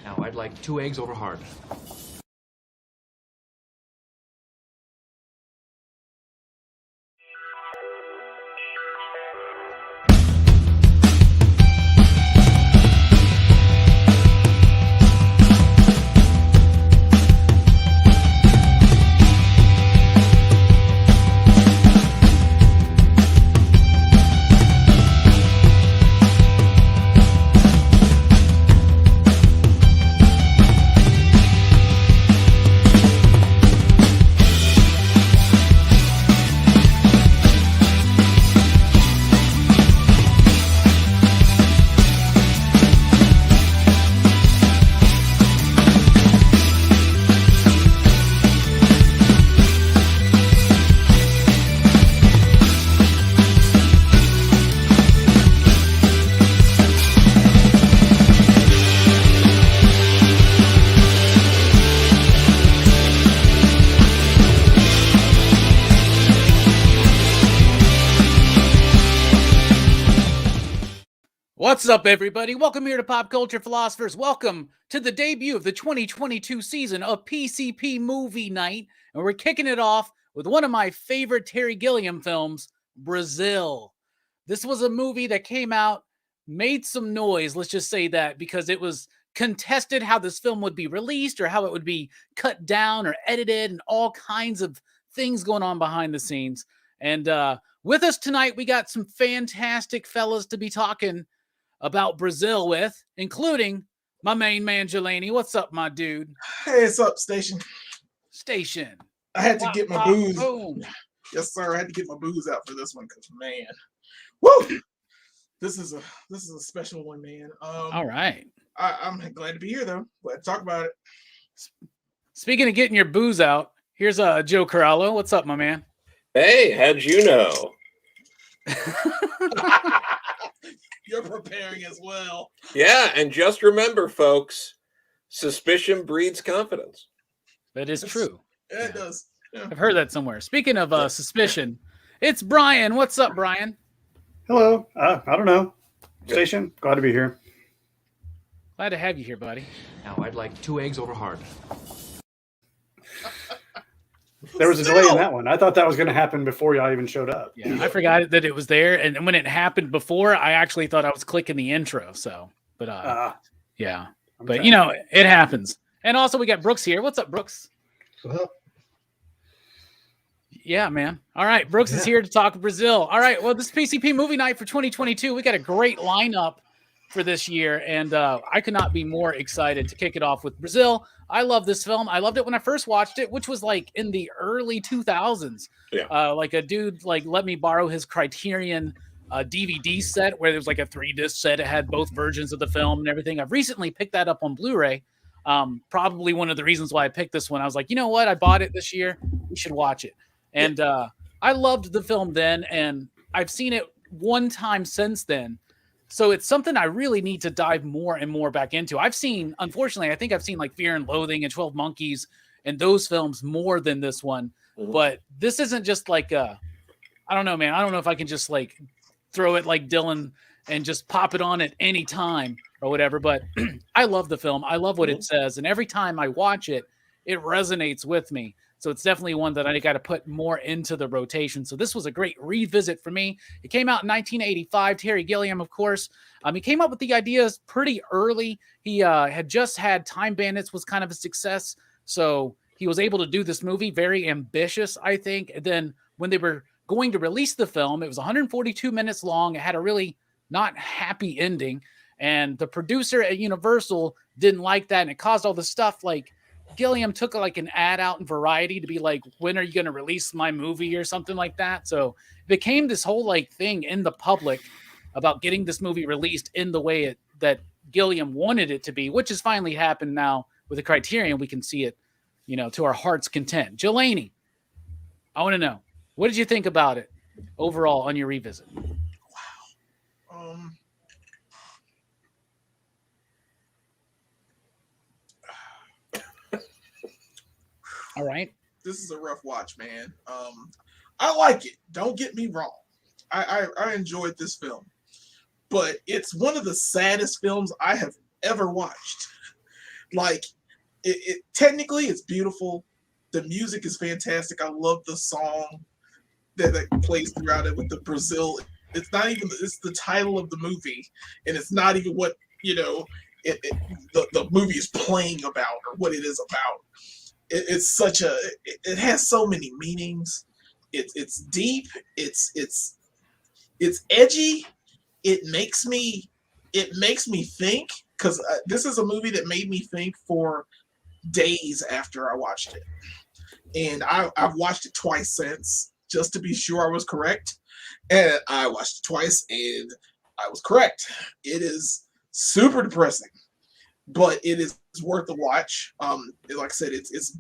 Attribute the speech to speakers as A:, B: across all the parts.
A: Now, I'd like 2 eggs over hard.
B: What's up, everybody? Welcome here to Pop Culture Philosophers. Welcome to the debut of the 2022 season of PCP Movie Night. And we're kicking it off with one of my favorite Terry Gilliam films, Brazil. This was a movie that came out, made some noise, let's just say that, because it was contested how this film would be released or how it would be cut down or edited and all kinds of things going on behind the scenes. And with us tonight, we got some fantastic fellas to be talking about Brazil with, including my main man, Jelani. What's up, my dude?
C: Hey, what's up, Station?
B: Station.
C: I had to get my booze.
B: Boom.
C: Yes, sir. I had to get my booze out for this one because, man, woo! This is a special one, man.
B: All right.
C: I'm glad to be here, though. Glad to talk about it.
B: Speaking of getting your booze out, here's Joe Corallo. What's up, my man?
D: Hey, how'd you know?
C: You're preparing as well.
D: Yeah, and just remember, folks, suspicion breeds confidence.
B: That is true.
C: Yeah, it does. Yeah.
B: I've heard that somewhere. Speaking of suspicion, it's Brian. What's up, Brian?
E: Hello. I don't know. Station, glad to be here.
B: Glad to have you here, buddy.
A: Now, I'd like 2 eggs over hard.
E: There was a delay in that one. I thought that was going to happen before y'all even showed up.
B: Yeah, I forgot that it was there, and when it happened before, I actually thought I was clicking the intro. So, but yeah, but you know, it happens. And also, we got Brooks here. What's up, Brooks?
F: Well,
B: yeah, man. All right, Brooks is here to talk Brazil. All right, well, this PCP Movie Night for 2022. We got a great lineup for this year, and I could not be more excited to kick it off with Brazil. I love this film. I loved it when I first watched it, which was like in the early 2000s.
D: Yeah.
B: Like a dude let me borrow his Criterion DVD set where there was like a 3-disc set. It had both versions of the film and everything. I've recently picked that up on Blu-ray. Probably one of the reasons why I picked this one. I was like, you know what? I bought it this year. We should watch it. And I loved the film then, and I've seen it one time since then. So it's something I really need to dive more and more back into. Unfortunately, I think I've seen like Fear and Loathing and 12 Monkeys and those films more than this one. Mm-hmm. But this isn't just like I don't know, man. I don't know if I can just like throw it like Dylan and just pop it on at any time or whatever. But I love the film. I love what it says. And every time I watch it, it resonates with me. So it's definitely one that I got to put more into the rotation. So this was a great revisit for me. It came out in 1985. Terry Gilliam, of course. He came up with the ideas pretty early. He had just had Time Bandits was kind of a success. So he was able to do this movie, very ambitious, I think. And then when they were going to release the film, it was 142 minutes long. It had a really not happy ending. And the producer at Universal didn't like that. And it caused all this stuff like Gilliam took like an ad out in Variety to be like, when are you going to release my movie or something like that? So it became this whole like thing in the public about getting this movie released in the way that Gilliam wanted it to be, which has finally happened now with the Criterion. We can see it, you know, to our heart's content. Jelani, I want to know, what did you think about it overall on your revisit?
C: Wow.
B: All right.
C: This is a rough watch, man. I like it. Don't get me wrong. I enjoyed this film, but it's one of the saddest films I have ever watched. Like, it technically it's beautiful. The music is fantastic. I love the song that plays throughout it with the Brazil. It's not even, it's the title of the movie, and it's not even what, the movie is playing about or what it is about. It's such a, it has so many meanings. It's deep. It's edgy. It makes me think, because this is a movie that made me think for days after I watched it. And I've watched it twice since, just to be sure I was correct. And I watched it twice, and I was correct. It is super depressing, but it is worth the watch. Like I said, it's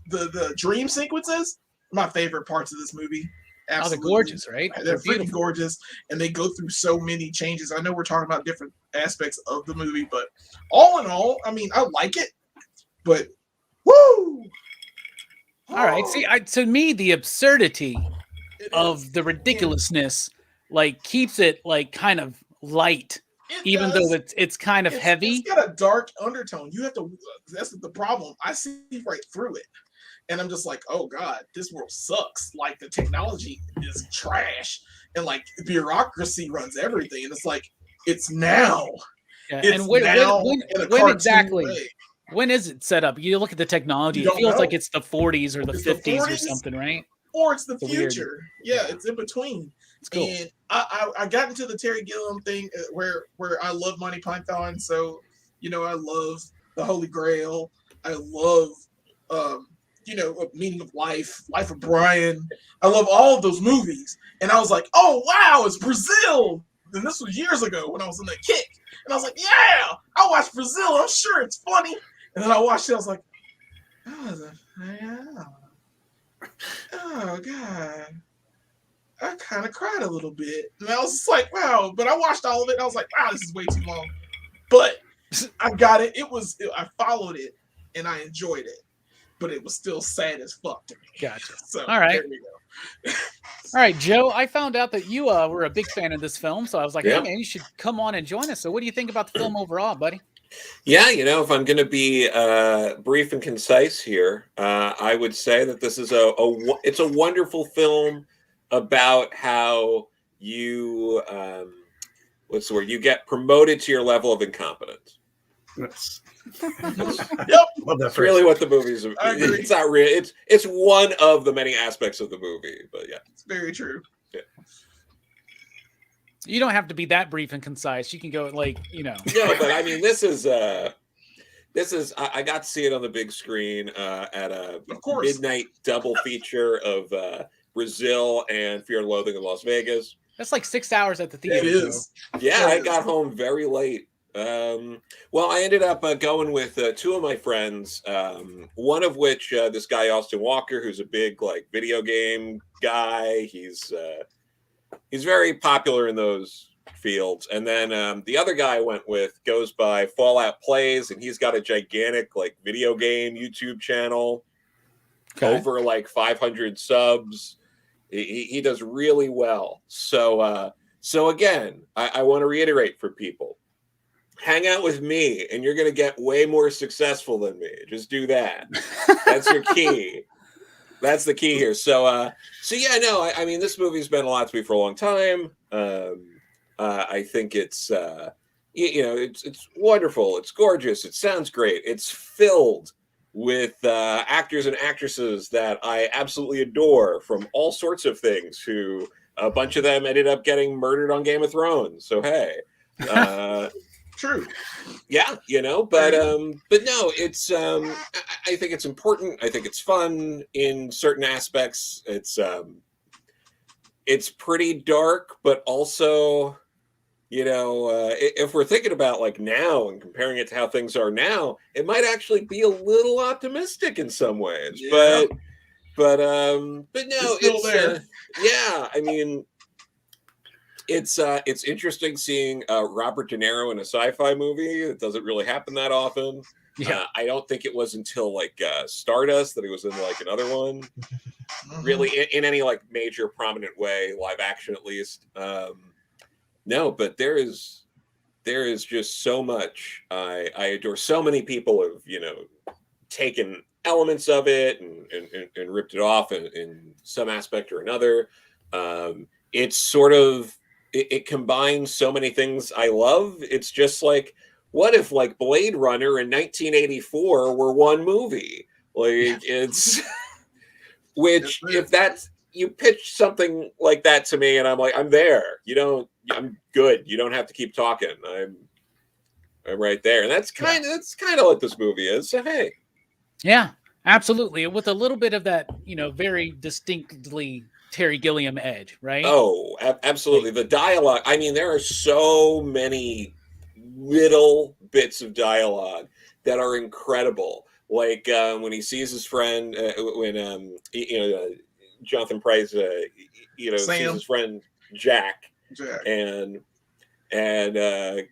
C: the dream sequences, my favorite parts of this movie. Absolutely.
B: Oh, they're gorgeous, right?
C: They're freaking gorgeous, and they go through so many changes. I know we're talking about different aspects of the movie, but all in all, I mean, I like it. But woo!
B: All right. See, to me, the absurdity of the ridiculousness like keeps it like kind of light, even though it's kind of heavy.
C: It's got a dark undertone. You have to. That's the problem. I see right through it, and I'm just like, oh god, this world sucks. Like, the technology is trash, and like bureaucracy runs everything. And it's like, it's now.
B: Yeah.
C: It's
B: And when exactly?
C: Way.
B: When is it set up? You look at the technology, it feels like it's the 40s or the 50s or something, right?
C: Or it's the future. Yeah, it's in between.
B: It's cool.
C: And I got into the Terry Gilliam thing where I love Monty Python. So, I love The Holy Grail. I love, Meaning of Life, Life of Brian. I love all of those movies. And I was like, oh, wow, it's Brazil. And this was years ago when I was in the kick. And I was like, yeah, I watched Brazil. I'm sure it's funny. And then I watched it. I was like, oh, God. I kind of cried a little bit. And I was just like, wow. But I watched all of it. And I was like, wow, this is way too long. But I got it. I followed it, and I enjoyed it. But it was still sad as fuck to me.
B: Gotcha.
C: So,
B: all right.
C: There we go.
B: All right, Joe, I found out that you were a big fan of this film. So I was like, hey, man, you should come on and join us. So what do you think about the film overall, buddy?
D: Yeah, if I'm going to be brief and concise here, I would say that this is it's a wonderful film about how you what's the word? You get promoted to your level of incompetence.
E: Yes.
C: Yep.
E: Love that
D: That's really what the movie is. It's not real. It's one of the many aspects of the movie, but yeah,
C: it's very true.
D: Yeah.
B: You don't have to be that brief and concise. You can go
D: No, but I mean, this is. I got to see it on the big screen at a midnight double feature of Brazil and Fear and Loathing in Las Vegas.
B: That's like 6 hours at the theater.
C: It is.
D: Yeah, I got home very late. Well, I ended up going with two of my friends, one of which this guy Austin Walker, who's a big video game guy. He's very popular in those fields. And then the other guy I went with goes by Fallout Plays, and he's got a gigantic video game YouTube channel, over 500 subs. He does really well. So again, I want to reiterate for people. Hang out with me, and you're going to get way more successful than me. Just do that. That's your key. That's the key here. So yeah, no, I mean, this movie's been a lot to me for a long time. I think it's, it's wonderful. It's gorgeous. It sounds great. It's filled with actors and actresses that I absolutely adore from all sorts of things, who a bunch of them ended up getting murdered on Game of Thrones. So, hey,
C: true.
D: Yeah, but no, it's I think it's important. I think it's fun in certain aspects. It's pretty dark, but also, if we're thinking about now and comparing it to how things are now, it might actually be a little optimistic in some ways. Yeah. But no,
C: it's still there.
D: Yeah, I mean, it's interesting seeing Robert De Niro in a sci-fi movie. It doesn't really happen that often. Yeah. I don't think it was until Stardust that he was in another one, really in any major prominent way, live action at least. No, but there's there is just so much. I adore. So many people have, taken elements of it and ripped it off in some aspect or another. It's sort of, it combines so many things I love. It's just like, what if like Blade Runner in 1984 were one movie? Like it's, which if that's, you pitch something like that to me and I'm like, I'm there. I'm good. You don't have to keep talking. I'm right there. And that's kind of what this movie is. So, hey.
B: Yeah, absolutely. With a little bit of that, very distinctly Terry Gilliam edge, right?
D: Oh, absolutely. The dialogue. I mean, there are so many little bits of dialogue that are incredible. Like when he sees his friend, Jonathan Pryce, sees his friend Jack. and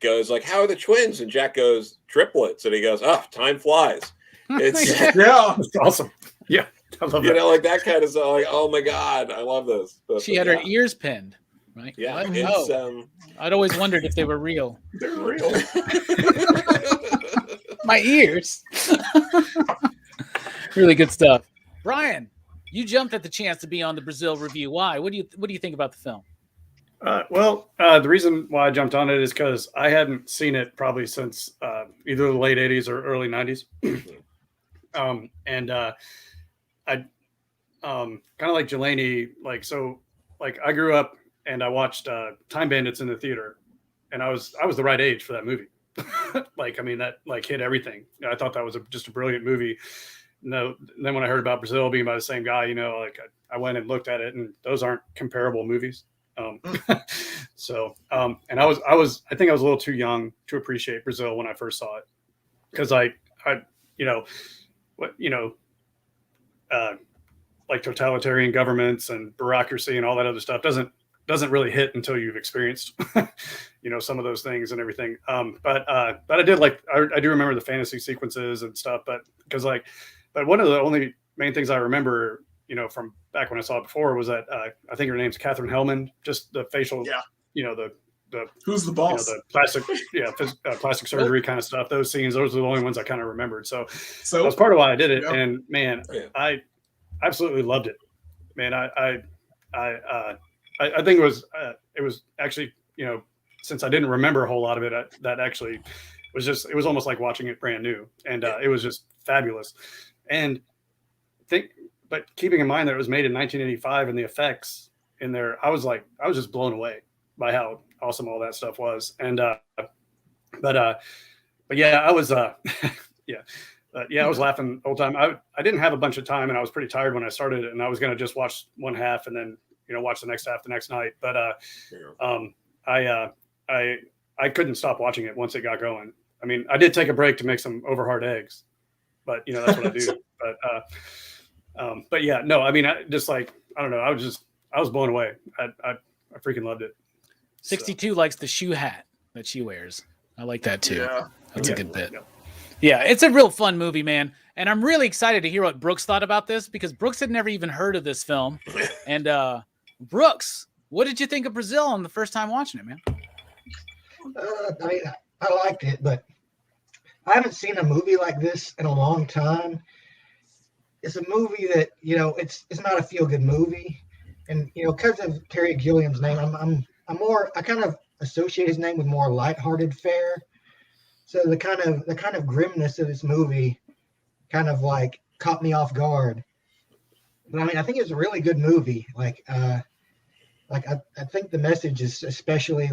D: goes like, "How are the twins?" And Jack goes, "Triplets." And he goes, "Oh, time flies." It's
E: That's awesome. Yeah, I love that.
D: Like that kind of stuff. Like, oh my god, I love this.
B: She had her ears pinned, right?
D: Yeah,
B: I'd always wondered if they were real.
C: They're real.
B: My ears. Really good stuff. Brian, you jumped at the chance to be on the Brazil review. Why? What do you think about the film?
E: The reason why I jumped on it is because I hadn't seen it probably since either the late 80s or early 90s. I kind of like Jelani, I grew up and I watched Time Bandits in the theater, and I was the right age for that movie. That hit everything. I thought that was just a brilliant movie. No, then when I heard about Brazil being by the same guy, I went and looked at it, and those aren't comparable movies. And I think I was a little too young to appreciate Brazil when I first saw it, because like totalitarian governments and bureaucracy and all that other stuff doesn't really hit until you've experienced some of those things and everything. But I did I do remember the fantasy sequences and stuff, but one of the only main things I remember from back when I saw it before was that I think her name's Catherine Hellman. Just the facial, the
C: who's the boss,
E: the plastic, plastic surgery kind of stuff. Those scenes, those are the only ones I kind of remembered. So that's part of why I did it. And man, I absolutely loved it. Man, I think it was actually since I didn't remember a whole lot of it, that actually was it was almost like watching it brand new, and it was just fabulous. But keeping in mind that it was made in 1985 and the effects in there, I was just blown away by how awesome all that stuff was. And, but yeah, I was, I was laughing the whole time. I didn't have a bunch of time, and I was pretty tired when I started it, and I was going to just watch one half and then, watch the next half the next night. But, I couldn't stop watching it once it got going. I mean, I did take a break to make some over hard eggs, but that's what I do. But yeah, no, I mean, I don't know. I was blown away. I freaking loved it.
B: 62 likes the shoe hat that she wears. I like that too.
C: Yeah.
B: That's a good bit. Yeah, it's a real fun movie, man. And I'm really excited to hear what Brooks thought about this, because Brooks had never even heard of this film. And Brooks, what did you think of Brazil on the first time watching it, man?
F: I liked it, but I haven't seen a movie like this in a long time. It's a movie that, it's not a feel-good movie. And, because of Terry Gilliam's name, I kind of associate his name with more lighthearted fare. So the kind of grimness of this movie kind of caught me off guard. But I think it's a really good movie. I think the message is especially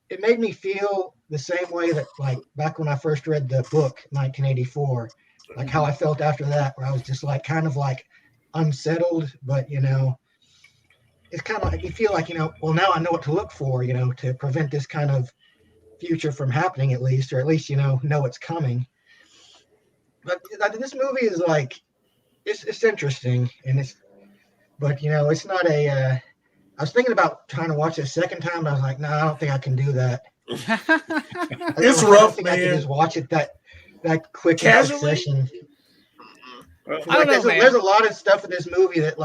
F: it made me feel the same way that back when I first read the book 1984, how I felt after that, where I was just unsettled, but it's kind of you feel well, now I know what to look for, to prevent this kind of future from happening, at least know it's coming. But this movie is it's interesting, and it's not a I was thinking about trying to watch it a second time, but I was like, no, I don't think I can do that.
C: It's rough,
F: man. I can just watch it that quick session.
B: I don't know, man.
F: There's a lot of stuff in this movie that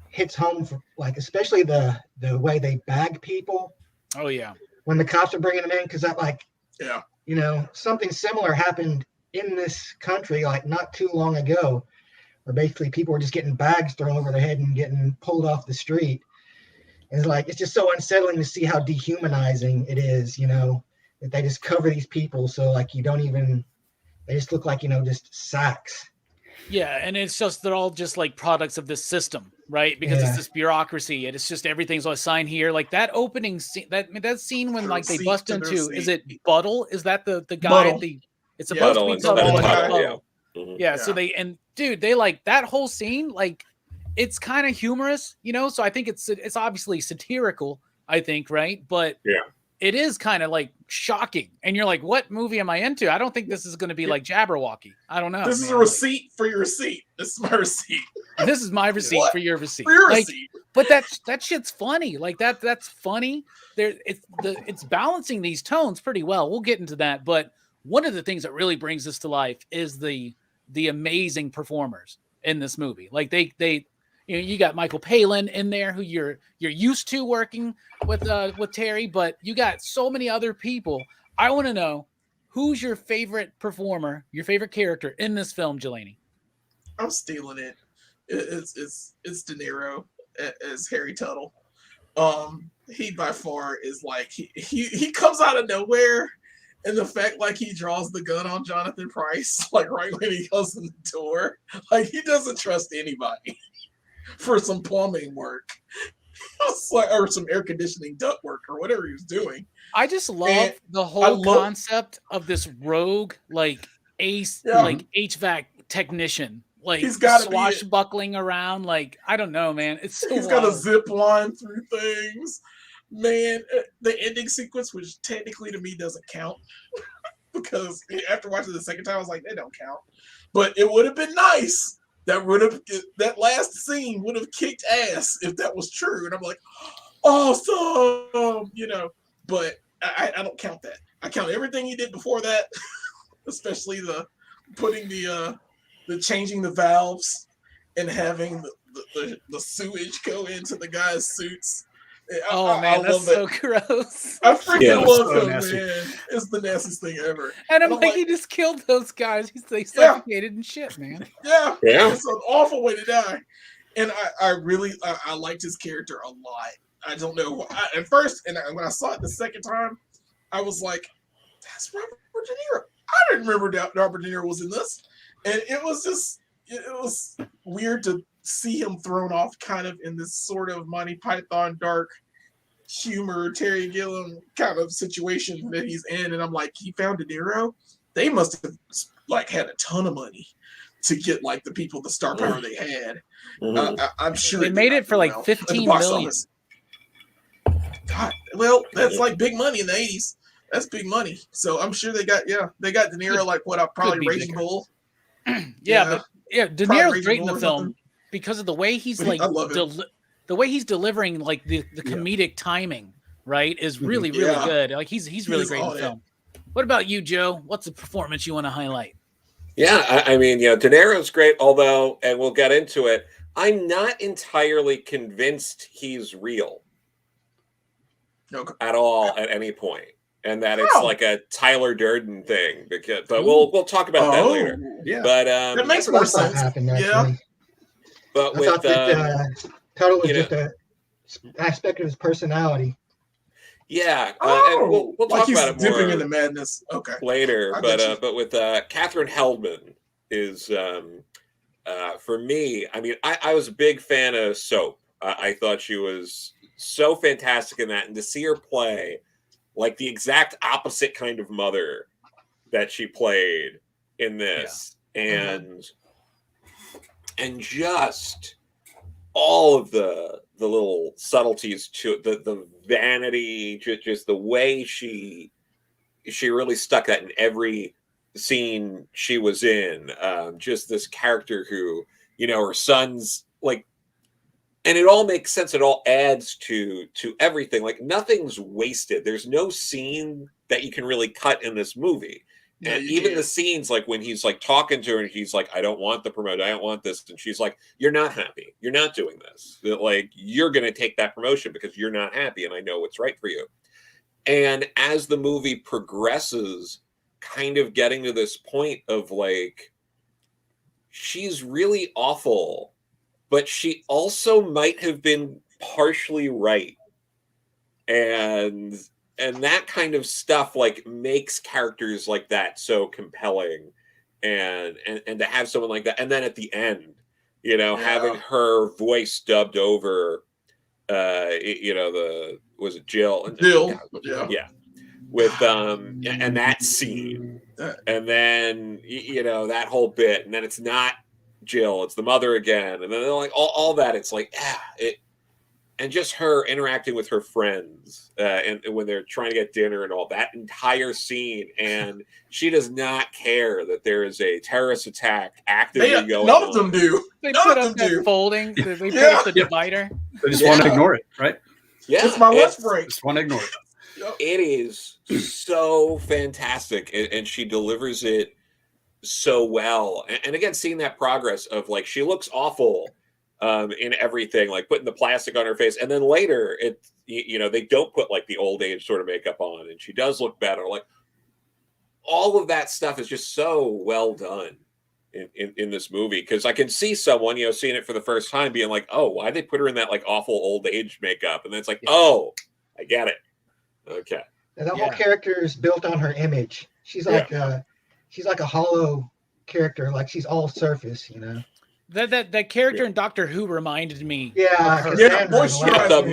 F: hits home for, like, especially the way they bag people
B: Oh yeah.
F: when the cops are bringing them in, because that, like,
C: Yeah.
F: you know, something similar happened in this country like not too long ago, where basically people were just getting bags thrown over their head and getting pulled off the street. And it's like, it's just so unsettling to see how dehumanizing it is, you know, that they just cover these people so like you don't even, they just look like, you know, just sacks.
B: Yeah, and it's just they're all just like products of this system, right? Because it's
F: Yeah.
B: this bureaucracy, and it's just everything's assigned here. Like that opening scene, that scene when like they
C: Receipt
B: bust
C: to
B: into,
C: the
B: is
C: receipt.
B: it Buttle? Is that the guy
C: Buttle.
B: at the? It's
C: Yeah.
B: supposed to be
D: Buttle,
B: Tuttle, but
C: instead
B: it's
C: of
B: Buttle.
D: yeah.
B: Yeah. So
C: Yeah.
B: they and dude, they like that whole scene. Like it's kind of humorous, you know. So I think it's obviously satirical. I think, right? But
D: Yeah.
B: it is kind of like shocking, and you're like, "What movie am I into?" I don't think this is going to be like Jabberwocky. I don't know.
C: This is a
B: man.
C: receipt for your receipt. This is my receipt.
B: Like, this is my receipt
C: What?
B: for your receipt.
C: For your
B: Like,
C: receipt.
B: but that shit's funny. Like that's funny. It's balancing these tones pretty well. We'll get into that, but one of the things that really brings this to life is the amazing performers in this movie. Like they you know, you got Michael Palin in there who you're used to working with Terry, but you got so many other people. I want to know who's your favorite performer, your favorite character in this film, Jelani?
C: I'm stealing it. It's De Niro as Harry Tuttle. He by far is like he comes out of nowhere, and the fact like he draws the gun on Jonathan Pryce like right when he goes in the door, like he doesn't trust anybody for some plumbing work. It's like, or some air conditioning duct work or whatever he was doing.
B: I just love
C: And
B: the
C: I
B: whole
C: love-
B: concept of this rogue, like ace,
C: Yeah.
B: like HVAC technician, like
C: He's gotta be it.
B: swashbuckling around. Like I don't know, man. It's so
C: He's got a
B: wild.
C: zip line through things. Man, the ending sequence, which technically to me doesn't count, because after watching the second time, I was like, they don't count. But it would have been nice. That last scene would have kicked ass if that was true. And I'm like, awesome, you know. But I don't count that. I count everything he did before that, especially the putting the changing the valves and having the sewage go into the guys' suits.
B: Oh man,
C: I
B: that's
C: love
B: so
C: that.
B: gross.
C: I freaking
D: Yeah,
C: love
E: so
C: him,
E: nasty.
C: man. It's the nastiest thing ever.
B: And I'm
C: I'm
B: like,
C: like-
B: he just killed those guys. They
C: Yeah.
B: suffocated and shit, man.
C: Yeah,
D: Yeah.
C: it's an awful way to die. And I really liked his character a lot. I don't know at first, and when I saw it the second time, I was like, "That's Robert De Niro." I didn't remember Robert De Niro was in this, and it was weird to see him thrown off kind of in this sort of Monty Python dark humor, Terry Gilliam kind of situation that he's in. And I'm like, he found De Niro. They must have like had a ton of money to get like the people, the star power they had.
D: Mhm.
C: I'm sure
B: They
C: did
B: made
C: not
B: it for
C: do
B: like
C: well at
B: 15
C: the box
B: million.
C: office. God, well, that's like big money in the 80s. That's big money. So I'm sure they got De Niro like what? Probably
B: be
C: Raging
B: bigger.
C: Bull.
B: Yeah, but De
C: Probably
B: Niro's
C: Raging
B: great in
C: Bull
B: the
C: or
B: film
C: something.
B: because of the way he's
C: But
B: like
C: I love him.
B: the way he's delivering like the comedic timing, right, is really really
C: Yeah.
B: good. Like he's really
C: is
B: great in
C: on
B: the
C: it.
B: film. What about you, Joe? What's a performance you want to highlight?
D: Yeah, I mean, De Niro's great, although, and we'll get into it, I'm not entirely convinced he's real
C: No,
D: at all at any point, and that it's
C: How?
D: like a Tyler Durden thing. But we'll talk about that later.
E: Yeah.
D: But
C: that makes
F: That's what
C: more
F: I thought
C: sense.
F: happened,
C: Yeah.
F: actually.
D: but
F: I
D: with
F: thought that Tuttle was
D: you know-
F: just a aspect of his personality.
D: yeah,
C: Oh,
D: and we'll
C: like
D: talk
C: he's
D: about it
C: dipping
D: more
C: into madness. Okay.
D: later.
C: I get you.
D: But with Catherine Heldman is for me. I mean, I was a big fan of Soap. I thought she was so fantastic in that, and to see her play like the exact opposite kind of mother that she played in this, and just all of the little subtleties to it, the vanity, just the way she really stuck that in every scene she was in. Just this character who, her son's like, and it all makes sense. It all adds to everything. Like nothing's wasted. There's no scene that you can really cut in this movie. And even the scenes, like when he's like talking to her and he's like, I don't want the promotion, I don't want this. And she's like, you're not happy. You're not doing this. That, like, you're going to take that promotion because you're not happy. And I know what's right for you. And as the movie progresses, kind of getting to this point of like, she's really awful, but she also might have been partially right. And that kind of stuff like makes characters like that so compelling, and to have someone like that, and then at the end, you know, having her voice dubbed over, you know, was it Jill? Yeah, with and that scene, and then you know that whole bit, and then it's not Jill, it's the mother again, and then like all that, it's like and just her interacting with her friends and when they're trying to get dinner and all that entire scene. And she does not care that there is a terrorist attack actively going on.
C: None of them do.
B: They put up that folding. They put up the divider.
E: They just want to ignore it, right?
C: Yeah. It's my lunch break.
E: Just want to ignore it.
C: Yep.
D: It is so fantastic. And she delivers it so well. And again, seeing that progress of like, she looks awful in everything, like putting the plastic on her face, and then later you know, they don't put like the old age sort of makeup on, and she does look better. Like all of that stuff is just so well done in this movie, because I can see someone, you know, seeing it for the first time being like, oh, why they put her in that like awful old age makeup, and then it's like, oh, I get it. Okay.
F: And the whole character is built on her image. She's like a hollow character, like she's all surface, you know.
B: That character in Doctor Who reminded me.
F: Cassandra
D: moisturize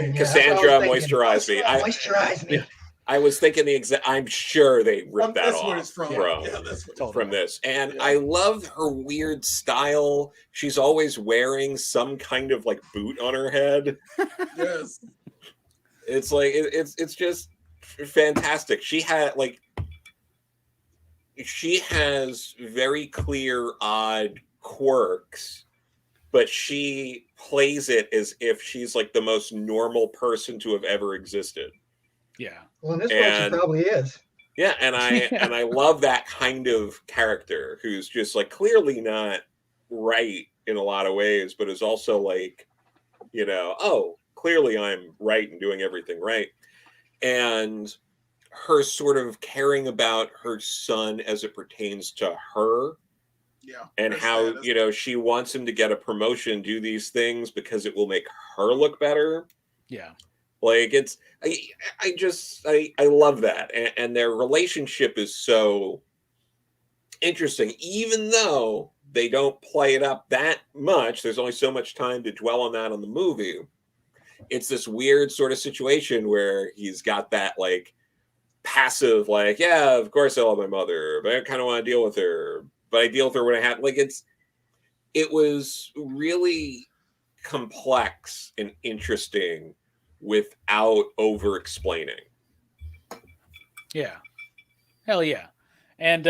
D: me.
F: Moisturize me.
D: I was thinking the exact. I'm sure they ripped that
C: that's
D: off
C: where it's from.
D: From this, and I love her weird style. She's always wearing some kind of like boot on her head.
C: Yes,
D: it's like it's just fantastic. She has very clear, odd quirks, but she plays it as if she's like the most normal person to have ever existed.
B: Yeah.
F: Well, in this one, she probably is.
D: Yeah, and I love that kind of character who's just like clearly not right in a lot of ways, but is also like, you know, oh, clearly I'm right and doing everything right. And her sort of caring about her son as it pertains to her.
C: Yeah.
D: And how, you know, she wants him to get a promotion, do these things because it will make her look better.
B: Yeah.
D: Like it's, I love that. And their relationship is so interesting, even though they don't play it up that much. There's only so much time to dwell on that on the movie. It's this weird sort of situation where he's got that like passive, like, yeah, of course I love my mother, but I kind of want to deal with her. But I deal with her when I have, like, it was really complex and interesting without over explaining.
B: Yeah. Hell yeah. And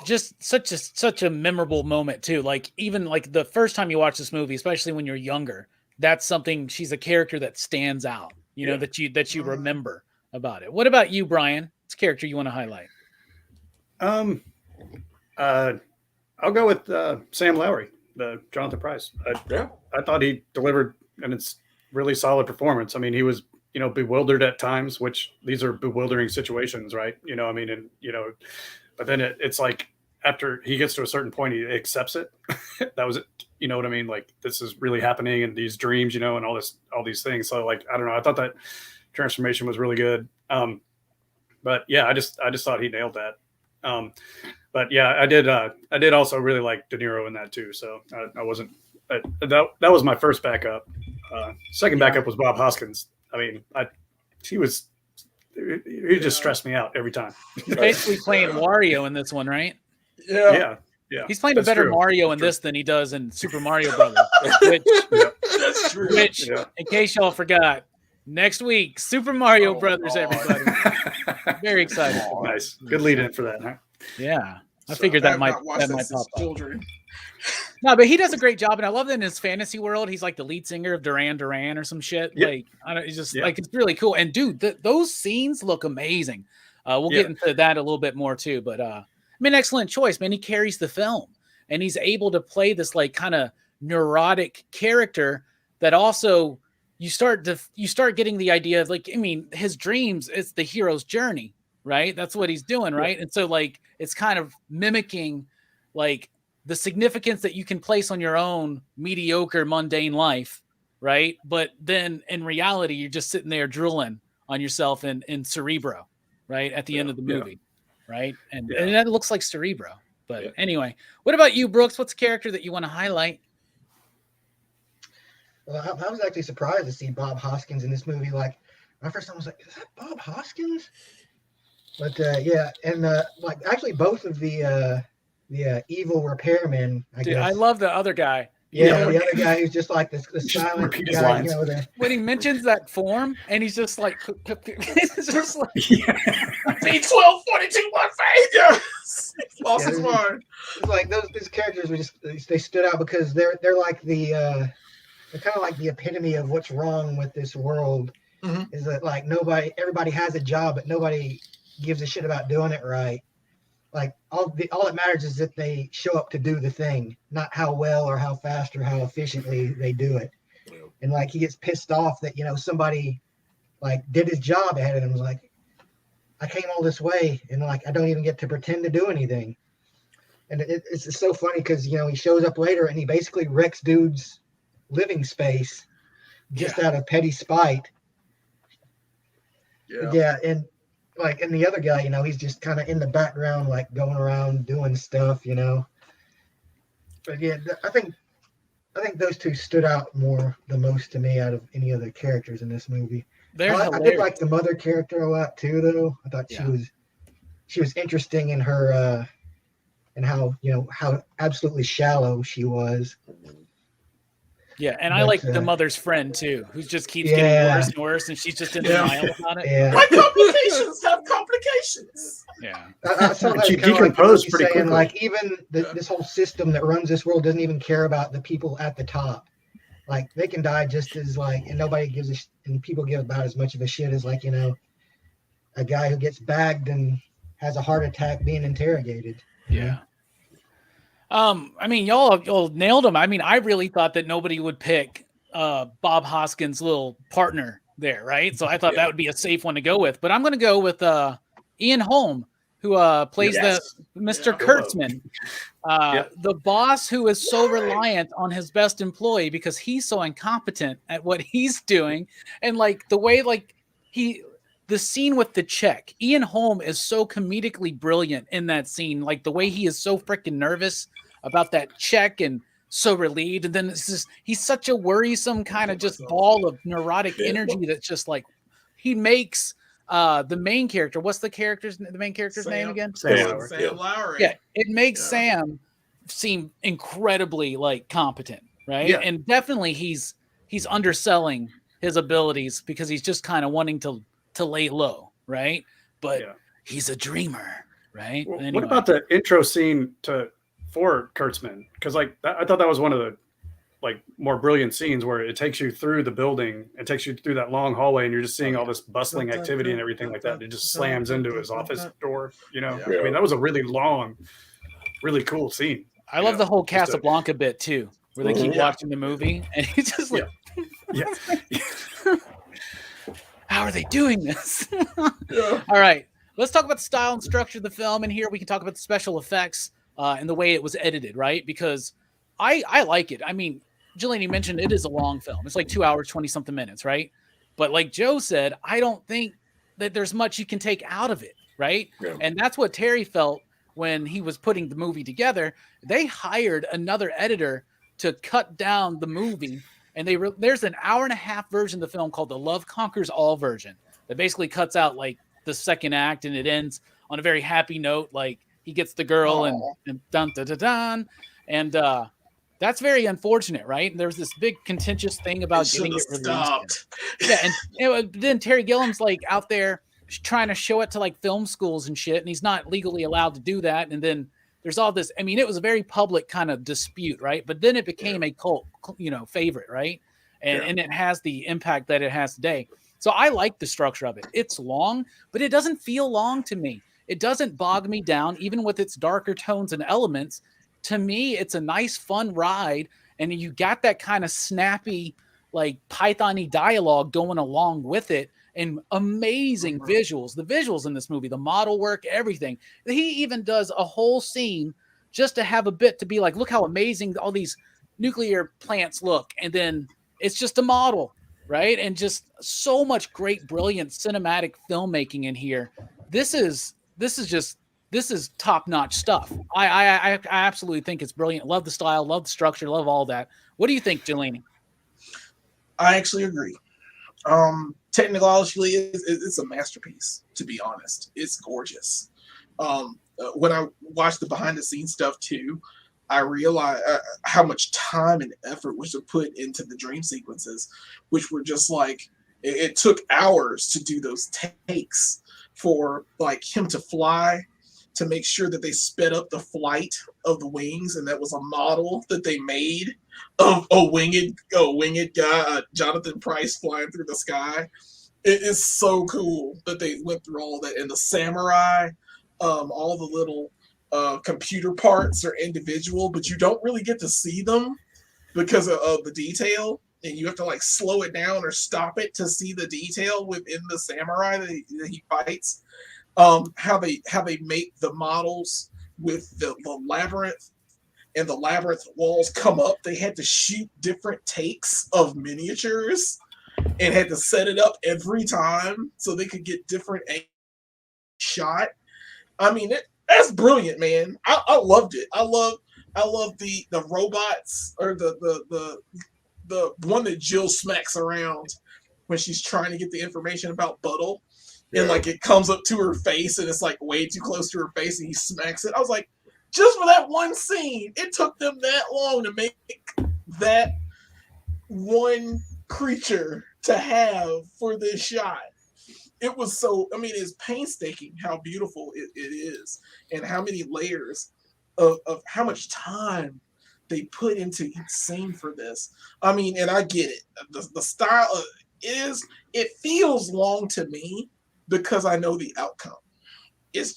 B: just such a memorable moment too. Like even like the first time you watch this movie, especially when you're younger, that's something, she's a character that stands out, you know, that you remember about it. What about you, Brian? It's a character you want to highlight?
E: I'll go with Sam Lowry, the Jonathan Pryce. I thought he delivered, and it's really solid performance. I mean, he was, you know, bewildered at times, which these are bewildering situations, right? You know, I mean, and you know, but then it's like after he gets to a certain point, he accepts it. That was it. You know what I mean? Like this is really happening, and these dreams, you know, and all these things. So like, I don't know. I thought that transformation was really good. But yeah, I just thought he nailed that. But yeah, I did also really like De Niro in that too. So I wasn't, that was my first backup. Second backup was Bob Hoskins. I mean, he just stressed me out every time.
B: He's basically playing Wario in this one, right?
E: Yeah.
B: He's playing a better Mario in this than he does in Super Mario Brothers.
C: That's true.
B: Which, in case y'all forgot, next week, Super Mario Brothers, everybody. Very excited.
E: Nice. Good lead in for that, huh?
B: Yeah. I figured that might pop up. No, but he does a great job, and I love that in his fantasy world, he's like the lead singer of Duran Duran or some shit. Yep. Like, I don't, it's just like, it's really cool. And dude, those scenes look amazing. We'll get into that a little bit more too. But I mean, excellent choice, man. He carries the film, and he's able to play this like kind of neurotic character that also you start getting the idea of like, I mean, his dreams, it's the hero's journey, right? That's what he's doing, right? And so like it's kind of mimicking like the significance that you can place on your own mediocre, mundane life, right? But then in reality, you're just sitting there drooling on yourself in Cerebro, right? At the end of the movie, right? And that looks like Cerebro. But anyway, what about you, Brooks? What's a character that you want to highlight?
F: Well, I was actually surprised to see Bob Hoskins in this movie. Like, my first time I was like, is that Bob Hoskins? But and like actually both of the evil repairmen. I guess.
B: I love the other guy.
F: Yeah, the other guy who's just like the silent guy. You know,
B: when he mentions that form, and he's just like, it's just like
C: B1242 one face. Lost his mind.
F: It's like these characters were just they stood out because they're like they're kind of like the epitome of what's wrong with this world. Mm-hmm. Is that like everybody has a job, but nobody gives a shit about doing it right. Like all that matters is that they show up to do the thing, not how well or how fast or how efficiently they do it. Yeah. And like he gets pissed off that somebody like did his job ahead of him. Was like, I came all this way and like I don't even get to pretend to do anything. And it's so funny because he shows up later and he basically wrecks dude's living space just out of petty spite. Yeah, and like, and the other guy, he's just kind of in the background, like going around doing stuff, But yeah, I think those two stood out the most to me out of any other characters in this movie. I did like the mother character a lot too, though. I thought she was interesting in her, and how absolutely shallow she was.
B: Yeah, and I like the mother's friend too, who just keeps getting worse and worse, and she's just in denial about it.
F: Yeah.
C: My complications have complications.
B: Yeah,
F: I saw that
E: she decomposed pretty quickly.
F: Like even this whole system that runs this world doesn't even care about the people at the top. Like they can die just as like, and nobody gives and people give about as much of a shit as like a guy who gets bagged and has a heart attack being interrogated.
B: Yeah. I mean, y'all nailed him. I mean, I really thought that nobody would pick Bob Hoskins' little partner there, right? So I thought that would be a safe one to go with. But I'm going to go with Ian Holm, who plays the Mr. Kurtzman, the boss who is so reliant on his best employee because he's so incompetent at what he's doing, and like the way the scene with the check. Ian Holm is so comedically brilliant in that scene. Like the way he is so freaking nervous about that check and so relieved. And then he's such a worrisome kind of just ball of neurotic energy that's just like, he makes the main character. What's the main character's name again?
C: Sam Lowry.
B: Yeah. It makes Sam seem incredibly like competent. Right. Yeah. And definitely he's underselling his abilities because he's just kind of wanting to lay low, right? But he's a dreamer, right?
E: Well,
B: anyway.
E: What about the intro scene for Kurtzman? Because like I thought that was one of the like more brilliant scenes where it takes you through the building, it takes you through that long hallway, and you're just seeing all this bustling activity and everything like that. It just slams into his office door, I mean, that was a really long, really cool scene.
B: I love the whole Casablanca bit too, where they keep watching the movie and he's just like, how are they doing this? All right, let's talk about the style and structure of the film. And here we can talk about the special effects and the way it was edited, right? Because I like it. I mean, Jillian, you mentioned it is a long film. It's like 2 hours, 20 something minutes, right? But like Joe said, I don't think that there's much you can take out of it, right? Yeah. And that's what Terry felt when he was putting the movie together. They hired another editor to cut down the movie. And there's an hour and a half version of the film called the Love Conquers All version that basically cuts out like the second act, and it ends on a very happy note. Like he gets the girl and dun dun dun dun, and that's very unfortunate, right? And there's this big contentious thing about getting it released. Yeah, and then Terry Gilliam's like out there trying to show it to like film schools and shit, and he's not legally allowed to do that. And then there's all this. I mean, it was a very public kind of dispute, right? But then it became a cult, favorite, right? And it has the impact that it has today. So I like the structure of it. It's long, but it doesn't feel long to me. It doesn't bog me down, even with its darker tones and elements. To me, it's a nice, fun ride, and you got that kind of snappy, like Python-y dialogue going along with it, and amazing visuals. The visuals in this movie, the model work, everything. He even does a whole scene just to have a bit to be like, look how amazing all these nuclear plants look, and then it's just a model, right? And just so much great, brilliant cinematic filmmaking in here. This is top-notch stuff. I absolutely think it's brilliant. Love the style, love the structure, love all that. What do you think, Jelani?
C: I actually agree. Technologically, it's a masterpiece, to be honest. It's gorgeous. When I watched the behind-the-scenes stuff, too, I realized how much time and effort was put into the dream sequences, which were just like, it took hours to do those takes for like him to fly, to make sure that they sped up the flight of the wings, and that was a model that they made of a winged guy, Jonathan Pryce, flying through the sky. It is so cool that they went through all that, and the samurai, all the little computer parts are individual, but you don't really get to see them because of the detail, and you have to like slow it down or stop it to see the detail within the samurai that he fights. How they make the models with the labyrinth, and the labyrinth walls come up. They had to shoot different takes of miniatures and had to set it up every time so they could get different shot. I mean, that's brilliant, man. I loved it. I love the robots, or the one that Jill smacks around when she's trying to get the information about Buttle. And like it comes up to her face, and it's like way too close to her face, and he smacks it. I was like, just for that one scene, it took them that long to make that one creature to have for this shot. It was so, I mean, it's painstaking how beautiful it is, and how many layers of how much time they put into each scene for this. I mean, and I get it. The style it feels long to me, because I know the outcome. It's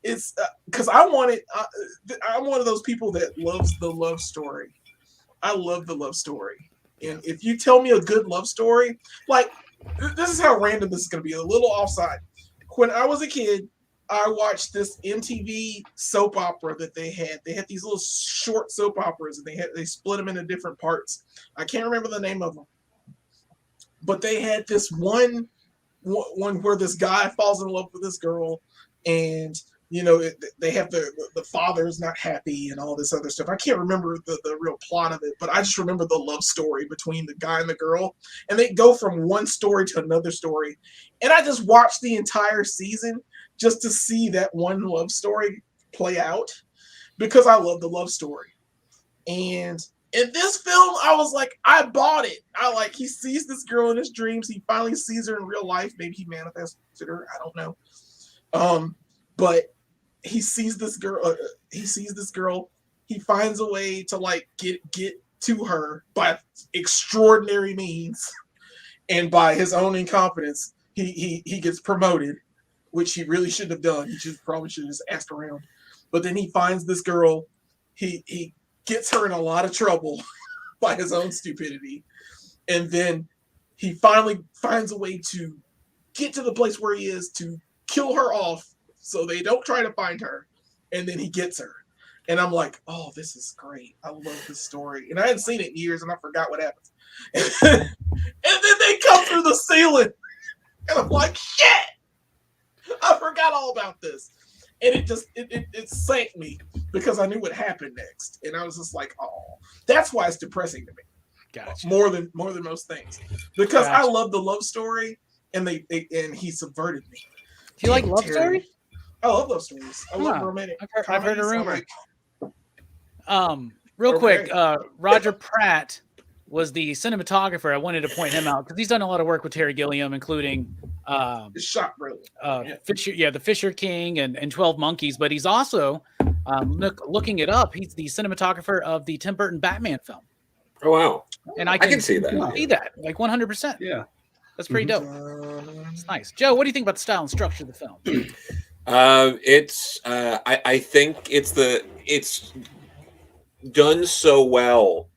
C: because I'm one of those people that loves the love story. I love the love story. And if you tell me a good love story, like, this is how random this is going to be, a little offside. When I was a kid, I watched this MTV soap opera that they had. They had these little short soap operas, and they split them into different parts. I can't remember the name of them. But they had this one where this guy falls in love with this girl, and they have the father's not happy and all this other stuff. I can't remember the real plot of it, but I just remember the love story between the guy and the girl, and they go from one story to another story. And I just watched the entire season just to see that one love story play out, because I love the love story. And in this film, I was like, I bought it. He sees this girl in his dreams. He finally sees her in real life. Maybe he manifested her. I don't know. But he sees this girl. He finds a way to get to her by extraordinary means, and by his own incompetence, he gets promoted, which he really shouldn't have done. He probably should have just asked around. But then he finds this girl. He gets her in a lot of trouble by his own stupidity. And then he finally finds a way to get to the place where he is, to kill her off so they don't try to find her. And then he gets her. And I'm like, oh, this is great. I love this story. And I hadn't seen it in years, and I forgot what happens. And then they come through the ceiling. And I'm like, shit! I forgot all about this. And it sank me, because I knew what happened next, and I was just like, "Oh, that's why it's depressing to me."
B: Gotcha.
C: More than most things, because I love the love story, and he subverted me.
B: Do you like love stories?
C: I love love stories. I love romantic.
B: I've heard a rumor. Real quick, Roger Pratt was the cinematographer. I wanted to point him out because he's done a lot of work with Terry Gilliam, including
C: it's shot brilliant.
B: Fisher, the Fisher King and 12 Monkeys. But he's also looking it up. He's the cinematographer of the Tim Burton Batman film.
D: Oh wow!
B: And I can see that. See that, like 100%.
E: Yeah.
B: That's pretty dope. It's nice. Joe, what do you think about the style and structure of the film?
D: I think it's done so well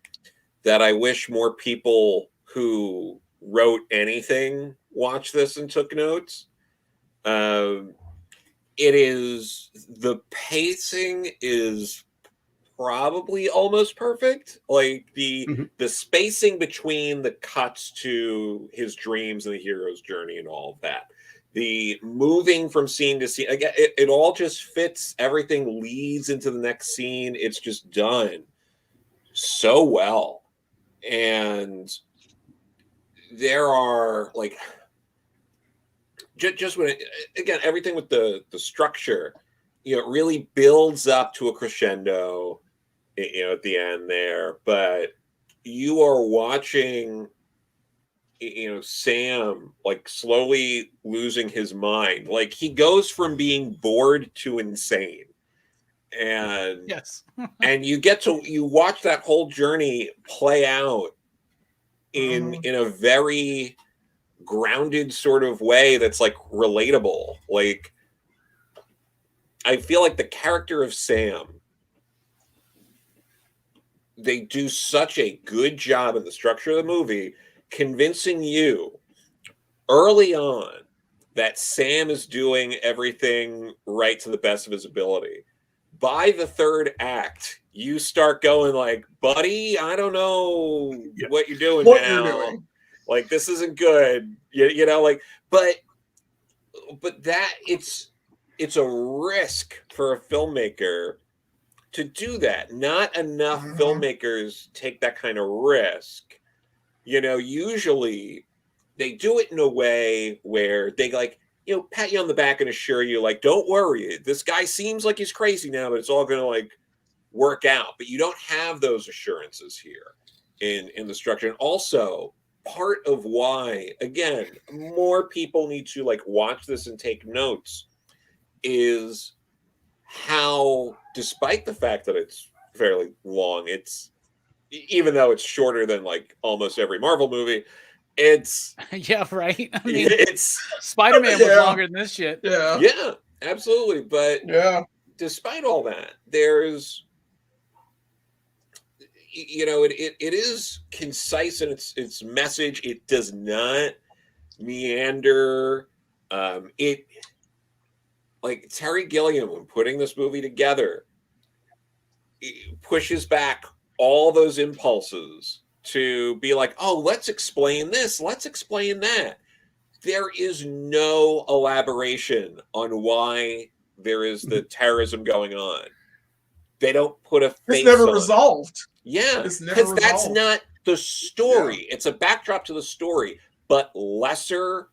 D: that I wish more people who wrote anything watched this and took notes. The pacing is probably almost perfect. Like the spacing between the cuts to his dreams and the hero's journey and all of that. The moving from scene to scene, again, it all just fits. Everything leads into the next scene. It's just done so well. And there are like just when again, everything with the structure, it really builds up to a crescendo, at the end there. But you are watching, Sam like slowly losing his mind. Like he goes from being bored to insane. And
B: yes.
D: And you watch that whole journey play out in a very grounded sort of way that's like relatable. Like I feel like the character of Sam, they do such a good job in the structure of the movie convincing you early on that Sam is doing everything right to the best of his ability. By the third act, you start going like, buddy, I don't know what you're doing now. Like, this isn't good. But that it's a risk for a filmmaker to do that. Not enough filmmakers take that kind of risk. Usually they do it in a way where they like, pat you on the back and assure you, like, don't worry, this guy seems like he's crazy now, but it's all going to like work out. But you don't have those assurances here in the structure. And also part of why, again, more people need to like watch this and take notes is how, despite the fact that it's fairly long, even though it's shorter than like almost every Marvel movie, it's
B: yeah, right. I mean,
D: it's
B: Spider-Man was longer than this shit.
D: Yeah, absolutely. But despite all that, there's it is concise in its message. It does not meander. It like Terry Gilliam, when putting this movie together, pushes back all those impulses to be like, oh, let's explain this, let's explain that. There is no elaboration on why there is the terrorism going on. They don't put a face.
C: It's never
D: on
C: resolved.
D: It. Yeah,
C: because
D: that's not the story. It's a backdrop to the story, but lesser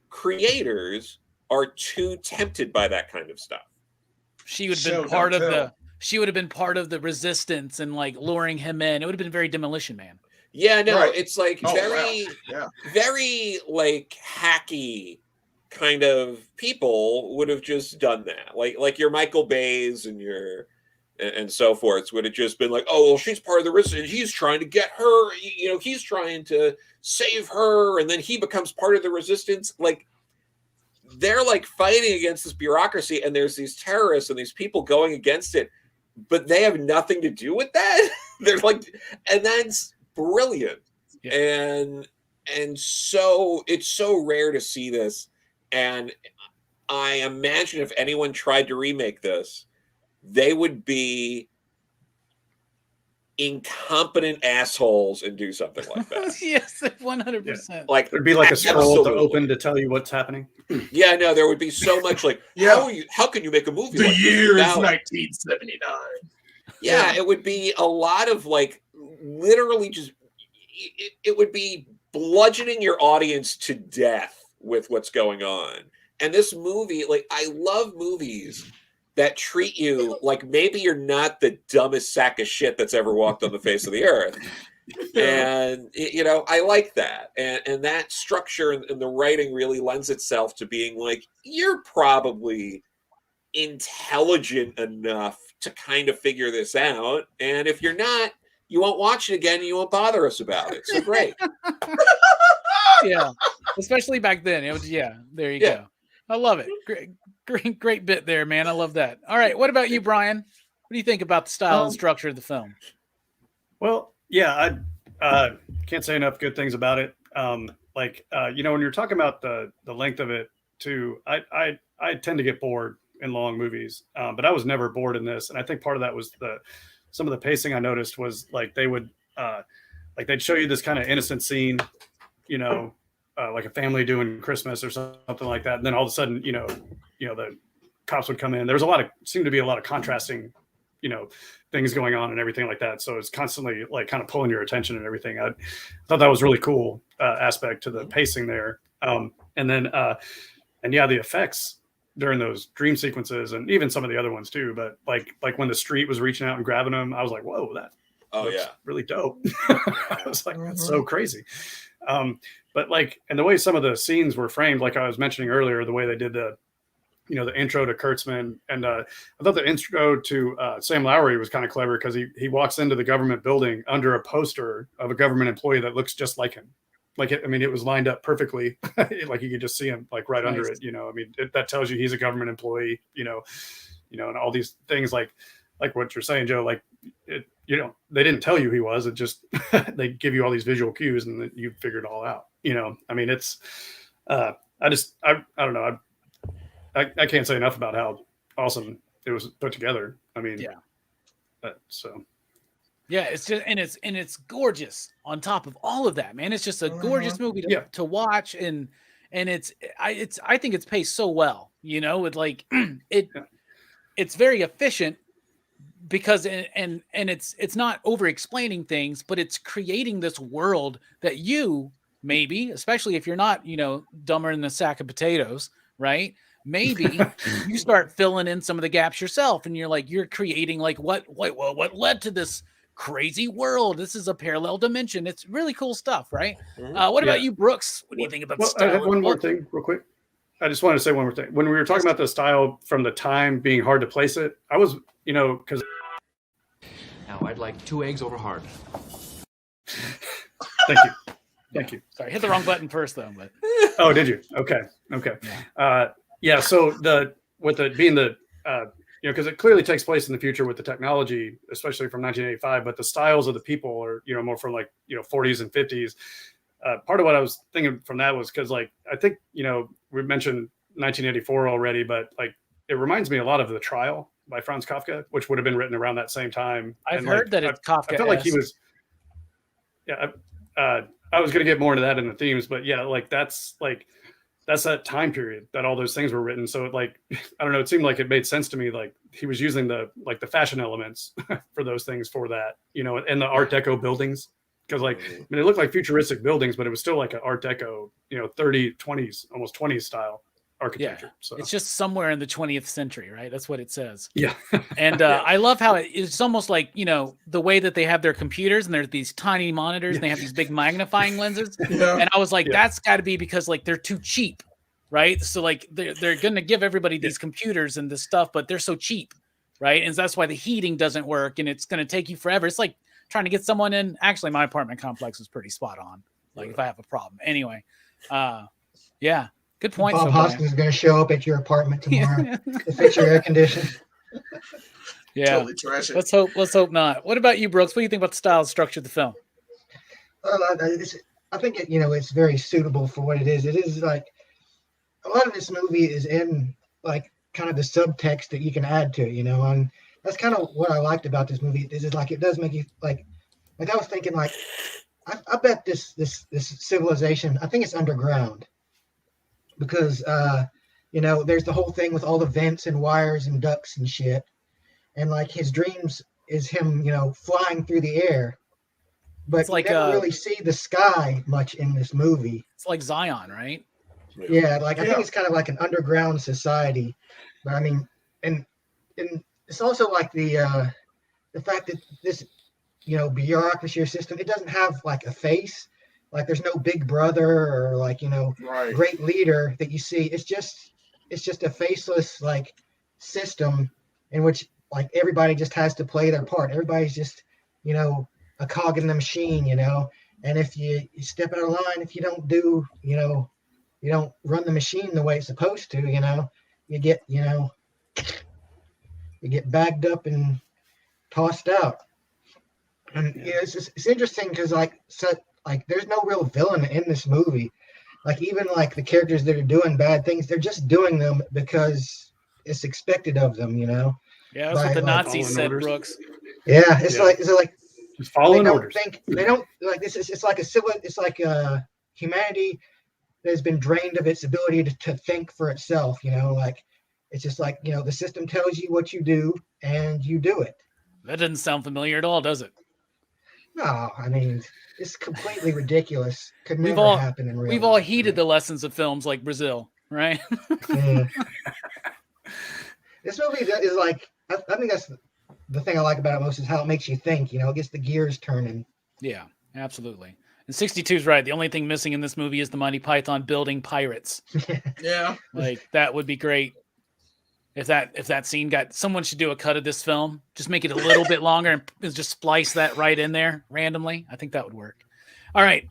D: creators are too tempted by that kind of stuff.
B: She would have been part of the. She would have been part of the resistance and like luring him in. It would have been very Demolition Man.
D: Yeah, no, it's like very like hacky kind of people would have just done that. Like your Michael Bays and your and so forth would have just been like, oh, well, she's part of the resistance. He's trying to get her, he's trying to save her, and then he becomes part of the resistance. Like they're like fighting against this bureaucracy, and there's these terrorists and these people going against it, but they have nothing to do with that. They're like, and that's brilliant. And so it's so rare to see this. And I imagine if anyone tried to remake this, they would be incompetent assholes and do something like that.
B: Yes, 100%.
D: Like
E: there'd be like a scroll to open to tell you what's happening.
D: Yeah, no, there would be so much like, how can you make a movie
C: the
D: like
C: year
D: this?
C: is 1979.
D: Yeah, it would be a lot of like literally just it would be bludgeoning your audience to death with what's going on. And this movie, like, I love movies that treat you like maybe you're not the dumbest sack of shit that's ever walked on the face of the earth. And I like that. And that structure and the writing really lends itself to being like, you're probably intelligent enough to kind of figure this out. And if you're not, you won't watch it again and you won't bother us about it. So great.
B: Yeah. Especially back then. It was, yeah, there you
D: Yeah.
B: go. I love it. Great bit there, man. I love that. All right. What about you, Brian? What do you think about the style and structure of the film?
E: Well, yeah, I can't say enough good things about it. You know, when you're talking about the length of it too, I tend to get bored in long movies, but I was never bored in this. And I think part of that was some of the pacing I noticed was like they'd show you this kind of innocent scene, you know, like a family doing Christmas or something like that. And then all of a sudden, you know, the cops would come in. There was seemed to be a lot of contrasting, you know, things going on and everything like that. So it's constantly like kind of pulling your attention and everything. I thought that was really cool aspect to the pacing there. And yeah, the effects during those dream sequences and even some of the other ones too. But like when the street was reaching out and grabbing them, I was like, whoa, that looks really dope. I was like, that's so crazy. But like, and the way some of the scenes were framed, like I was mentioning earlier, the way they did the intro to Kurtzman, and I thought the intro to Sam Lowry was kind of clever because he walks into the government building under a poster of a government employee that looks just like him. Like, it was lined up perfectly. Like you could just see him like right under it, you know, I mean, that tells you he's a government employee, you know, and all these things like what you're saying, Joe, like you know, they didn't tell you he was, it just, they give you all these visual cues and then you figure it all out, you know. I mean, it's, I don't know. I can't say enough about how awesome it was put together. I mean, yeah.
B: Yeah, it's just and it's gorgeous on top of all of that, man. It's just a gorgeous movie to watch, and I think it's paced so well, you know, with like it's very efficient because and it's not over explaining things, but it's creating this world that you maybe, especially if you're not, you know, dumber than a sack of potatoes, right? Maybe you start filling in some of the gaps yourself, and you're creating like what led to this crazy world. This is a parallel dimension. It's really cool stuff, right? What about you, Brooks? What do you think about the style?
E: I have one more thing real quick. I just wanted to say one more thing. When we were talking about the style from the time being hard to place it, I was, you know, because
A: Now, I'd like 2 eggs over hard.
E: Thank you.
B: Sorry, hit the wrong button first though. But
E: oh, did you? Okay. Yeah. So you know, because it clearly takes place in the future with the technology, especially from 1985, but the styles of the people are, you know, more from like, you know, 40s and 50s. Part of what I was thinking from that was because, like, I think, you know, we mentioned 1984 already, but like it reminds me a lot of The Trial by Franz Kafka, which would have been written around that same time.
B: I've heard that it's Kafka.
E: I felt like he was, I was going to get more into that in the themes, but yeah, like that's that time period that all those things were written. So like, I don't know, it seemed like it made sense to me. Like he was using the fashion elements for those things for that, you know, and the Art Deco buildings. Cause like, I mean, it looked like futuristic buildings, but it was still like an Art Deco, you know, 20s, almost 20s style architecture.
B: Yeah.
E: So
B: it's just somewhere in the 20th century, right? That's what it says.
E: Yeah.
B: And I love how it's almost like, you know, the way that they have their computers and there's these tiny monitors and they have these big magnifying lenses. And I was like, that's got to be because like they're too cheap, right? So like they're going to give everybody these computers and this stuff, but they're so cheap, right? And that's why the heating doesn't work and it's going to take you forever. It's like trying to get someone in. Actually, my apartment complex is pretty spot on. Like if I have a problem. Anyway, yeah. Good point.
F: Bob Hoskins is going to show up at your apartment tomorrow to fix your air conditioning.
B: Yeah,
C: Totally trash it.
B: Let's hope not. What about you, Brooks? What do you think about the style and structure of the film?
F: Well, I think it's very suitable for what it is. It is like a lot of this movie is in like kind of the subtext that you can add to it, you know, and that's kind of what I liked about this movie. Is like it does make you like I was thinking like I bet this civilization, I think it's underground. Because, you know, there's the whole thing with all the vents and wires and ducts and shit. And, like, his dreams is him, you know, flying through the air. But it's like, you never really see the sky much in this movie.
B: It's like Zion, right?
F: Yeah, like, I think it's kind of like an underground society. But, I mean, and it's also like the fact that this, you know, bureaucracy system, it doesn't have, like, a face. Like there's no big brother or like, you know, great leader that you see. It's just a faceless like system in which like everybody just has to play their part. Everybody's just, you know, a cog in the machine, you know. And if you step out of line, if you don't do, you know, you don't run the machine the way it's supposed to, you get bagged up and tossed out. And it's interesting because there's no real villain in this movie. Like even like the characters that are doing bad things, they're just doing them because it's expected of them,
B: Yeah, that's what the Nazis said,
E: orders.
B: Brooks.
F: Yeah, it's like
E: just following orders.
F: They don't like this. It's like humanity that has been drained of its ability to think for itself. Like it's just like the system tells you what you do and you do it.
B: That doesn't sound familiar at all, does it?
F: No, I mean it's completely ridiculous. Could never happen in real life.
B: We've all heeded the lessons of films like Brazil, right?
F: Yeah. This movie is like I think that's the thing I like about it most is how it makes you think. It gets the gears turning.
B: Yeah, absolutely. And 62 is right. The only thing missing in this movie is the Monty Python building pirates.
C: Yeah.
B: Like that would be great. If that scene someone should do a cut of this film, just make it a little bit longer and just splice that right in there randomly. I think that would work. All right.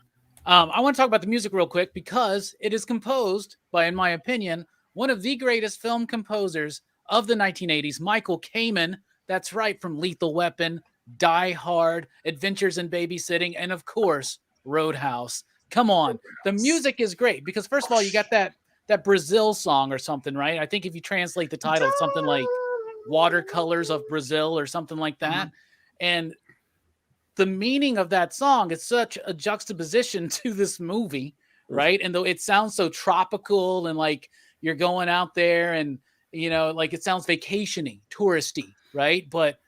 B: I want to talk about the music real quick because it is composed by, in my opinion, one of the greatest film composers of the 1980s, Michael Kamen. That's right, from Lethal Weapon, Die Hard, Adventures in Babysitting, and of course, Roadhouse. Come on. The music is great because first of all, you got that Brazil song or something, right? I think if you translate the title, it's something like Watercolors of Brazil or something like that. Mm-hmm. And the meaning of that song is such a juxtaposition to this movie, right? And though it sounds so tropical and like you're going out there and, like it sounds vacation-y, touristy, right? But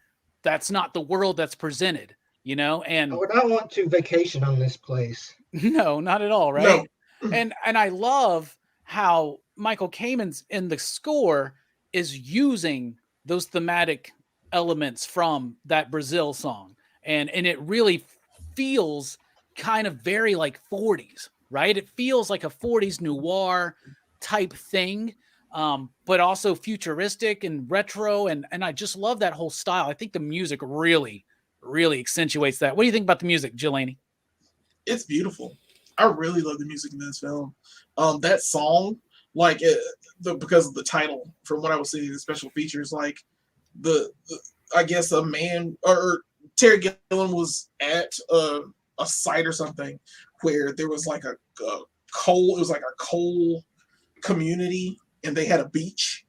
B: that's not the world that's presented, and
F: I would not want to vacation on this place.
B: No, not at all, right?
C: No.
B: And I love how Michael Kamen's in the score is using those thematic elements from that Brazil song. And it really feels kind of very like 40s, right? It feels like a 40s noir type thing, but also futuristic and retro. And I just love that whole style. I think the music really, really accentuates that. What do you think about the music, Jelani?
C: It's beautiful. I really love the music in this film. That song, like because of the title, from what I was seeing, the special features, like I guess a man or Terry Gilliam was at a site or something where there was like a coal. It was like a coal community, and they had a beach,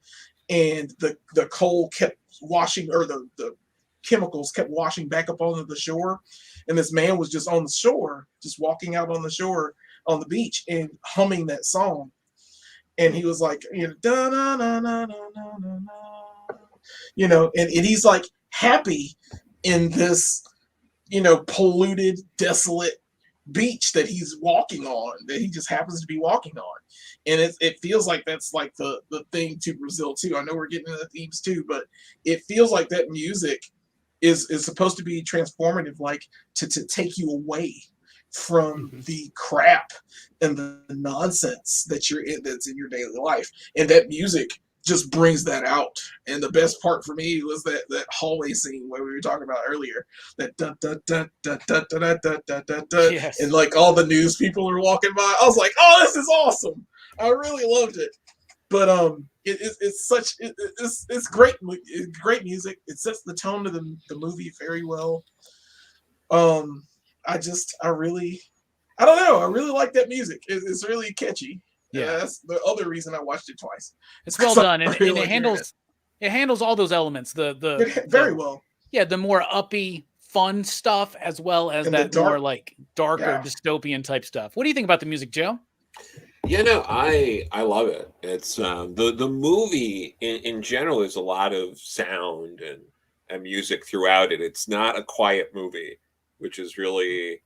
C: and the coal kept washing, or the chemicals kept washing back up onto the shore, and this man was just on the shore, just walking out on the shore on the beach and humming that song, and he was like, da na na na na na na, and he's like happy in this, polluted, desolate beach that he's walking on, that he just happens to be walking on. And it feels like that's like the thing to Brazil too. I know we're getting into the themes too, but it feels like that music is supposed to be transformative, like to take you away from the crap and the nonsense that's in your daily life. And that music just brings that out. And the best part for me was that hallway scene where we were talking about earlier, that da da da da da da da da da da,
B: yes.
C: And like all the news people are walking by. I was like, oh, this is awesome. I really loved it. But it's great. It's great music. It sets the tone of the movie very well. I don't know. I really like that music. It's really catchy. Yeah, that's the other reason I watched it twice.
B: It's well done, and it handles all those elements.
C: Very well.
B: Yeah, the more uppy, fun stuff, as well as that more like darker, dystopian type stuff. What do you think about the music, Joe?
D: Yeah, no, I love it. It's the movie in general is a lot of sound and music throughout it. It's not a quiet movie, which is really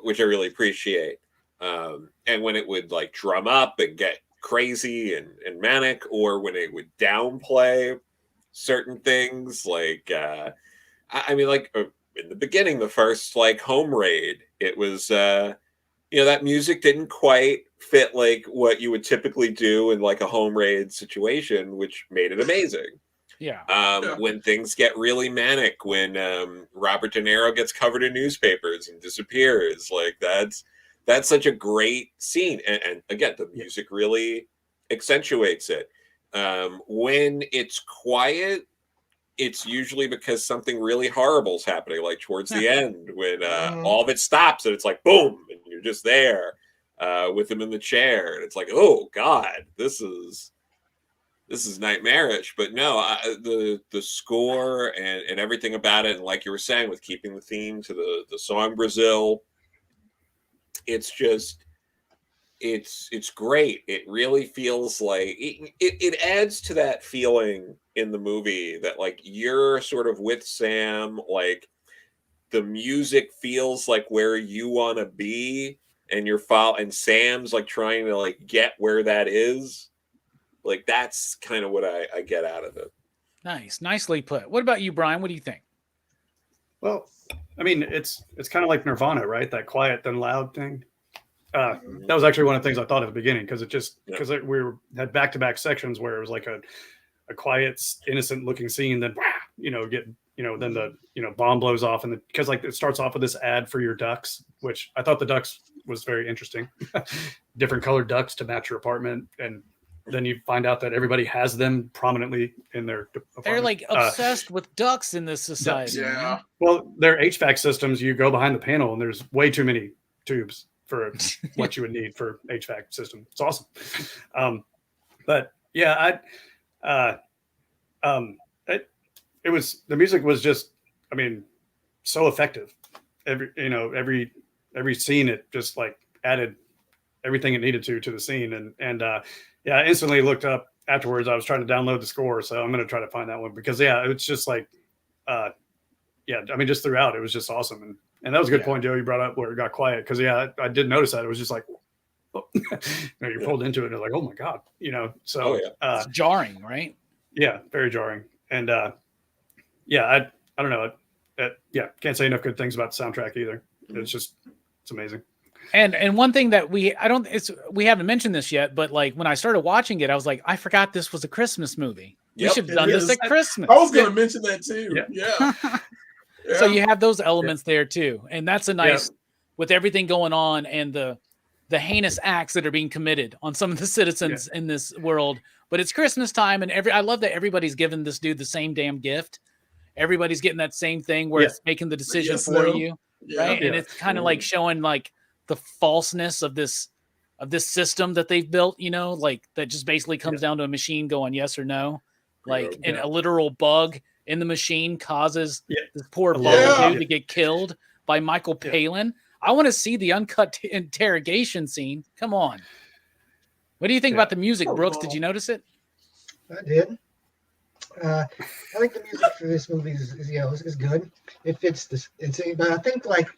D: which I really appreciate. And when it would like drum up and get crazy and manic, or when it would downplay certain things, like I mean, like in the beginning, the first like home raid, it was that music didn't quite fit like what you would typically do in like a home raid situation, which made it amazing.
B: Yeah.
D: When things get really manic, when Robert De Niro gets covered in newspapers and disappears, like that's That's such a great scene. And again, the music really accentuates it. When it's quiet, it's usually because something really horrible is happening, like towards the end when all of it stops and it's like boom, and you're just there with him in the chair, and it's like, oh God, this is nightmarish. But no, the score and everything about it, and like you were saying, with keeping the theme to the song Brazil, it's just it's great. It really feels like it adds to that feeling in the movie that like you're sort of with Sam, like the music feels like where you want to be, and and Sam's like trying to like get where that is. Like that's kind of what I get out of it.
B: Nice, nicely put. What about you, Brian? What do you think?
E: Well, I mean, it's kind of like Nirvana, right? That quiet then loud thing. That was actually one of the things I thought at the beginning, because we had back-to-back sections where it was like a quiet, innocent looking scene, then then the bomb blows off, and because like it starts off with this ad for your ducks, which I thought the ducks was very interesting. Different colored ducks to match your apartment, and then you find out that everybody has them prominently in their apartment.
B: They're like obsessed with ducks in this society.
C: Yeah.
E: Well, their HVAC systems, you go behind the panel and there's way too many tubes for what you would need for HVAC system. It's awesome. But yeah, it was, the music was just, I mean, so effective. Every scene, it just like added everything it needed to the scene. And yeah, I instantly looked up afterwards. I was trying to download the score, so I'm going to try to find that one, because yeah, it's just like, I mean, just throughout, it was just awesome. And that was a good point, Joe, you brought up where it got quiet. Cause yeah, I did notice that. It was just like, you're pulled into it and you're like, oh my God, so
B: it's jarring, right?
E: Yeah. Very jarring. And I don't know. Can't say enough good things about the soundtrack either. It's amazing.
B: And one thing that we haven't mentioned this yet, but like when I started watching it, I was like, I forgot this was a Christmas movie. We should have done this at Christmas.
C: I was going to mention that too. Yeah.
B: So you have those elements there too, and that's a nice with everything going on and the heinous acts that are being committed on some of the citizens in this world. But it's Christmas time, and I love that everybody's giving this dude the same damn gift. Everybody's getting that same thing where it's making the decision for you, right? And it's kind of like showing like the falseness of this system that they've built, like that just basically comes down to a machine going yes or no. Like and a literal bug in the machine causes this poor bug dude to get killed by Michael Palin. I want to see the uncut interrogation scene. Come on. What do you think about the music, Brooks? Did you notice it?
F: I did. I think the music for this movie is good. It fits this. But I think like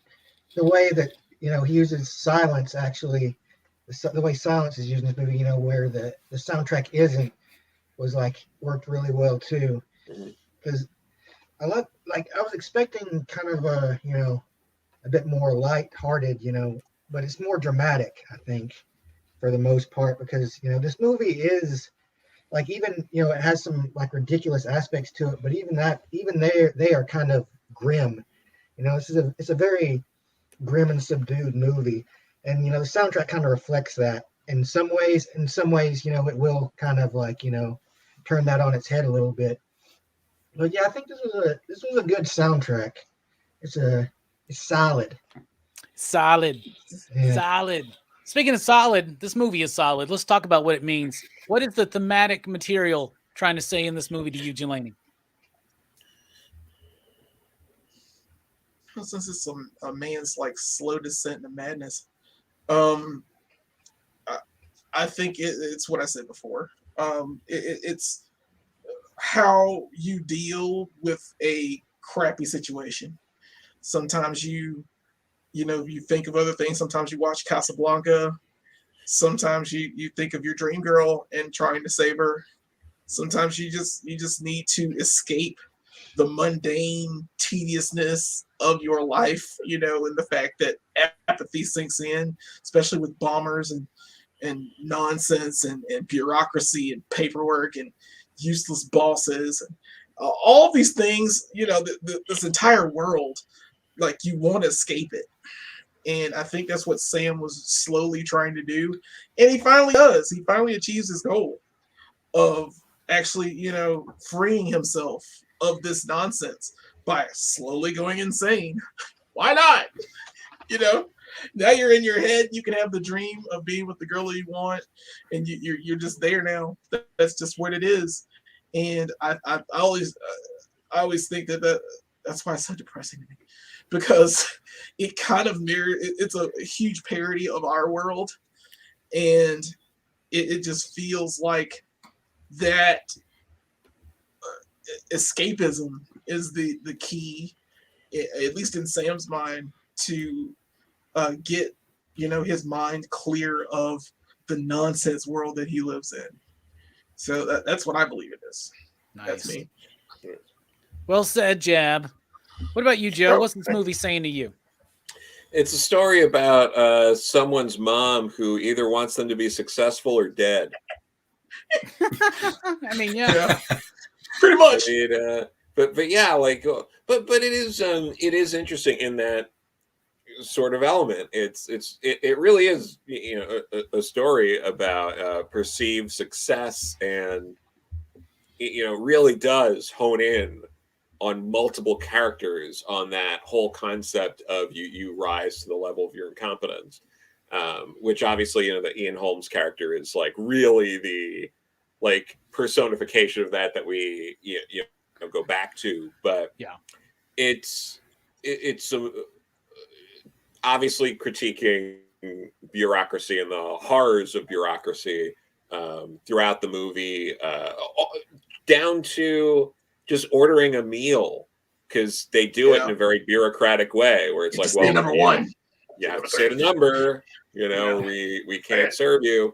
F: the way that he uses silence, actually, the way silence is used in this movie, where the soundtrack was like worked really well too. Because I was expecting kind of a bit more light-hearted, but it's more dramatic, I think, for the most part, because this movie is like, even it has some like ridiculous aspects to it, but even they are kind of grim. It's a very grim and subdued movie, and the soundtrack kind of reflects that in some ways. It will kind of like turn that on its head a little bit. But yeah, I think this was a good soundtrack. It's solid.
B: Solid. Speaking of solid, this movie is solid. Let's talk about what it means. What is the thematic material trying to say in this movie to you, Jelani?
C: Since it's a man's like slow descent into madness, I think it's what I said before. It's how you deal with a crappy situation. Sometimes you think of other things. Sometimes you watch Casablanca. Sometimes you think of your dream girl and trying to save her. Sometimes you just need to escape the mundane tediousness of your life, and the fact that apathy sinks in, especially with bombers and nonsense and bureaucracy and paperwork and useless bosses. All these things, this entire world, like you want to escape it. And I think that's what Sam was slowly trying to do. And he finally does. He finally achieves his goal of actually, freeing himself of this nonsense by slowly going insane. Why not? Now you're in your head. You can have the dream of being with the girl that you want, and you're just there now. That's just what it is. And I always think that's why it's so depressing to me, because it kind of it's a huge parody of our world, and it just feels like that escapism is the key, at least in Sam's mind, to get his mind clear of the nonsense world that he lives in. So that's what I believe it is.
B: Nice.
C: That's me.
B: Well said, Jab. What about you, Joe? What's this movie saying to you?
D: It's a story about someone's mom who either wants them to be successful or dead.
B: I mean, yeah.
C: Pretty much.
D: I mean, but yeah, but it is interesting in that sort of element. It really is a story about perceived success, and it really does hone in on multiple characters on that whole concept of you rise to the level of your incompetence, which obviously the Ian Holmes character is like really the personification of that we go back to. But
B: yeah,
D: it's obviously critiquing bureaucracy and the horrors of bureaucracy throughout the movie, down to just ordering a meal, because they do it in a very bureaucratic way, where it's like, well,
C: number one,
D: you have to say the number, we can't serve you.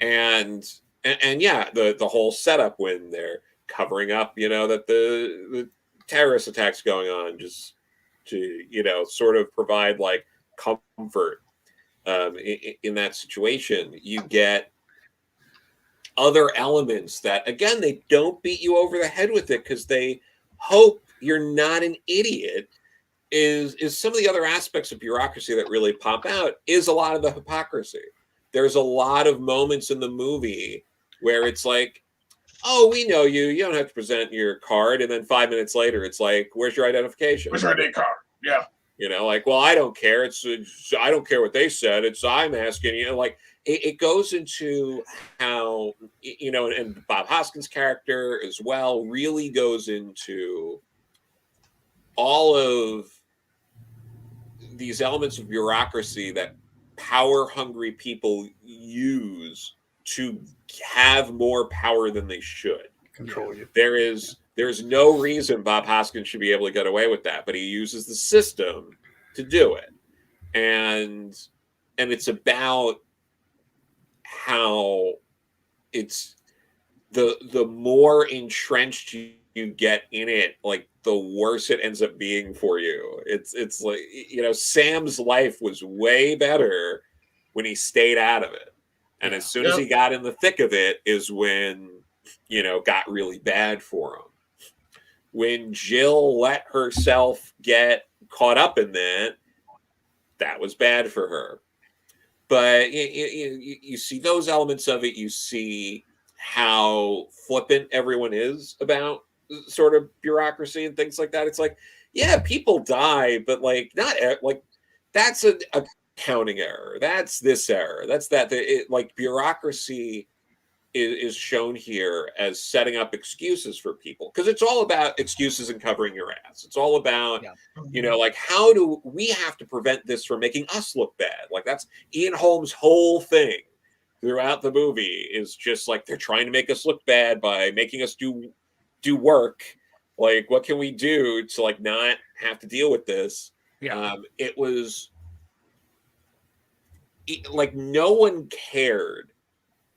D: And yeah, the whole setup when they're covering up, that the terrorist attacks going on, just to, sort of provide like comfort in that situation. You get other elements that, again, they don't beat you over the head with it because they hope you're not an idiot. Is some of the other aspects of bureaucracy that really pop out is a lot of the hypocrisy. There's a lot of moments in the movie where it's like, oh, we know you. You don't have to present your card. And then 5 minutes later, it's like, where's your identification?
C: Where's your ID card? Yeah.
D: Well, I don't care. I don't care what they said. I'm asking you. It goes into how, and Bob Hoskins' character as well really goes into all of these elements of bureaucracy that power-hungry people use to have more power than they should.
E: Control you.
D: There's no reason Bob Hoskins should be able to get away with that, but he uses the system to do it. And it's about how it's the more entrenched you get in it, the worse it ends up being for you. It's like, Sam's life was way better when he stayed out of it. And as soon as he got in the thick of it is when, got really bad for him. When Jill let herself get caught up in that was bad for her. But you see those elements of it. You see how flippant everyone is about sort of bureaucracy and things like that. It's like, yeah, people die, but not that's a counting error. That's this error. That's that. Bureaucracy is shown here as setting up excuses for people, because it's all about excuses and covering your ass. It's all about, how do we have to prevent this from making us look bad? That's Ian Holmes' whole thing throughout the movie, is just they're trying to make us look bad by making us do work. What can we do to not have to deal with this?
B: Yeah.
D: It was no one cared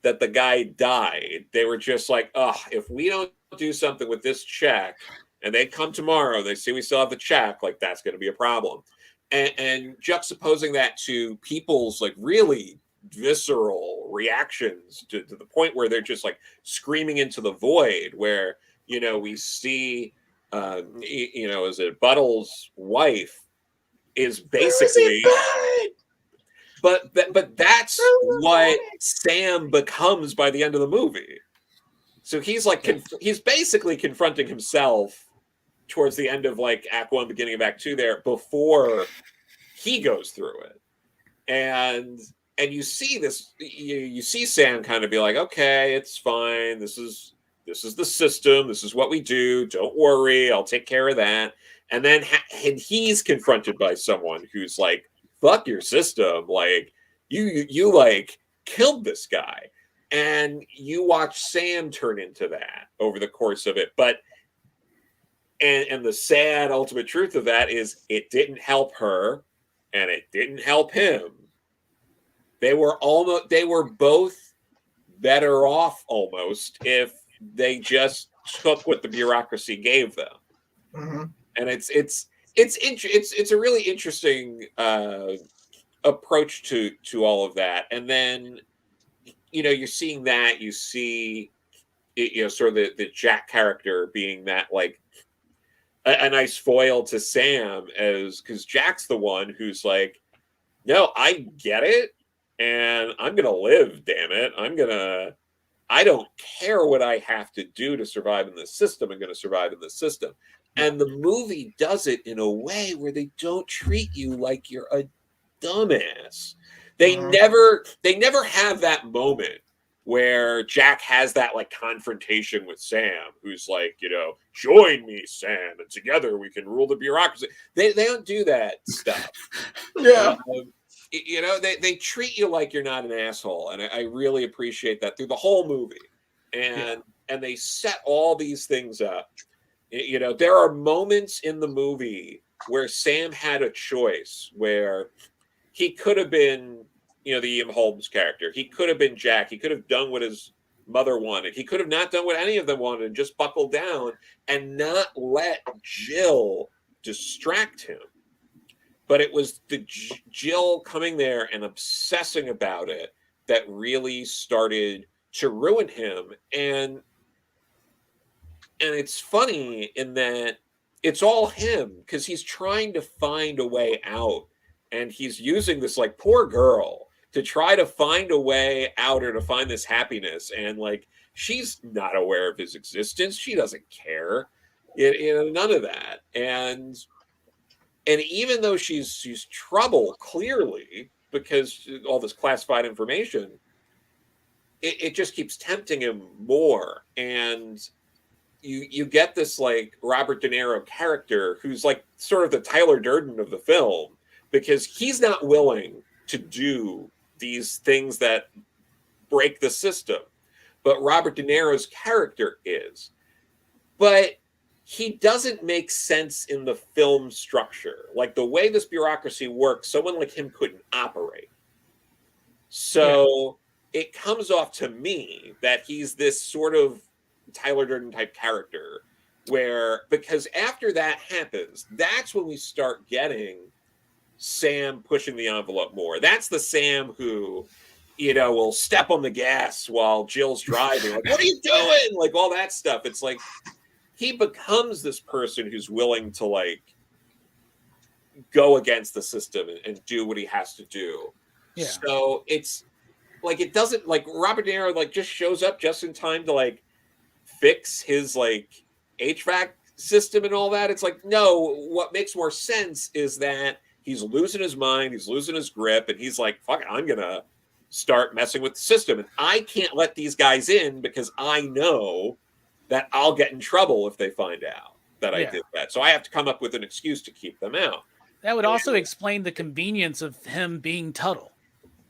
D: that the guy died. They were just like, oh, if we don't do something with this check and they come tomorrow, they see we still have the check, that's going to be a problem. And juxtaposing that to people's like really visceral reactions to the point where they're just like screaming into the void, where, you know, we see, is it Buttle's wife is basically, but that's what Sam becomes by the end of the movie. So he's like he's basically confronting himself towards the end of like Act 1, beginning of Act 2 there, before he goes through it. And you see this, you see Sam kind of be like, okay, it's fine. This is the system. This is what we do. Don't worry. I'll take care of that. And then and he's confronted by someone who's like, fuck your system. Like you like killed this guy. And you watch Sam turn into that over the course of it. But and the sad ultimate truth of that is it didn't help her and it didn't help him. They were both better off almost if they just took what the bureaucracy gave them.
C: Mm-hmm.
D: And it's a really interesting approach to all of that. And then you're seeing that, you see sort of the Jack character being that like a nice foil to Sam, because Jack's the one who's like, no, I get it, and I'm gonna live, damn it. I don't care what I have to do to survive in this system. I'm gonna survive in this system. And the movie does it in a way where they don't treat you like you're a dumbass. They never have that moment where Jack has that like confrontation with Sam, who's like, join me, Sam, and together we can rule the bureaucracy. They don't do that stuff.
C: Yeah.
D: They treat you like you're not an asshole, and I really appreciate that through the whole movie. And they set all these things up. There are moments in the movie where Sam had a choice, where he could have been the Ian Holmes character. He could have been Jack. He could have done what his mother wanted. He could have not done what any of them wanted and just buckled down and not let Jill distract him. But it was the Jill coming there and obsessing about it that really started to ruin him. And it's funny in that it's all him, because he's trying to find a way out. And he's using this like poor girl to try to find a way out, or to find this happiness. And like, she's not aware of his existence. She doesn't care. None of that. And even though she's trouble, clearly, because all this classified information, it just keeps tempting him more. And you get this like Robert De Niro character who's like sort of the Tyler Durden of the film, because he's not willing to do these things that break the system. But Robert De Niro's character is. But he doesn't make sense in the film structure. Like the way this bureaucracy works, someone like him couldn't operate. So it comes off to me that he's this sort of Tyler Durden type character, because after that happens, that's when we start getting Sam pushing the envelope more. That's the Sam who, will step on the gas while Jill's driving. Like, what are you doing? Like all that stuff. It's like he becomes this person who's willing to like go against the system and do what he has to do. Yeah. So it's like, it doesn't like Robert De Niro like just shows up just in time to like fix his like HVAC system and all that. It's like, no, what makes more sense is that he's losing his mind, he's losing his grip, and he's like, fuck it, I'm gonna start messing with the system. And I can't let these guys in because I know that I'll get in trouble if they find out that I did that. So I have to come up with an excuse to keep them out.
B: That would also explain the convenience of him being Tuttle.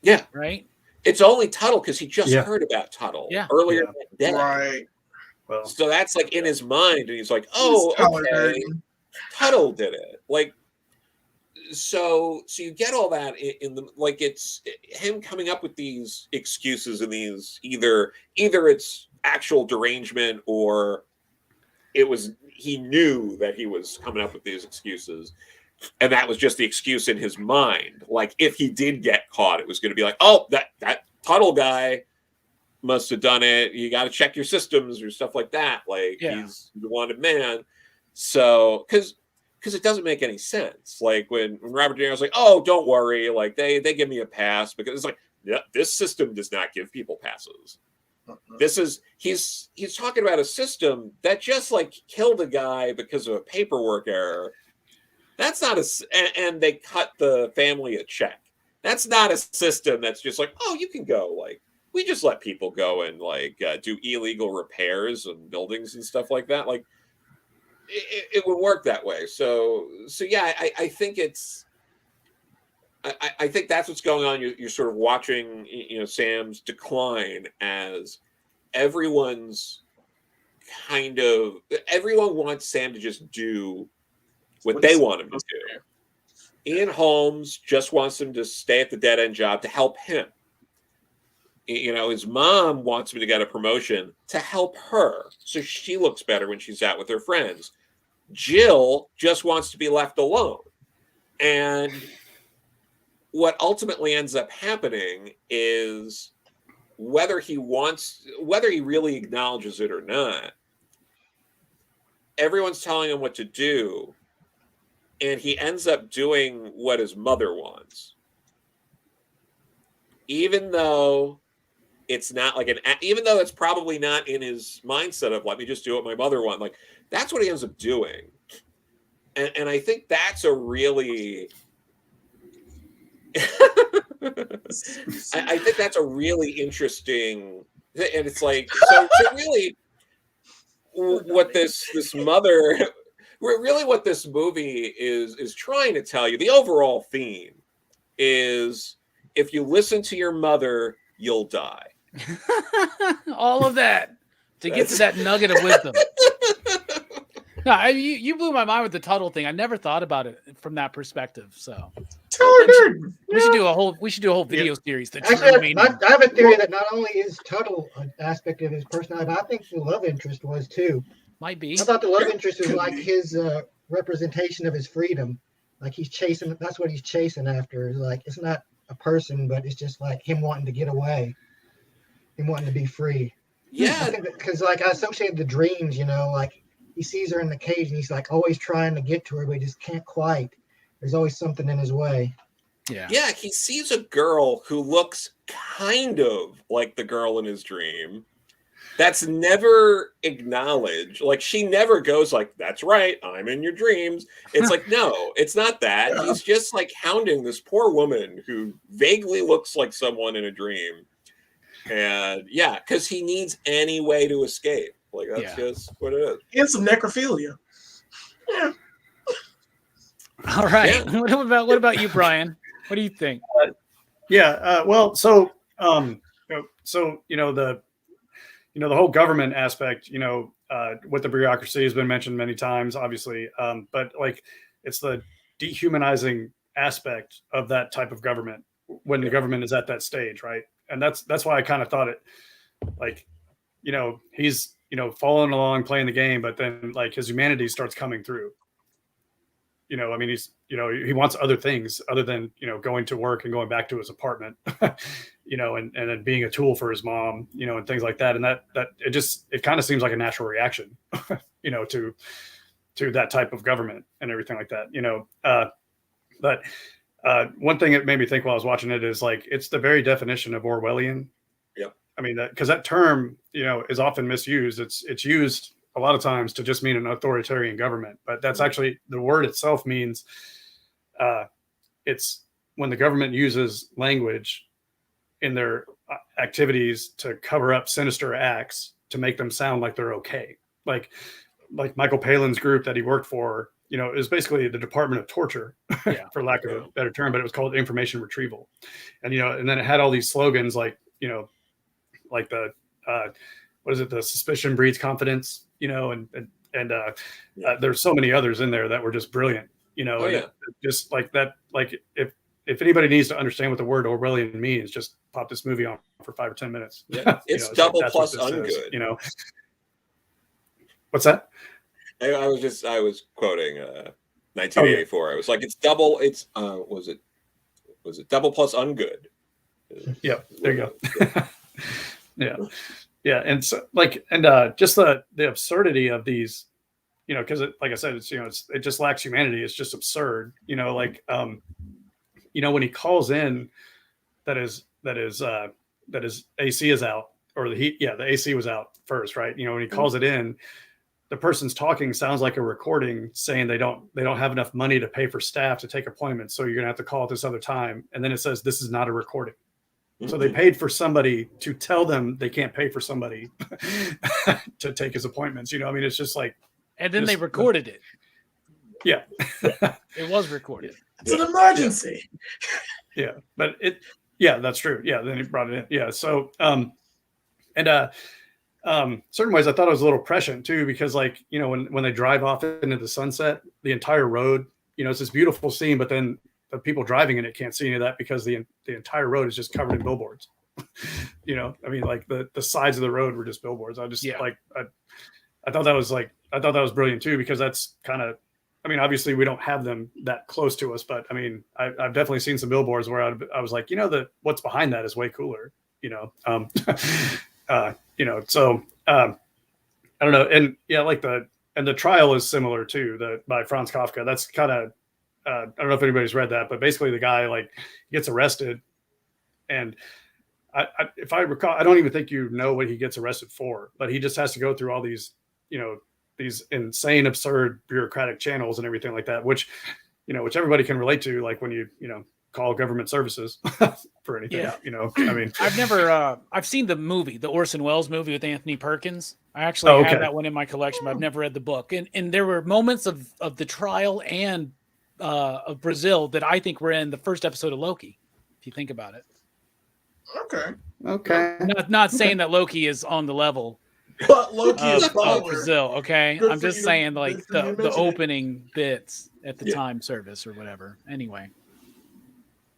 D: Yeah.
B: Right?
D: It's only Tuttle because he just heard about Tuttle earlier that day.
C: Right.
D: Well, so that's like in his mind, and he's like, oh, okay, Tuttle did it. Like, so you get all that in the, like, it's him coming up with these excuses, and these either it's actual derangement, or he knew that he was coming up with these excuses, and that was just the excuse in his mind. Like, if he did get caught, it was going to be like, oh, that Tuttle guy must have done it. You got to check your systems or stuff like that. Like, he's the wanted man. So, because because it doesn't make any sense. Like when Robert De Niro's like, oh, don't worry, like they give me a pass, because it's like, yeah, this system does not give people passes. This is he's talking about a system that just like killed a guy because of a paperwork error. That's not and they cut the family a check. That's not a system that's just like, oh, you can go, like, we just let people go and like do illegal repairs on buildings and stuff like that. Like it would work that way. So yeah, I think it's. I think that's what's going on. You're sort of watching, Sam's decline as everyone wants Sam to just do what they want him to do. Ian Holmes just wants him to stay at the dead end job to help him. His mom wants him to get a promotion to help her, so she looks better when she's out with her friends. Jill just wants to be left alone. And what ultimately ends up happening is, whether he really acknowledges it or not, everyone's telling him what to do, and he ends up doing what his mother wants, even though it's not like even though it's probably not in his mindset of, let me just do what my mother wants. Like, that's what he ends up doing. And I think that's a really I think that's a really interesting, and it's like, so really what this mother, really what this movie is trying to tell you, the overall theme is, if you listen to your mother, you'll die.
B: All of that to get to that nugget of wisdom. No, you blew my mind with the Tuttle thing. I never thought about it from that perspective. So we should do a whole video series.
F: Actually, I have a theory that not only is Tuttle an aspect of his personality, but I think the love interest was too.
B: Might be.
F: I thought the love interest was like his representation of his freedom. Like he's chasing. That's what he's chasing after. Like, it's not a person, but it's just like him wanting to get away, him wanting to be free.
D: Yeah,
F: I think because like I associated the dreams, like. He sees her in the cage and he's like always trying to get to her, but he just can't quite. There's always something in his way.
D: Yeah, he sees a girl who looks kind of like the girl in his dream. That's never acknowledged. Like, she never goes like, that's right, I'm in your dreams. It's like, no, it's not that. Yeah. He's just like hounding this poor woman who vaguely looks like someone in a dream. And yeah, because he needs any way to escape. Like, that's just what it is.
C: And some necrophilia. Yeah.
B: All right. Yeah. What about you, Brian? What do you think?
E: Well, so the whole government aspect, with the bureaucracy has been mentioned many times, obviously. But like, it's the dehumanizing aspect of that type of government when the government is at that stage, right? And that's why I kind of thought it, like, he's following along, playing the game, but then like his humanity starts coming through. I mean, he's, he wants other things other than, going to work and going back to his apartment, and then being a tool for his mom, and things like that. And that it kind of seems like a natural reaction, to that type of government and everything like that, but one thing that made me think while I was watching it is like, it's the very definition of Orwellian.
D: Yep.
E: I mean, because that term, is often misused. It's used a lot of times to just mean an authoritarian government, but that's actually, the word itself means it's when the government uses language in their activities to cover up sinister acts to make them sound like they're okay. Like Michael Palin's group that he worked for, it was basically the Department of Torture, for lack of a better term, but it was called information retrieval. And, and then it had all these slogans like, like the, what is it? The suspicion breeds confidence, and there's so many others in there that were just brilliant, just like that. Like if anybody needs to understand what the word Orwellian means, just pop this movie on for 5 or 10 minutes.
D: Yeah. It's double like, plus ungood.
E: What's that?
D: I was quoting 1984. I was like, it's double. It's was it double plus ungood?
E: Yeah, there you go. Yeah, and so like, and just the absurdity of these you know, because like I said, it's, you know, it just lacks humanity. It's just absurd, you know, like, you know, when he calls in that his AC is out, or the AC was out first, right? You know, when he calls it in, the person's talking sounds like a recording saying they don't have enough money to pay for staff to take appointments, so you're gonna have to call at this other time. And then it says this is not a recording. So they paid for somebody to tell them they can't pay for somebody to take his appointments. You know, I mean, it's just like,
B: and then they recorded it.
E: Yeah,
B: it was recorded.
C: It's an emergency.
E: Yeah, but that's true. Yeah, then he brought it in. Yeah, so certain ways I thought it was a little prescient too, because like, you know, when they drive off into the sunset, the entire road, you know, it's this beautiful scene, but then the people driving in it can't see any of that because the entire road is just covered in billboards. You know, I mean, like the sides of the road were just billboards. I just like, I thought that was brilliant too, because that's kind of, I mean, obviously we don't have them that close to us, but I mean, I've definitely seen some billboards where I was like, you know, what's behind that is way cooler, you know? You know, so I don't know. And yeah, like the trial is similar too, by Franz Kafka. That's kind of, I don't know if anybody's read that, but basically the guy like gets arrested, and if I recall, I don't even think you know what he gets arrested for, but he just has to go through all these, you know, these insane, absurd bureaucratic channels and everything like that, which everybody can relate to, like when you know, call government services for anything.
B: Yeah.
E: You know, I mean,
B: I've seen the movie, the Orson Welles movie with Anthony Perkins. I actually have that one in my collection, but I've never read the book. And there were moments of the trial and of Brazil that I think were in the first episode of Loki, if you think about it.
C: Okay.
B: Not saying that Loki is on the level
C: but Loki is
B: of Brazil, okay? I'm just saying, like, the opening bits at the time service or whatever. Anyway.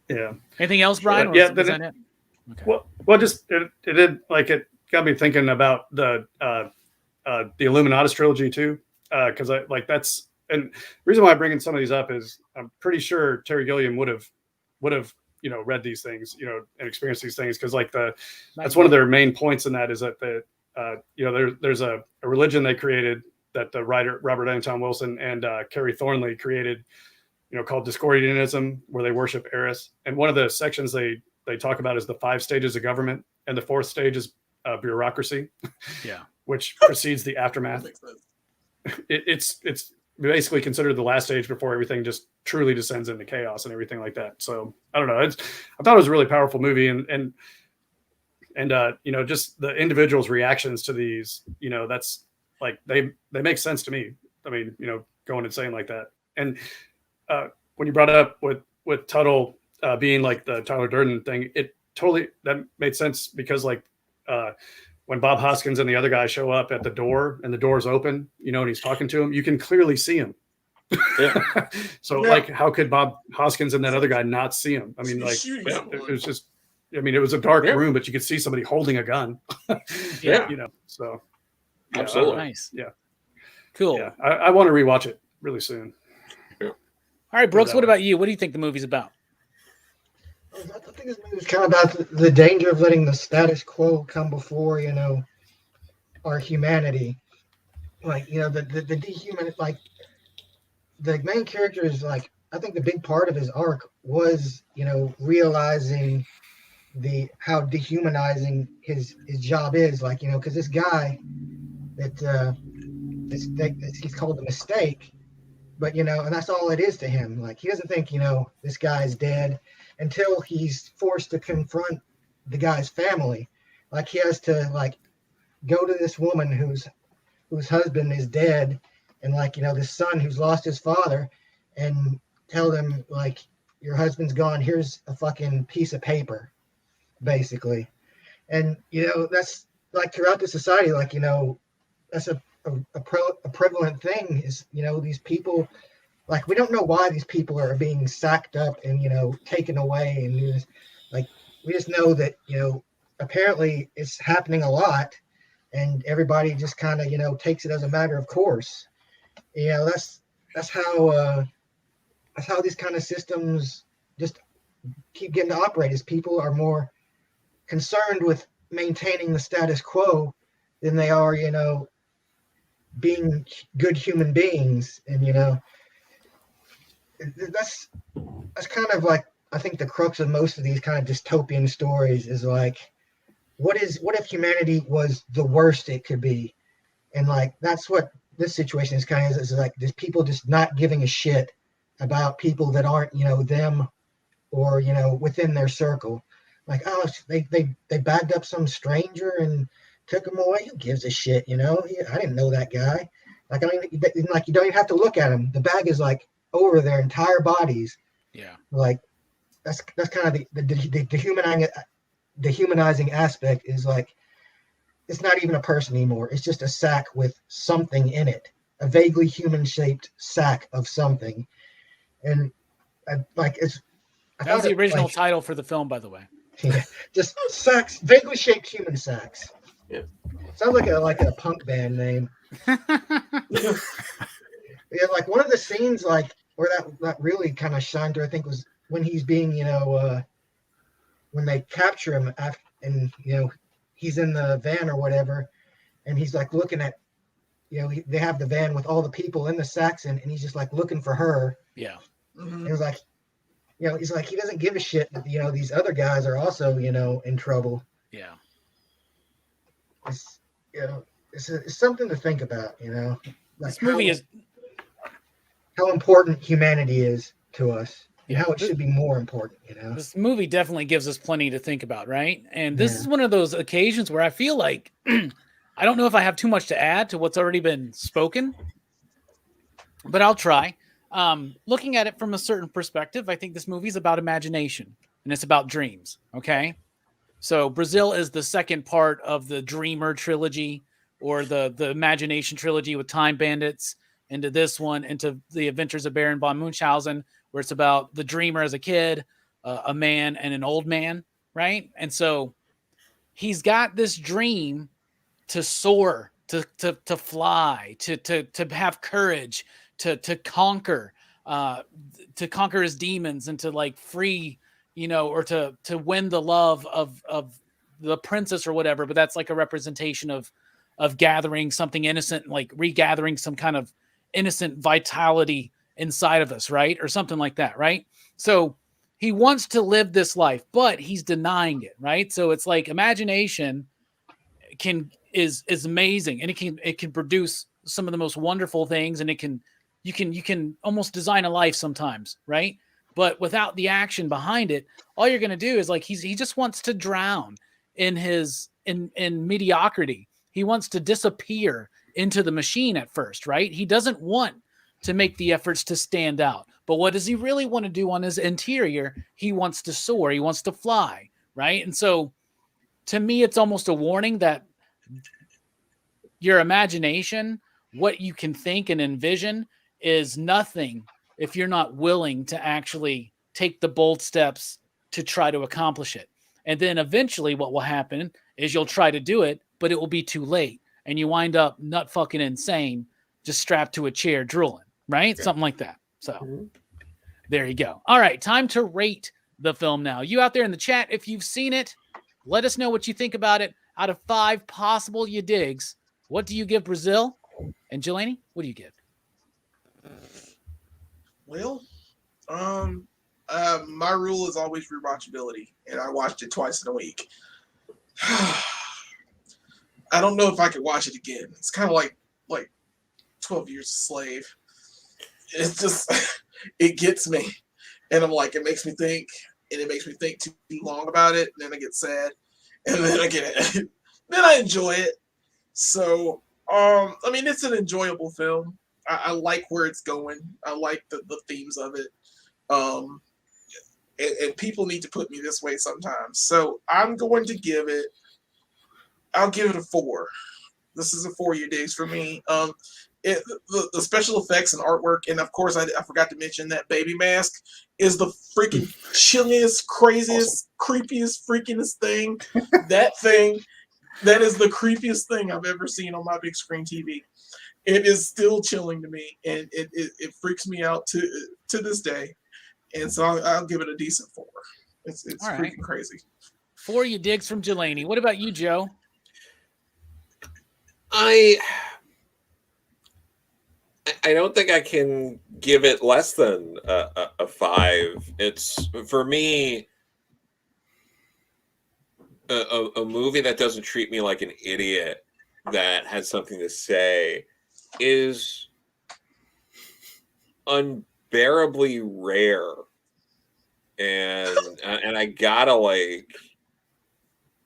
E: Yeah.
B: Anything else, Brian?
E: Yeah.
B: Was that it?
E: Okay. Well, just it got me thinking about the Illuminatus trilogy too, because that's, and the reason why I bring in some of these up is I'm pretty sure Terry Gilliam would have you know, read these things, you know, and experienced these things, because like that's one of their main points in that is that you know, there's a religion they created that the writer Robert Anton Wilson and Carrie Thornley created, you know, called Discordianism, where they worship Eris. And one of the sections they talk about is the 5 stages of government, and the 4th stage is bureaucracy.
B: Yeah,
E: which precedes the aftermath. It's basically considered the last stage before everything just truly descends into chaos and everything like that. So I don't know. I thought it was a really powerful movie, and you know, just the individuals' reactions to these, you know, that's like they make sense to me. I mean, you know, going and saying like that. And when you brought it up with Tuttle being like the Tyler Durden thing, that made sense, because like when Bob Hoskins and the other guy show up at the door and the door's open, you know, and he's talking to him, you can clearly see him. Yeah. So like, how could Bob Hoskins and that other guy not see him? I mean, like, it was just, I mean, it was a dark room, but you could see somebody holding a gun.
B: Yeah.
E: You know, so.
D: Absolutely.
B: Nice.
E: Yeah.
B: Cool.
E: Yeah. I want to rewatch it really soon.
B: All right, Brooks, what about you? What do you think the movie's about?
F: I think this movie is kind of about the danger of letting the status quo come before, you know, our humanity. Like, you know, the dehuman, like, the main character is like, I think the big part of his arc was, you know, realizing how dehumanizing his job is. Like, you know, because this guy that he's called a mistake, but, you know, and that's all it is to him. Like, he doesn't think, you know, this guy's dead until he's forced to confront the guy's family. Like, he has to, like, go to this woman whose husband is dead, and, like, you know, this son who's lost his father, and tell them, like, your husband's gone, here's a fucking piece of paper, basically. And, you know, that's, like, throughout the society, like, you know, that's a prevalent thing is, you know, these people, like, we don't know why these people are being sacked up and, you know, taken away. And like, we just know that, you know, apparently it's happening a lot, and everybody just kind of, you know, takes it as a matter of course. You know, that's how these kind of systems just keep getting to operate, is people are more concerned with maintaining the status quo than they are, you know, being good human beings, and that's kind of like, I think the crux of most of these kind of dystopian stories is like, what if humanity was the worst it could be? And like, that's what this situation is kind of, is like, there's people just not giving a shit about people that aren't, them, or, within their circle. Like, oh, they bagged up some stranger and took him away. Who gives a shit? I didn't know that guy. Like, I mean, like, you don't even have to look at him. The bag is like over their entire bodies.
B: Yeah.
F: Like, that's kind of the dehumanizing aspect, is like, it's not even a person anymore. It's just a sack with something in it, a vaguely human-shaped sack of something. And that was
B: the original title for the film, by the way.
F: Yeah, just sacks, vaguely shaped human sacks.
D: Yeah.
F: Sounds like a punk band name. Yeah, like one of the scenes, like, where that really kind of shined through, I think, was when he's being, when they capture him after, and he's in the van or whatever, and he's like looking at, they have the van with all the people in the sacks, and he's just like looking for her.
B: Yeah.
F: Mm-hmm. It was like, he's like, he doesn't give a shit that, these other guys are also, in trouble.
B: Yeah.
F: It's, it's something to think about, like
B: this movie is
F: how important humanity is to us, and
B: Yeah,
F: how it should be more important,
B: This movie definitely gives us plenty to think about, right? And this is one of those occasions where I feel like I don't know if I have too much to add to what's already been spoken, but I'll try. Looking at it from a certain perspective, I think this movie is about imagination, and it's about dreams, okay? So Brazil is the second part of the Dreamer trilogy, or the Imagination trilogy with Time Bandits, into this one, into The Adventures of Baron von Munchausen, where it's about the dreamer as a kid, a man, and an old man, right? And so he's got this dream to soar, to fly, to have courage, to conquer his demons, and to like free, or to win the love of the princess or whatever. But that's like a representation of gathering something innocent, like regathering some kind of innocent vitality inside of us, right? Or something like that, right? So he wants to live this life, but he's denying it, right? So it's like imagination is amazing, and it can produce some of the most wonderful things, and you can almost design a life sometimes, right? But without the action behind it, all you're going to do is like he just wants to drown in mediocrity. He wants to disappear into the machine at first, right? He doesn't want to make the efforts to stand out. But what does he really want to do on his interior? He wants to soar. He wants to fly, right? And so to me, it's almost a warning that your imagination, what you can think and envision, is nothing if you're not willing to actually take the bold steps to try to accomplish it. And then eventually what will happen is you'll try to do it, but it will be too late. And you wind up nut fucking insane, just strapped to a chair drooling, right? Yeah. Something like that. So there you go. All right, time to rate the film now. You out there in the chat, if you've seen it, let us know what you think about it. Out of 5 possible you digs, what do you give Brazil? And Jelani, what do you give?
C: Well, my rule is always rewatchability, and I watched it twice in a week. I don't know if I could watch it again. It's kind of like 12 Years a Slave. It's just, it gets me. And I'm like, it makes me think, and it makes me think too long about it, and then I get sad, and then I get it. Then I enjoy it. So, I mean, it's an enjoyable film. I like where it's going. I like the themes of it. And people need to put me this way sometimes. So I'm going to give it, I'll give it a 4. This is a 4 year digs for me. The special effects and artwork, and of course I forgot to mention that baby mask is the freaking chilliest, craziest, creepiest, freakingest thing. That is the creepiest thing I've ever seen on my big screen TV. It is still chilling to me, and it freaks me out to this day. And so I'll give it a decent 4. It's freaking crazy.
B: 4 you digs from Jelani. What about you, Joe?
D: I don't think I can give it less than a 5. It's, for me, a movie that doesn't treat me like an idiot, that has something to say, is unbearably rare. And I gotta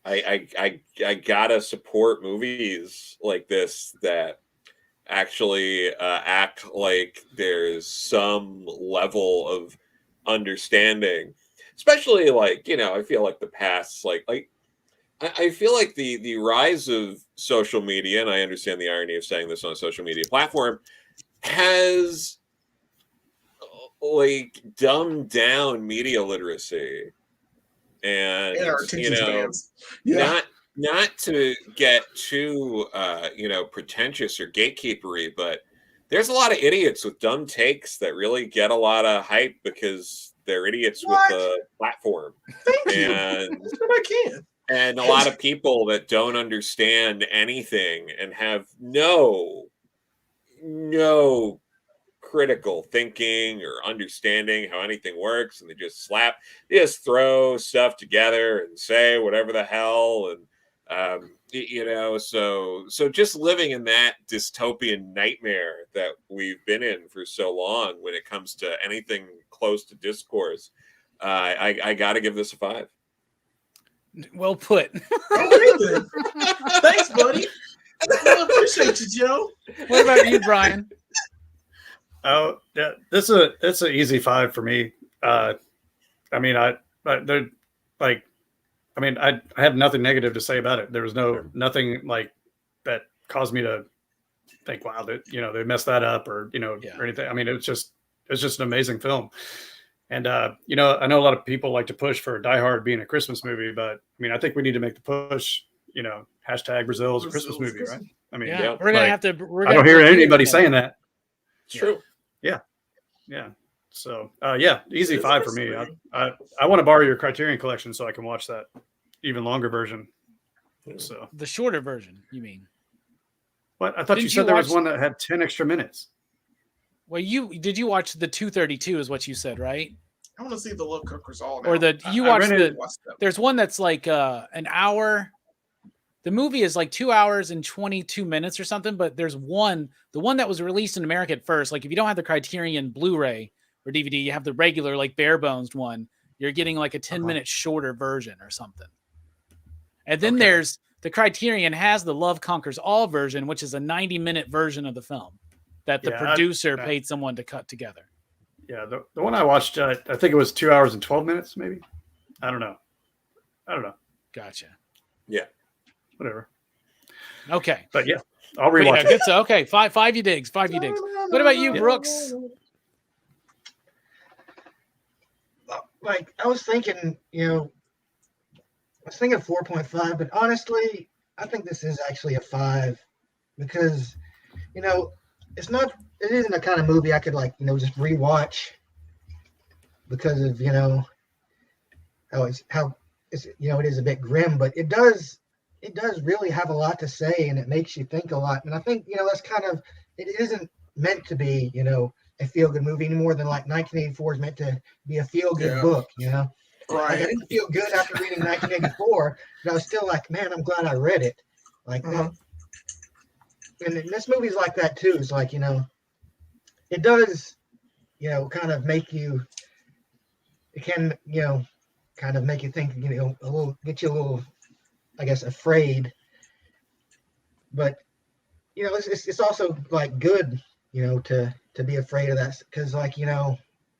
D: I gotta support movies like this that actually act like there's some level of understanding, especially I feel like the past, I feel like the rise of social media, and I understand the irony of saying this on a social media platform, has dumbed down media literacy, and
C: our attention spans. Yeah.
D: not to get too pretentious or gatekeepery, but there's a lot of idiots with dumb takes that really get a lot of hype because they're idiots with the platform.
C: Thank you.
D: And
C: That's what I can.
D: And a lot of people that don't understand anything and have no critical thinking or understanding how anything works, and they just throw stuff together and say whatever the hell, and so just living in that dystopian nightmare that we've been in for so long when it comes to anything close to discourse, I gotta give this a 5.
B: Well put.
C: Okay, then. Thanks, buddy. I appreciate you, Joe.
B: What about you, Brian?
E: Oh, yeah, it's an easy 5 for me. I have nothing negative to say about it. There was nothing that caused me to think, wow, that they messed that up or or anything. I mean, it's just an amazing film. And I know a lot of people like to push for Die Hard being a Christmas movie, but I mean, I think we need to make the push. Hashtag Brazil is a Christmas movie, right? I mean,
B: we're gonna have to.
E: I don't hear anybody saying that.
D: It's true.
E: Yeah. So easy 5 for me. I want to borrow your Criterion collection so I can watch that even longer version. So
B: the shorter version, you mean?
E: What? I thought you said there was one that had 10 extra minutes.
B: Well, did you watch the 232? Is what you said, right?
C: I want to see the Love Cookers all now.
B: Or there's one that's like an hour. The movie is like 2 hours and 22 minutes or something, but there's the one that was released in America at first. Like if you don't have the Criterion Blu-ray or DVD, you have the regular like bare bones one. You're getting like a 10-minute shorter version or something. And then there's the Criterion has the Love Conquers All version, which is a 90-minute version of the film that the producer paid someone to cut together.
E: Yeah, the one I watched, I think it was 2 hours and 12 minutes, maybe. I don't know.
B: Gotcha.
D: Yeah.
E: Whatever.
B: Okay.
E: But yeah, I'll rewatch it.
B: Good. So, okay, five you digs. What about you, Brooks?
F: I was thinking, I was thinking 4.5, but honestly, I think this is actually a 5 because, it isn't a kind of movie I could just rewatch because of, it is a bit grim, but it does really have a lot to say, and it makes you think a lot. And I think, that's kind of, it isn't meant to be, a feel-good movie any more than 1984 is meant to be a feel-good book, Right. I didn't feel good after reading 1984, but I was still like, man, I'm glad I read it. That. And this movie's like that too. It's like, it does, kind of make you, it can, kind of make you think, get you a little, I guess, afraid. But, it's also good, to be afraid of that because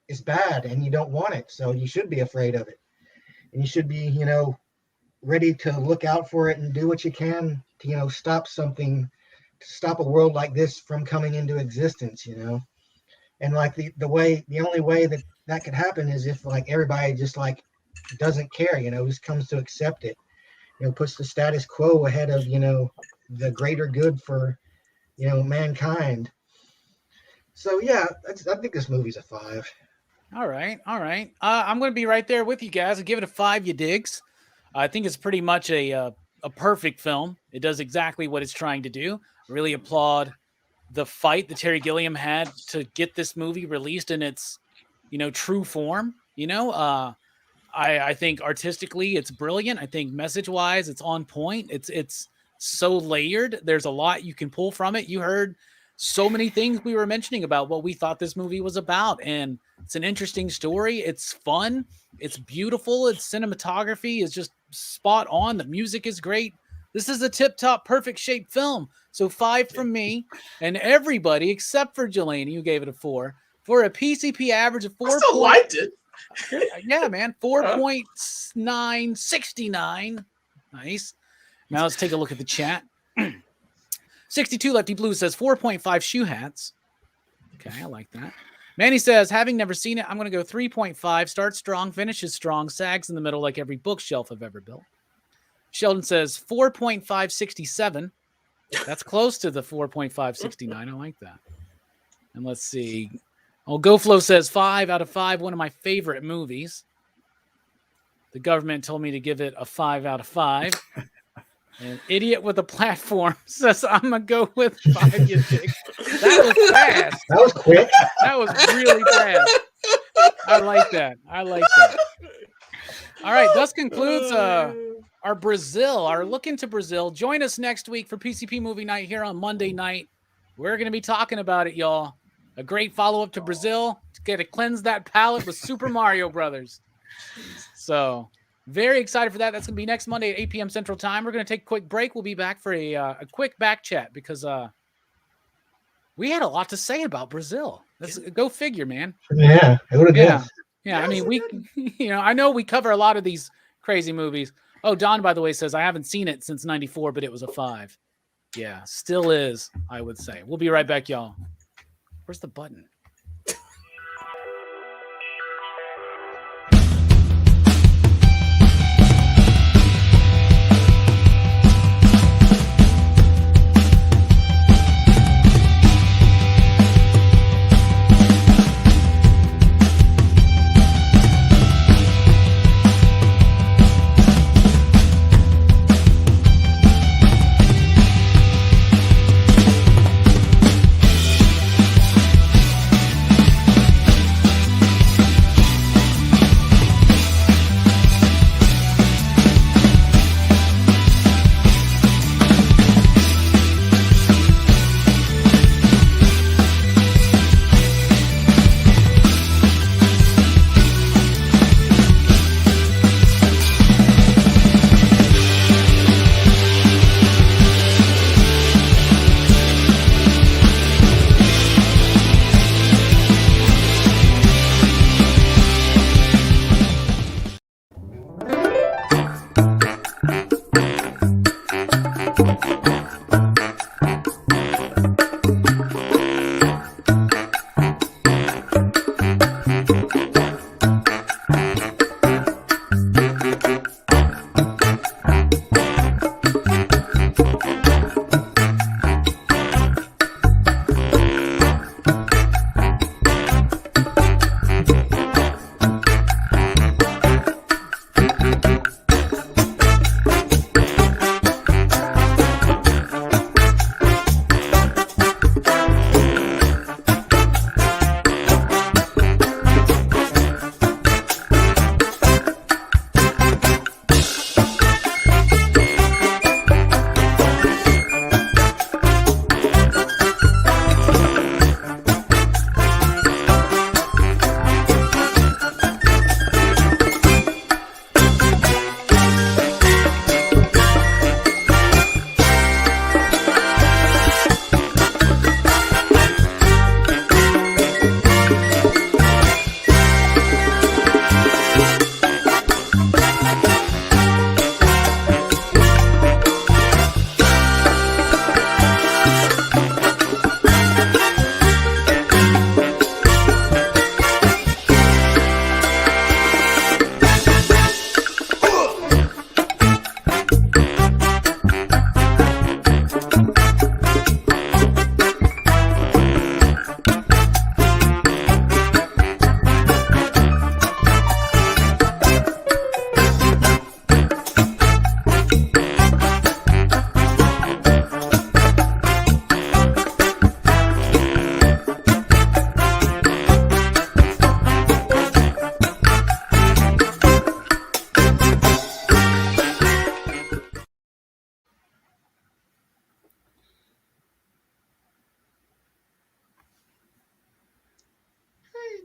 F: it's bad and you don't want it. So you should be afraid of it. And you should be, ready to look out for it and do what you can to, stop a world like this from coming into existence, And the only way that could happen is if everybody just doesn't care, just comes to accept it, puts the status quo ahead of, the greater good for, mankind. So yeah, I think this movie's a 5.
B: All right. I'm going to be right there with you guys. I'll give it a 5. You digs. I think it's pretty much a perfect film. It does exactly what it's trying to do. Really applaud the fight that Terry Gilliam had to get this movie released in its, true form. I think artistically it's brilliant. I think message-wise it's on point. It's so layered. There's a lot you can pull from it. You heard so many things we were mentioning about what we thought this movie was about, and it's an interesting story. It's fun. It's beautiful. Its cinematography is just spot on. The music is great. This is a tip-top, perfect-shaped film. So 5 from me, and everybody except for Jelani, who gave it a 4, for a PCP average of 4.
C: I still liked it.
B: Yeah, man, 4.969. Nice. Now let's take a look at the chat. 62 Lefty Blue says 4.5 shoe hats. Okay, I like that. Manny says, having never seen it, I'm going to go 3.5. Starts strong, finishes strong, sags in the middle like every bookshelf I've ever built. Sheldon says 4.567. That's close to the 4.569. I like that. And let's see. Oh, GoFlow says 5 out of 5. One of my favorite movies. The government told me to give it a 5 out of 5. An idiot with a platform says I'm going to go with 5, you dick. That was fast.
F: That was quick.
B: That was really fast. I like that. All right, thus concludes our Brazil, our look into Brazil. Join us next week for PCP Movie Night here on Monday night. We're going to be talking about it, y'all. A great follow-up to Brazil to get to cleanse that palate with Super Mario Brothers. So very excited for that. That's going to be next Monday at 8 p.m. Central Time. We're going to take a quick break. We'll be back for a quick back chat because we had a lot to say about Brazil. Go figure, man.
F: Yeah, it would have been.
B: Yeah. I mean, I know we cover a lot of these crazy movies. Oh, Don, by the way, says I haven't seen it since '94, but it was a 5. Yeah, still is, I would say. We'll be right back, y'all. Where's the button?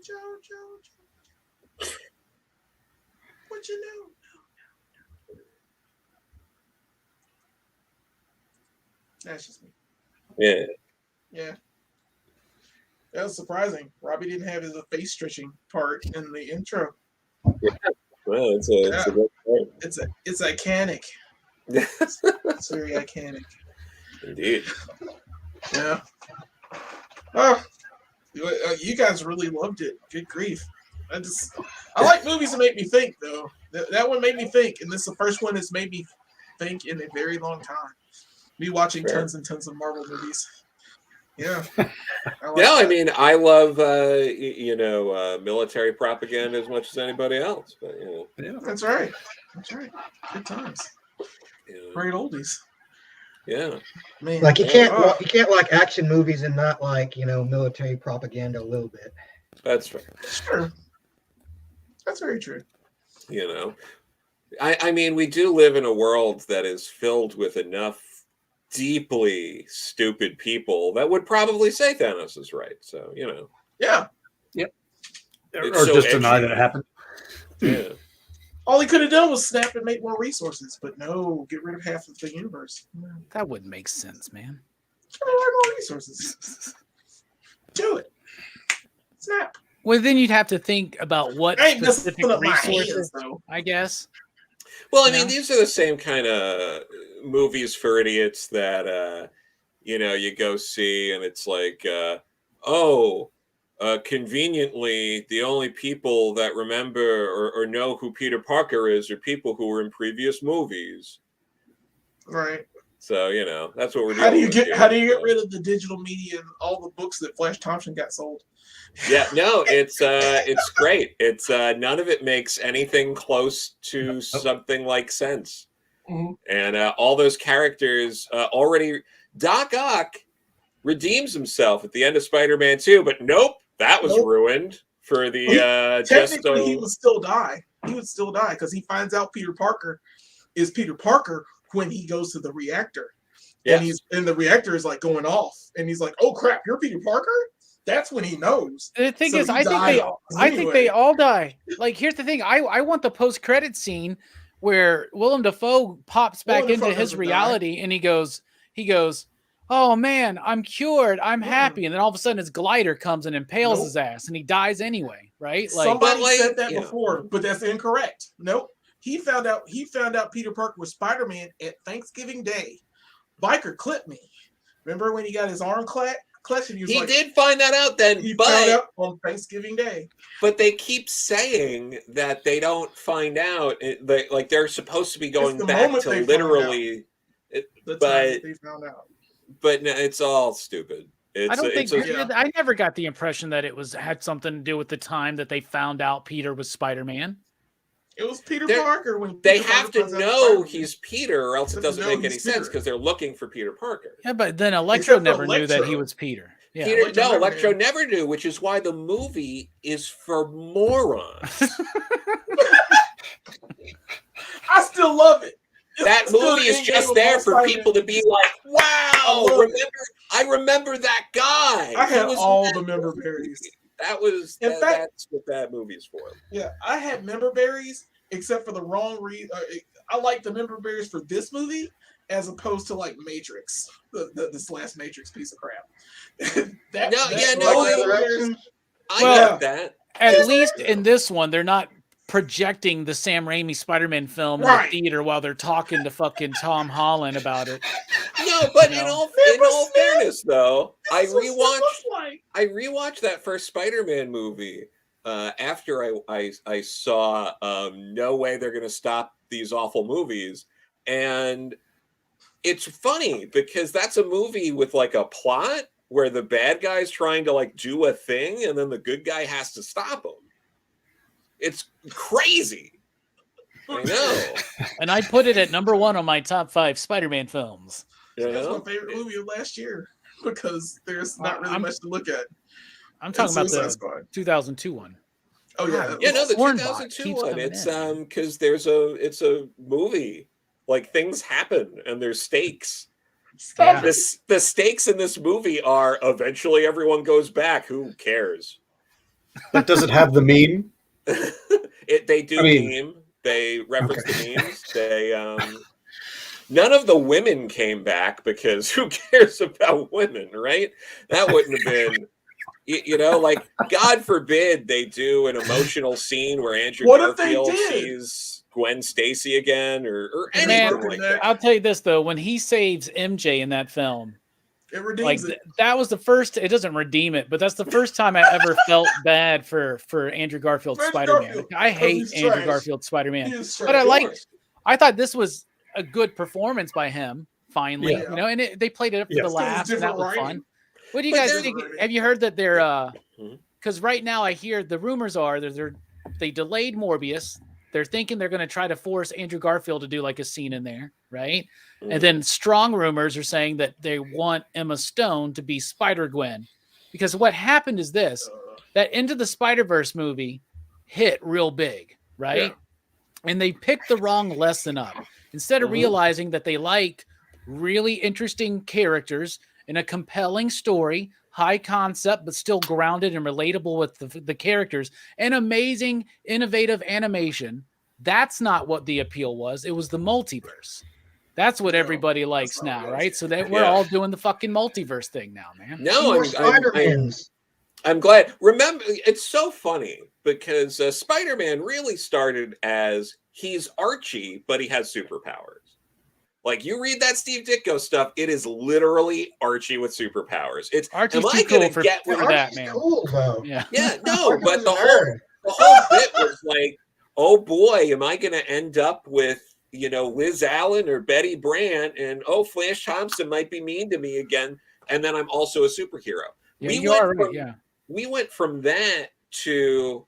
C: Joe. What you know? That's just me.
D: Yeah.
C: Yeah. That was surprising. Robbie didn't have his face stretching part in the intro.
D: Well, it's a good point.
C: It's iconic. It's very iconic.
D: Indeed.
C: Yeah. Oh, you guys really loved it. Good grief. I like movies that make me think, though. That one made me think, and this is the first one that's made me think in a very long time. Me watching tons and tons of Marvel movies. Yeah.
D: I mean, I love military propaganda as much as anybody else. But
C: That's right. That's right. Good times. Great oldies.
D: Yeah.
C: Man,
F: like you can't like action movies and not like military propaganda a little bit.
D: That's fair.
C: Sure. That's very true.
D: I mean, we do live in a world that is filled with enough deeply stupid people that would probably say Thanos is right. So,
C: Yeah.
E: Yep. Or
D: so
E: just deny that it happened.
D: Yeah.
C: All he could have done was snap and make more resources, but no, get rid of half of the universe.
B: That wouldn't make sense, man.
C: More resources. Do it. Snap.
B: Well, then you'd have to think about what
C: I ain't
B: specific
C: messing up my
B: resources,
C: hands, though.
B: I guess.
D: Well, I mean, these are the same kind of movies for idiots that, you go see and it's like, conveniently, the only people that remember or know who Peter Parker is are people who were in previous movies.
C: Right.
D: So, that's what we're doing.
C: How do you get rid of the digital media and all the books that Flash Thompson got sold?
D: Yeah, no, it's great. It's none of it makes anything close to something like sense.
C: Mm-hmm.
D: And all those characters already. Doc Ock redeems himself at the end of Spider-Man 2, but nope, that was ruined for the
C: technically he would still die. He would still die because he finds out Peter Parker is Peter Parker when he goes to the reactor. Yeah. And the reactor is like going off, and he's like, "Oh crap, you're Peter Parker." That's when he knows.
B: The thing is, I think they all die. Like, here's the thing: I want the post-credit scene where Willem Dafoe pops back into his reality, and he goes, "Oh man, I'm cured. I'm happy." And then all of a sudden, his glider comes and impales his ass, and he dies anyway. Right? Like,
C: somebody said that before, but that's incorrect. Nope. He found out Peter Parker was Spider-Man at Thanksgiving Day. Biker clipped me. Remember when he got his arm clutched? He
D: did find that out then.
C: He found out on Thanksgiving Day.
D: But they keep saying that they don't find out. Like they're supposed to be going back to literally.
C: But they found out.
D: But no, it's all stupid.
B: I never got the impression that it had something to do with the time that they found out Peter was Spider-Man.
C: It was Peter Parker when
D: they have to know he's Peter, or else it doesn't make any sense because they're looking for Peter Parker.
B: Yeah, but then Electro never knew that he was Peter. Yeah.
D: Electro never knew, which is why the movie is for morons.
C: I still love it.
D: That movie is just there for people to be like, "Wow, I remember that guy."
C: I had all the member berries.
D: That's what that movie's for.
C: Yeah, I had member berries, except for the wrong reason. I like the member berries for this movie as opposed to like Matrix, this last Matrix piece of crap.
D: I got that.
B: At least in this one, they're not projecting the Sam Raimi Spider-Man film in the theater while they're talking to fucking Tom Holland about it.
D: No, but in all fairness, though, I rewatched that first Spider-Man movie after I saw No Way They're Gonna Stop These Awful Movies, and it's funny because that's a movie with like a plot where the bad guy's trying to like do a thing, and then the good guy has to stop him. It's crazy. I know.
B: And I put it at number 1 on my top 5 Spider-Man films.
C: That's my favorite movie of last year because there's not really much to look at.
B: I'm talking about the 2002 one.
C: Oh yeah,
D: the 2002 one. It's because it's a movie. Like things happen and there's stakes.
B: Yeah.
D: The stakes in this movie are eventually everyone goes back. Who cares?
E: But does it have the meme?
D: They do meme. They reference the memes. They none of the women came back because who cares about women, right? That wouldn't have been, like, God forbid they do an emotional scene where Andrew Garfield sees Gwen Stacy again or anything like that.
B: I'll tell you this, though. When he saves MJ in that film,
C: it redeems it.
B: That was the first. It doesn't redeem it, but that's the first time I ever felt bad for Andrew Garfield's Spider-Man. I hate Andrew Garfield's Spider-Man, but I thought this was a good performance by him. Finally, and they played it up to the last, and that was fun. What do you guys think? Have you heard that they're because right now I hear the rumors are they delayed Morbius. They're thinking they're going to try to force Andrew Garfield to do like a scene in there, right? And then strong rumors are saying that they want Emma Stone to be Spider-Gwen. Because what happened is this, that Into the Spider-Verse movie hit real big, right? Yeah. And they picked the wrong lesson up. Instead of realizing that they like really interesting characters and a compelling story, high concept, but still grounded and relatable with the characters, and amazing, innovative animation. That's not what the appeal was. It was the multiverse. That's what everybody likes now, right? So that we're all doing the fucking multiverse thing now, man.
D: No, I'm glad. Remember, it's so funny because Spider-Man really started as he's Archie, but he has superpowers. Like, you read that Steve Ditko stuff, it is literally Archie with superpowers. It's
B: Archie's too cool for that, man.
F: Cool, though.
D: Yeah, no, but the whole bit was like, oh boy, am I going to end up with, Liz Allen or Betty Brant, and Flash Thompson might be mean to me again, and then I'm also a superhero.
B: Yeah,
D: we went from that to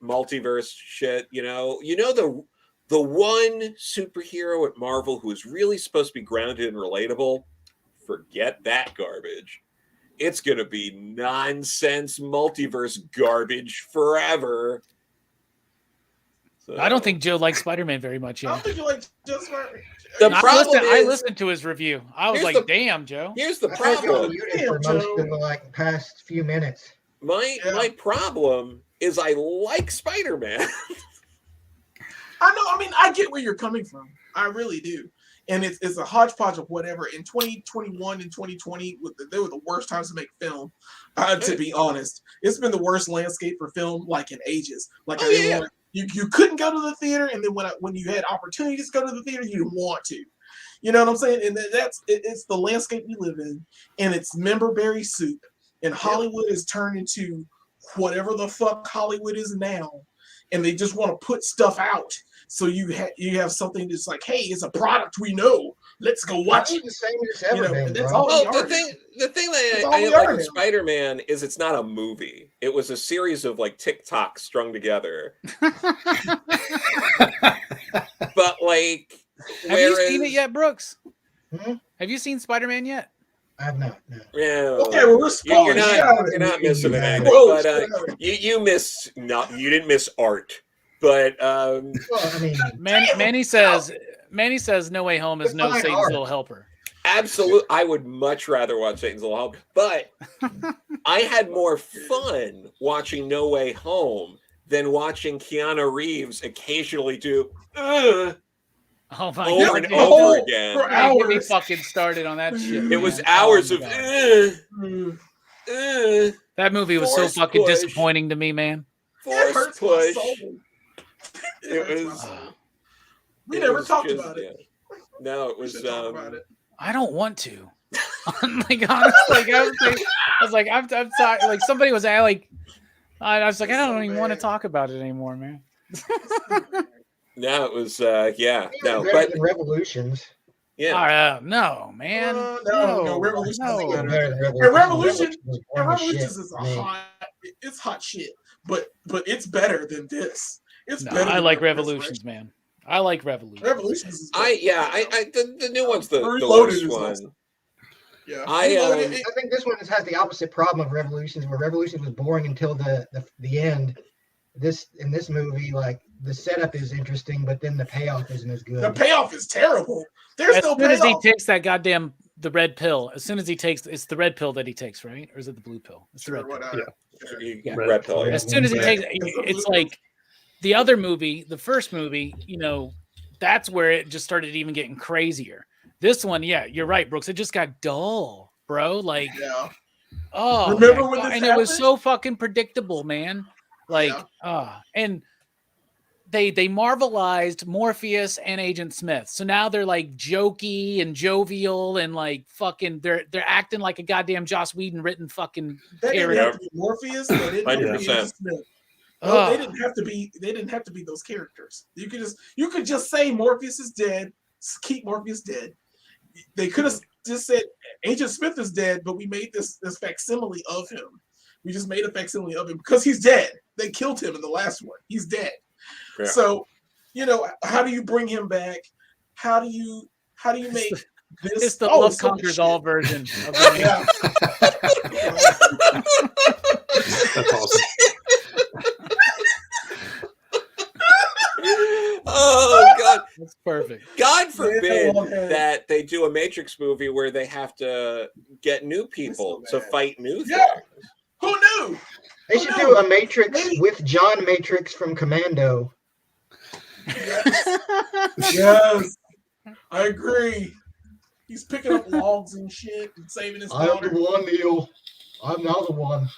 D: multiverse shit. The one superhero at Marvel who is really supposed to be grounded and relatable, forget that garbage. It's going to be nonsense multiverse garbage forever. So,
B: I don't think Joe likes Spider-Man very much yet.
C: I don't think you like Joe Spider-Man.
B: I listened to his review. I was like, damn, Joe.
D: Here's the problem.
F: For most of the past few minutes.
D: My problem is I like Spider-Man.
C: I know. I mean, I get where you're coming from. I really do. And it's a hodgepodge of whatever. In 2021 and 2020, they were the worst times to make film. To be honest, it's been the worst landscape for film in ages. You couldn't go to the theater, and then when you had opportunities to go to the theater, you didn't want to. You know what I'm saying? And it's the landscape we live in, and it's memberberry soup. And Hollywood has turned into whatever the fuck Hollywood is now, and they just want to put stuff out. So you have something that's like, hey, it's a product we know. Let's go watch it.
F: The same as ever been,
C: that's
F: bro.
C: all
D: the thing that I like with Spider-Man is it's not a movie. It was a series of TikToks strung together. But
B: have you seen it yet, Brooks? Have you seen Spider-Man yet?
F: I have not. No.
D: Yeah.
C: Okay, well, we're spoiling.
D: You're not missing anything. But you didn't miss art. But
B: Manny says No Way Home is no Satan's Little Helper.
D: Absolutely, I would much rather watch Satan's Little Helper. But I had more fun watching No Way Home than watching Keanu Reeves occasionally do over and over again.
B: Get me fucking started on that shit.
D: It was hours of.
B: That movie was so fucking disappointing to me, man.
D: Forced push. It was.
C: We never talked about it.
D: No, it was.
B: I don't want to. Honestly, I was like, I'm sorry. Somebody was I was like, I don't even want to talk about it anymore, man.
C: No,
D: it was. No, but
F: Revolutions.
D: Yeah.
B: No, man.
C: No, Revolutions. Revolutions is it's hot shit. But it's better than this.
B: I like Revolutions, man. I like Revolutions.
C: Revolutions is
D: the new one's the worst one.
C: Yeah.
F: I think this one has the opposite problem of Revolutions, where Revolutions was boring until the end. In this movie, the setup is interesting, but then the payoff isn't as good.
C: The payoff is terrible. There's no payoff.
B: As soon as he takes that goddamn the red pill. As soon as he takes, it's the red pill that he takes, right? Or is it the blue pill? It's the red pill.
E: Yeah.
D: Red pill.
B: As soon as he takes, it's like the other movie, the first movie. You know, that's where it just started even getting crazier. This one, yeah, you're right, Brooks. It just got dull, bro. Like, oh,
C: remember when this
B: and
C: happened?
B: it was so fucking predictable, man. Like, and they marvelized Morpheus and Agent Smith. So now they're like jokey and jovial and like fucking they're acting like a goddamn Joss Whedon written fucking
C: They didn't
B: character.
C: have to be Morpheus. They didn't have to be
D: 100%.
C: Agent Smith. No, they didn't have to be. They didn't have to be those characters. You could just say Morpheus is dead. Keep Morpheus dead. They could have just said Agent Smith is dead, but we made this facsimile of him. We just made a facsimile of him because he's dead. They killed him in the last one. He's dead.
D: Yeah.
C: So, you know, how do you bring him back? How do you make this?
B: It's the Love Conquers All version of
C: Yeah.
E: That's awesome.
D: Oh God!
B: That's perfect.
D: God forbid that they do a Matrix movie where they have to get new people to fight new things.
C: Who knew?
F: They should do a Matrix with John Matrix from Commando.
C: Yes, I agree. He's picking up logs and shit and saving his
F: I'm
C: daughter.
F: the one, Neil. I'm now the one.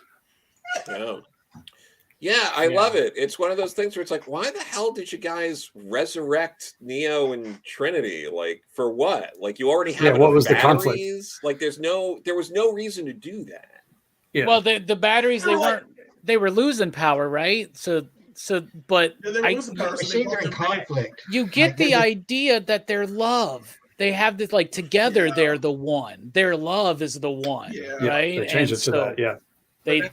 D: Yeah, I love it. It's one of those things where it's like, why the hell did you guys resurrect Neo and Trinity? Like, for what? Like, you already have
E: what was the
D: batteries?
E: conflict?
D: Like, there was no reason to do that.
E: Yeah.
B: Well, the batteries they were losing power, right? So but
C: Yeah, they were losing power, so they
F: Machines are
C: brought
F: in
C: them back.
F: conflict.
B: you get
F: Like,
B: the
F: there's a-
B: idea that they're love. They have this like together they're the one. Their love is the one,
C: Yeah.
B: right?
E: They changed
B: And
E: it to that. Yeah.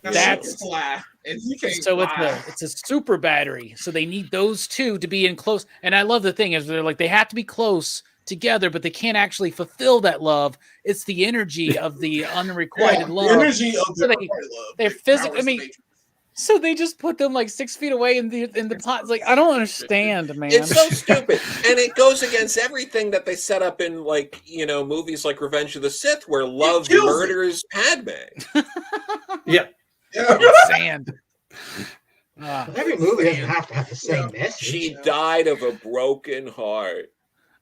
B: That's
C: fly, and he can't
B: so
C: fly.
B: it's a super battery. So they need those two to be in close. And I love the thing is they're like they have to be close together, but they can't actually fulfill that love. It's the energy of the unrequited
C: The
B: love.
C: energy of
B: So
C: the
B: they-
C: love.
B: they're
C: that
B: physical.
C: powers
B: I mean,
C: the Matrix.
B: So they just put them like 6 feet away in the pot. It's like I don't understand, man.
D: It's so stupid, and it goes against everything that they set up in, like, you know, movies like Revenge of the Sith, where love
C: kills
D: murders Padme.
E: Yeah.
C: Yeah.
B: It's sand.
F: Every movie doesn't have to have the same message.
D: She died of a broken heart.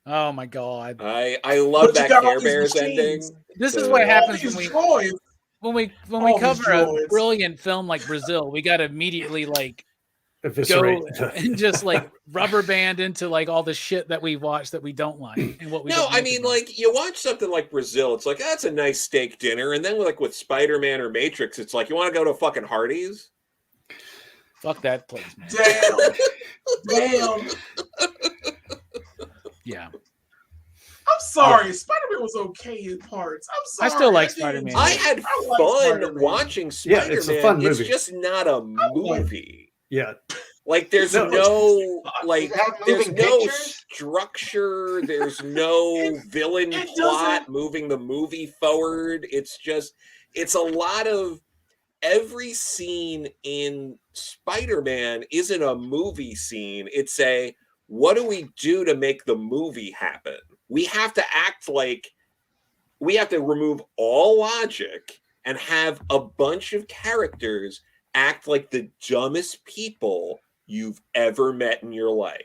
B: Oh my god!
D: I love
C: But you
D: that
C: got all
D: Care
C: these
D: Bears
C: machines.
D: ending.
B: This is
D: So-
B: what
C: All
B: happens
C: these
B: when
C: droids.
B: we
C: All
B: cover
C: these
B: a
C: droids.
B: brilliant film like Brazil. We got to immediately like
E: Eviscerate.
B: go and just like rubber band into like all the shit that we watch that we don't like and what we
D: No,
B: don't
D: I
B: like
D: mean,
B: about it.
D: like, you watch something like Brazil, it's like, that's a nice steak dinner. And then, like, with Spider-Man or Matrix, it's like, you want to go to fucking Hardee's?
B: Fuck that place, man.
C: Damn.
B: Yeah,
C: I'm sorry. Spider-Man was okay in parts. I'm sorry.
B: I still like
C: didn't-
B: Spider-Man.
D: I had
C: I like
D: fun
C: Spider-Man.
D: watching
E: Yeah,
D: Spider-Man.
E: it's a fun
D: It's
E: movie.
D: just not a
C: like-
D: movie.
E: Yeah.
D: Like, there's
E: No.
D: no, like,
F: Does it have
D: there's
F: moving
D: no
F: pictures?
D: structure. There's no villain
C: it
D: plot
C: doesn't-
D: moving the movie forward. It's just, it's a lot of, every scene in Spider-Man isn't a movie scene. It's a, what do we do to make the movie happen? We have to act like, we have to remove all logic and have a bunch of characters act like the dumbest people you've ever met in your life.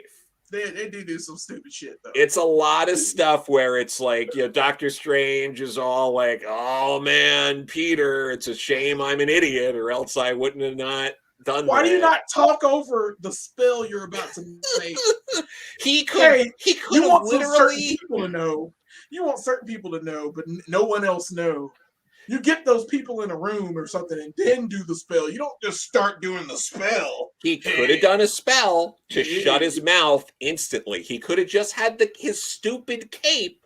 C: They do some stupid shit though.
D: It's a lot of stuff where it's like, you know, Doctor Strange is all like, oh man, Peter, it's a shame I'm an idiot, or else I wouldn't have not done
C: Why
D: that.
C: do you not talk over the spell you're about to say?
D: He could
C: Hey,
D: he could
C: You
D: have
C: want some certain
D: literally
C: people to know. You want certain people to know, but no one else know. You get those people in a room or something and then do the spell. You don't just start doing the spell.
D: he could have done a spell to shut his mouth instantly. He could have just had his stupid cape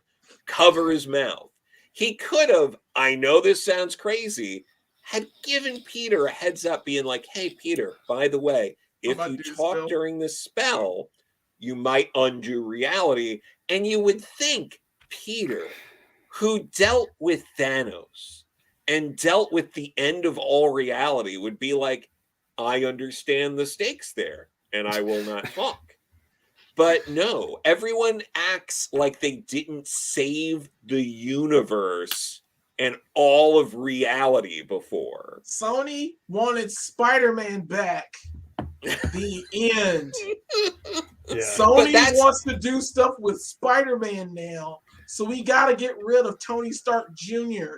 D: cover his mouth. He could have, I know this sounds crazy, had given Peter a heads up being like, hey, Peter, by the way,
C: I'm
D: if
C: about
D: you
C: to do the
D: talk
C: spell."
D: during this spell, you might undo reality. And you would think Peter, who dealt with Thanos and dealt with the end of all reality, would be like, I understand the stakes there, and I will not talk. But no, everyone acts like they didn't save the universe and all of reality before.
C: Sony wanted Spider-Man back. The end.
E: Yeah.
C: Sony wants to do stuff with Spider-Man now. So we got to get rid of Tony Stark Jr.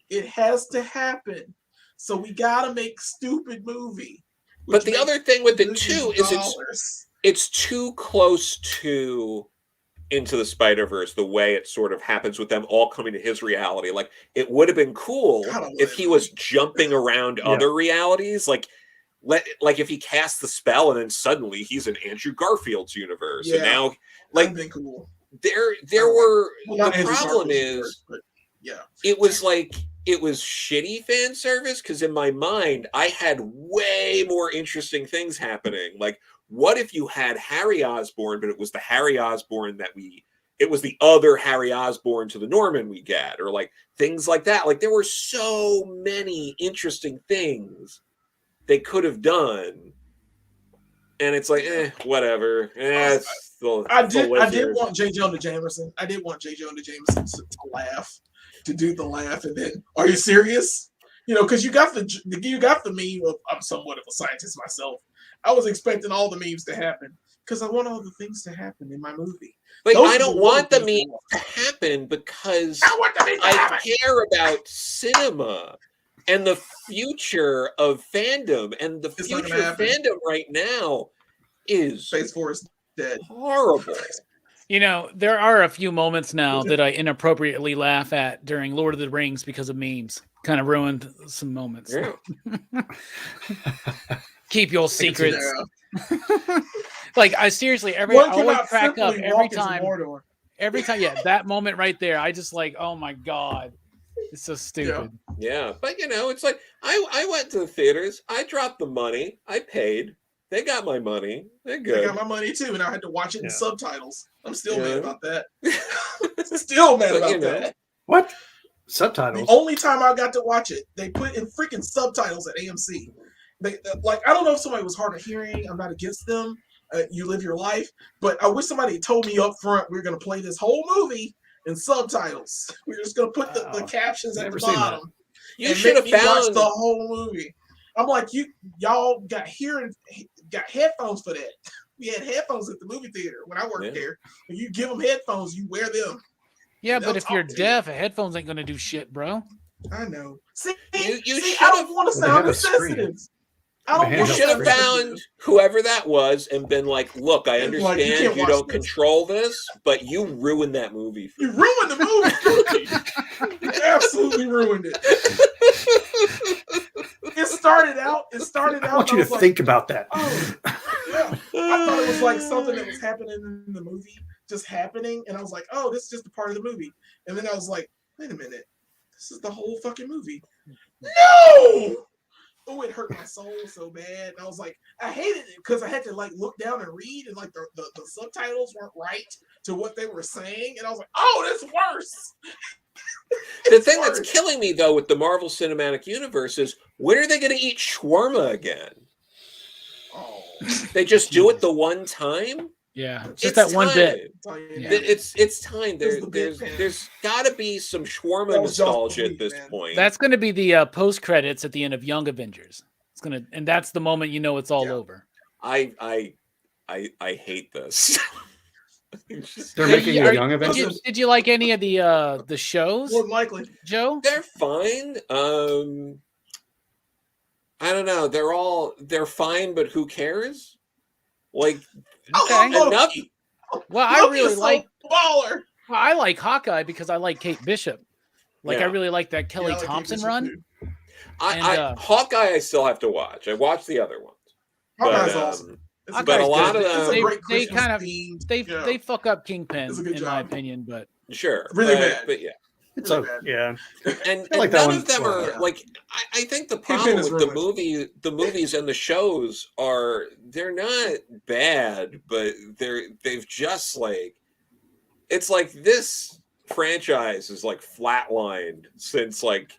C: It has to happen. So we got to make stupid movie.
D: But the other thing with it too is
C: dollars.
D: it's too close to Into the Spider-Verse, the way it sort of happens with them all coming to his reality. Like, it would have been cool if he was jumping around other realities. Like if he cast the spell and then suddenly he's in Andrew Garfield's universe. And now, like,
C: that'd be cool.
D: There were, the problem is, it was like, it was shitty fan service, because in my mind, I had way more interesting things happening. Like, what if you had Harry Osborn, but it was the Harry Osborn it was the other Harry Osborn to the Norman we get, or like things like that. Like, there were so many interesting things they could have done. And it's like, whatever.
C: I did want J. Jonah Jameson. I did want J. Jonah Jameson to laugh, to do the laugh, and then, are you serious? You know, because you got the meme of, I'm somewhat of a scientist myself. I was expecting all the memes to happen because I want all the things to happen in my movie.
D: But I don't want the memes to happen because I care about cinema and the future of fandom, and the future of fandom right now is
C: Phase 4 is dead.
D: Horrible.
B: You know, there are a few moments now that I inappropriately laugh at during Lord of the Rings because of memes. Kind of ruined some moments.
D: Yeah.
B: Keep your secrets. Like, I seriously, I always crack up every time. Every time, that moment right there, I just like, oh my God. It's so stupid.
D: Yeah, but you know, it's like I went to the theaters. I dropped the money. I paid. They got my money. They're good.
C: They got my money too, and I had to watch it in subtitles. I'm still mad about that. Still mad about that.
E: What? Subtitles?
C: The only time I got to watch it, they put in freaking subtitles at AMC. They like, I don't know if somebody was hard of hearing. I'm not against them. You live your life, but I wish somebody told me up front we were going to play this whole movie in subtitles. We're just going to put the captions at the bottom.
D: You should have found
C: the whole movie. I'm like, y'all got headphones for that. We had headphones at the movie theater when I worked there. When you give them headphones, you wear them.
B: Yeah, but if you're deaf, headphones ain't gonna do shit, bro.
C: I know. See,
D: you
C: I don't want to sound insensitive.
D: You should have found whoever that was and been like, look, I understand you don't control this, but you ruined that movie.
C: You ruined the movie. You absolutely ruined it. It started out.
E: I want you to think about that.
C: Oh, yeah. I thought it was like something that was happening in the movie, just happening, and I was like, oh, this is just a part of the movie. And then I was like, wait a minute, this is the whole fucking movie. No! Oh, it hurt my soul so bad. And I was like, I hated it because I had to like look down and read, and like the subtitles weren't right to what they were saying, and I was like, oh, that's worse.
D: The thing that's killing me though with the Marvel Cinematic Universe is, when are they going to eat shawarma again?
C: Oh,
D: they just do it the one time.
B: Yeah, just that one bit.
D: Yeah. It's time. There's got to be some shawarma nostalgia at this point.
B: That's going to be the post credits at the end of Young Avengers. It's gonna, and that's the moment you know it's all over.
D: I hate this.
E: They're making a Young Avengers.
B: Did you like any of the shows?
C: More than likely,
B: Joe.
D: They're fine. I don't know. They're fine, but who cares? Like, enough.
B: Well, I really like baller. Well, I like Hawkeye because I like Kate Bishop. Like, I really like that Kelly Thompson run.
D: Hawkeye, I still have to watch. I watched the other ones.
C: Hawkeye's awesome.
D: But a lot of them,
B: they kind of they fuck up Kingpin in my opinion, but
D: sure,
C: really bad.
D: But yeah.
E: It's and
D: like none of them are like. I think the problem with the movies and the shows are they're not bad, but they've just like, it's like this franchise is like flatlined since like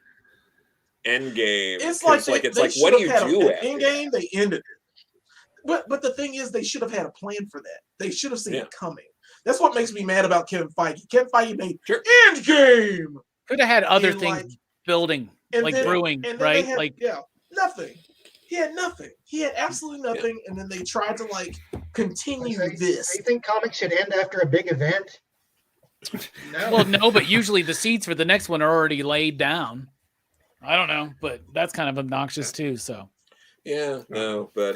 D: Endgame.
C: It's like what do you do? Endgame, they ended it. But the thing is, they should have had a plan for that. They should have seen it coming. That's what makes me mad about Kevin Feige. Kevin Feige made Endgame.
B: Could have had other
C: And,
B: things
C: like,
B: building, like
C: then-
B: brewing,
C: and then
B: right?
C: they had-
B: Like
C: nothing. He had nothing. He had absolutely nothing. And then they tried to like continue this.
F: Do you think comics should end after a big event?
C: No.
B: well, no, but usually the seeds for the next one are already laid down. I don't know, but that's kind of obnoxious too. So,
D: Yeah, no, but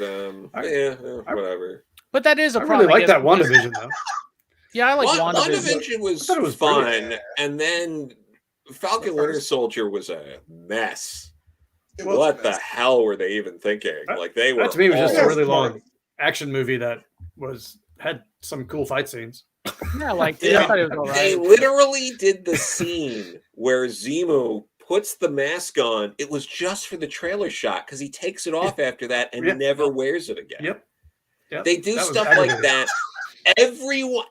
D: whatever.
B: but that is a
E: I
B: problem.
E: really like
B: I guess.
E: that WandaVision though.
B: Yeah, I like WandaVision.
D: WandaVision was
E: thought it was
D: fun,
E: brilliant.
D: and then Falcon Winter Soldier was a mess.
C: It was
D: What
C: a
D: the
C: mess.
D: hell were they even thinking? Like they were.
E: That to me was just a
C: all-
E: really long action movie that had some cool fight scenes.
B: Yeah, I liked it.
C: Yeah.
B: I thought it was all
D: They
B: right.
D: literally did the scene where Zemo puts the mask on. It was just for the trailer shot because he takes it off after that and
E: Yeah.
D: never wears it again.
E: Yep.
D: They do
E: That was
D: stuff like
E: aggravating.
D: that.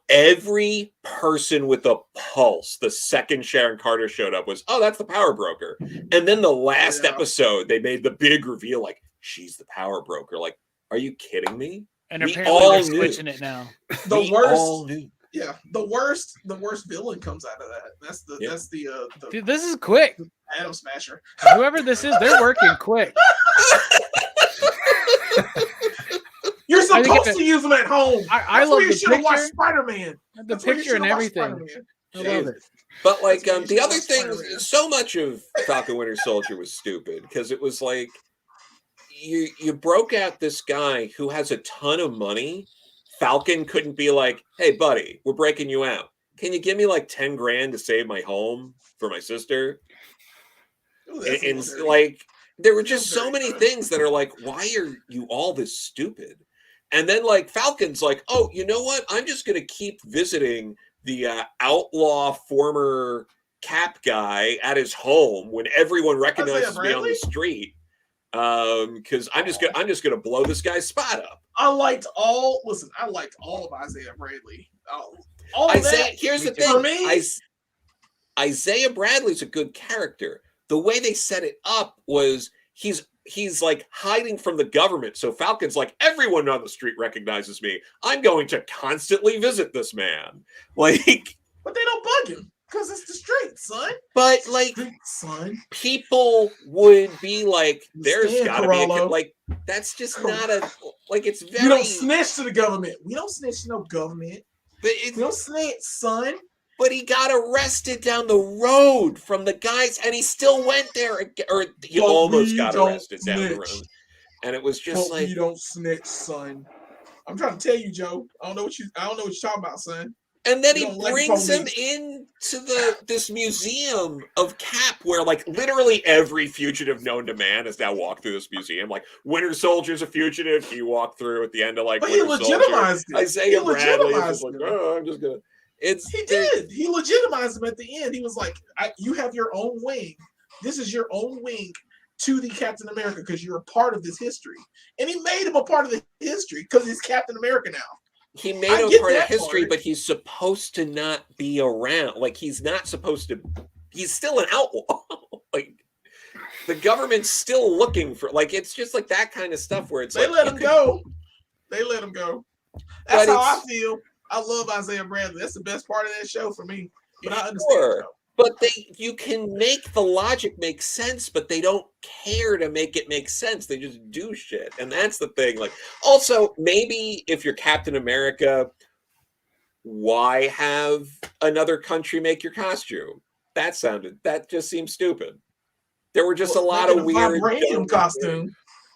D: Every person with a pulse, the second Sharon Carter showed up was, oh, that's the power broker. And then the last episode, they made the big reveal, like, she's the power broker. Like, are you kidding me?
B: And
D: we
B: apparently
D: all
B: they're
D: knew.
B: switching it now.
C: The
D: We
C: worst.
D: all knew.
C: Yeah, the worst villain comes out of that. That's the
B: Dude, this is quick.
C: Atom Smasher.
B: Whoever this is, they're working quick.
C: You're
B: I think
C: supposed
B: if
C: to use them at home.
B: I
C: That's
B: love
C: where you
B: the
C: should have watched
B: picture.
C: Spider-Man.
B: The
C: That's where you
B: picture and
C: should have watched
B: everything.
C: Spider-Man.
B: I love it.
D: But like
C: That's
D: the
C: what
D: other
C: you
D: thing,
C: Spider-Man.
D: so much of Falcon Winter Soldier was stupid because it was like you broke out this guy who has a ton of money. Falcon couldn't be like, hey buddy, we're breaking you out. Can you give me like 10 grand to save my home for my sister?
C: Ooh, that's a
D: And
C: little dirty.
D: like there were just
C: That's
D: so
C: very
D: many
C: good.
D: things that are like, why are you all this stupid? And then like Falcon's like, oh, you know what? I'm just gonna keep visiting the outlaw former Cap guy at his home when everyone recognizes me on the
C: Bradley?
D: street. Because I'm just gonna blow this guy's spot up.
C: I liked all of Isaiah Bradley. All of
D: Isaiah,
C: that.
D: here's the
C: For
D: thing.
C: me,
D: Isaiah Bradley's a good character. The way they set it up was he's like hiding from the government. So Falcon's like, everyone on the street recognizes me. I'm going to constantly visit this man. Like,
C: but they don't bug him because it's the street, son.
D: but like
C: Street, son.
D: people would be like, there's
C: Understand,
D: gotta be a
C: Corallo.
D: like that's just not a like it's very
C: You don't snitch to the government. We don't snitch to no government.
D: but
C: We don't snitch, son.
D: But he got arrested down the road from the guys, and he still went there, or he
C: But
D: almost
C: we
D: got
C: don't
D: arrested down the
C: snitch.
D: road. And it was just
C: But
D: like,
C: we don't snitch, son. I'm trying to tell you, Joe. I don't know what you're talking about, son.
D: and then
C: we
D: he
C: don't like
D: brings him
C: police.
D: into this museum of Cap, where like literally every fugitive known to man has now walked through this museum. Like Winter Soldier's a fugitive, he walked through at the end of like
C: But he
D: Winter Soldier.
C: legitimized it.
D: Isaiah
C: He
D: Bradley is
C: legitimized
D: just like,
C: it.
D: oh, I'm just gonna.
C: He did. He legitimized him at the end. He was like, "You have your own wing. This is your own wing to the Captain America because you're a part of this history." And he made him a part of the history because he's Captain America now.
D: He made
C: I
D: him
C: get
D: part of
C: that
D: history,
C: part.
D: but he's supposed to not be around. Like he's not supposed to. He's still an outlaw. Like the government's still looking for. Like it's just like that kind of stuff where it's
C: They
D: like
C: let
D: you
C: him
D: could-
C: go. They let him go. That's
D: But
C: how I
D: it's-
C: feel. I love Isaiah Bradley. That's the best part of that show for me. But I understand.
D: Sure.
C: Joe.
D: But you can make the logic make sense, but they don't care to make it make sense. They just do shit, and that's the thing. Like, also maybe if you're Captain America, why have another country make your costume? That just seems stupid. There were just a lot of weird
C: vibranium
D: dumb
C: costume.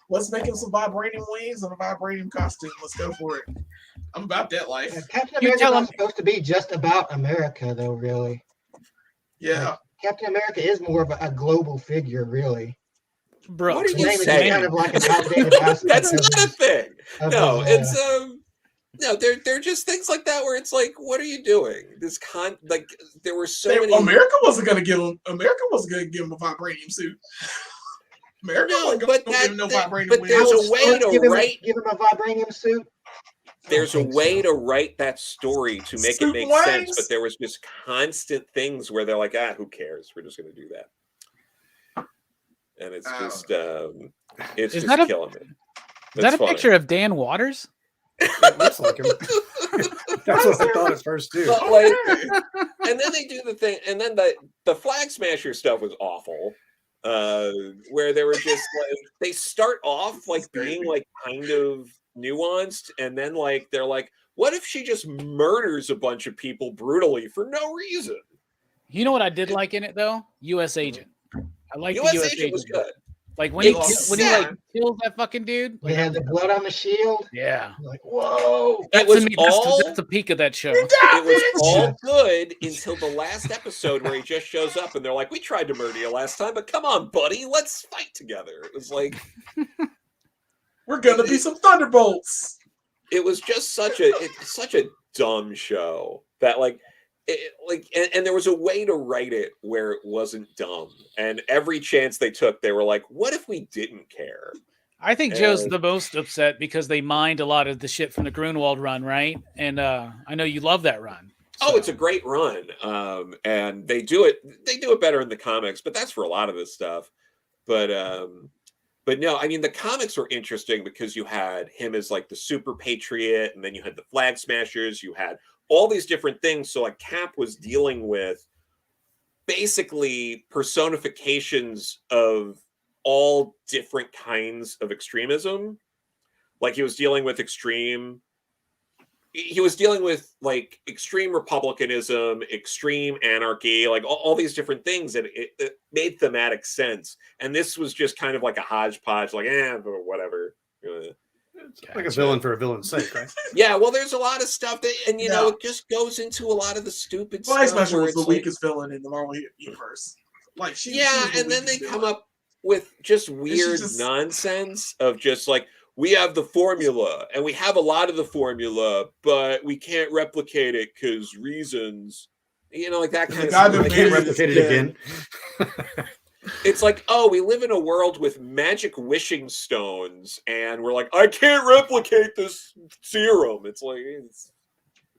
C: Let's make him some vibranium wings and a vibranium costume. Let's go for it. I'm about that life.
F: Captain
B: You
F: America's
B: tell
F: not
B: him-
F: supposed to be just about America, though. Really,
C: Yeah.
F: Captain America is more of a global figure, really.
B: Bro,
D: What are
F: His
D: you
F: name is
D: saying?
F: kind of like an outdated aspect
D: That's
F: of
D: not a
F: his-
D: thing.
F: of
D: No,
F: his,
D: it's no, they're just things like that where it's like, what are you doing? Like there were so many.
C: America wasn't gonna give him. America wasn't gonna give him a vibranium suit. America
D: No,
C: wasn't
D: but
C: gonna give him no vibranium
D: but
C: wings.
D: there's a
F: Let's
D: way to
F: give him,
D: write.
F: give him a vibranium suit. I don't
D: There's a
F: think
D: way
F: so.
D: to write that story to make it
C: Suit
D: make
C: and
D: sense,
C: wings?
D: but there was just constant things where they're like, who cares? We're just going to do that, and it's
C: Oh.
D: just it's
B: Is
D: just
B: that a-
D: killing me.
B: Is that a picture of Dan Waters?
E: It looks like him. That's what I thought at first too.
D: But, like, and then they do the thing, and then the Flag Smasher stuff was awful. Where they were just like, they start off like being like kind of nuanced, and then like they're like, what if she just murders a bunch of people brutally for no reason?
B: You know what I did like in it though? U.S. Agent. I like the U.S. Agent
D: was good.
B: Like when he like kills that fucking dude.
F: They had the blood on the shield.
B: Yeah.
F: Like, whoa.
D: It was all
B: that's the peak of that show.
D: It was all good until the last episode where he just shows up and they're like, we tried to murder you last time, but come on, buddy, let's fight together. It was like,
C: we're gonna be some thunderbolts.
D: It was just such a dumb show that like and there was a way to write it where it wasn't dumb, and every chance they took they were like, what if we didn't care?
B: I think Joe's the most upset because they mined a lot of the shit from the Grunwald run, right? And I know you love that run. So.
D: Oh, it's a great run. And they do it better in the comics, but that's for a lot of this stuff. But no, I mean, the comics were interesting because you had him as like the super patriot, and then you had the Flag Smashers, you had all these different things. So like Cap was dealing with basically personifications of all different kinds of extremism. Like he was dealing with extreme republicanism, extreme anarchy, like all these different things, and it made thematic sense. And this was just kind of like a hodgepodge, like whatever.
E: It's like a villain for a villain's sake, right?
D: Yeah, well, there's a lot of stuff that, and you know, it just goes into a lot of the stupid
C: Flag
D: stuff.
C: Smasher was the weakest villain in the Marvel universe. Like she
D: and then they come up with just weird nonsense of just like, we have the formula and we have a lot of the formula, but we can't replicate it because reasons, you know, like that kind of stuff.
E: I can't replicate it again.
D: It's like, oh, we live in a world with magic wishing stones, and we're like, I can't replicate this serum. It's like,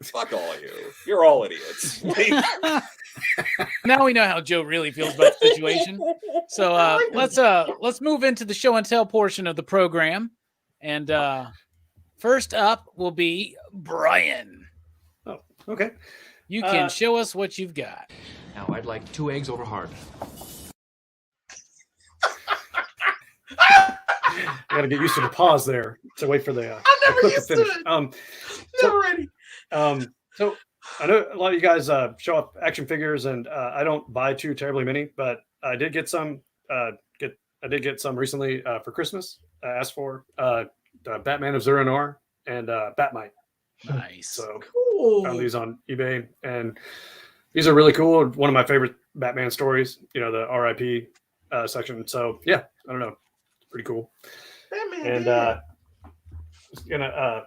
D: fuck all of you. You're all idiots.
B: Now we know how Joe really feels about the situation. So let's move into the show and tell portion of the program. And first up will be Brian.
E: Oh, okay.
B: You can show us what you've got.
A: Now, I'd like 2 eggs over hard.
E: I got to get used to the pause there to wait for the clip to finish.
C: Never ready.
E: So I know a lot of you guys show up action figures, and I don't buy too terribly many, but I did get some. I did get some recently for Christmas. I asked for Batman of Zur-En-Arrh and Batmite.
B: Nice.
E: So
C: Cool.
E: found these on eBay, and these are really cool. One of my favorite Batman stories. You know, the RIP section. So yeah, I don't know. Pretty cool.
C: Batman,
E: And gonna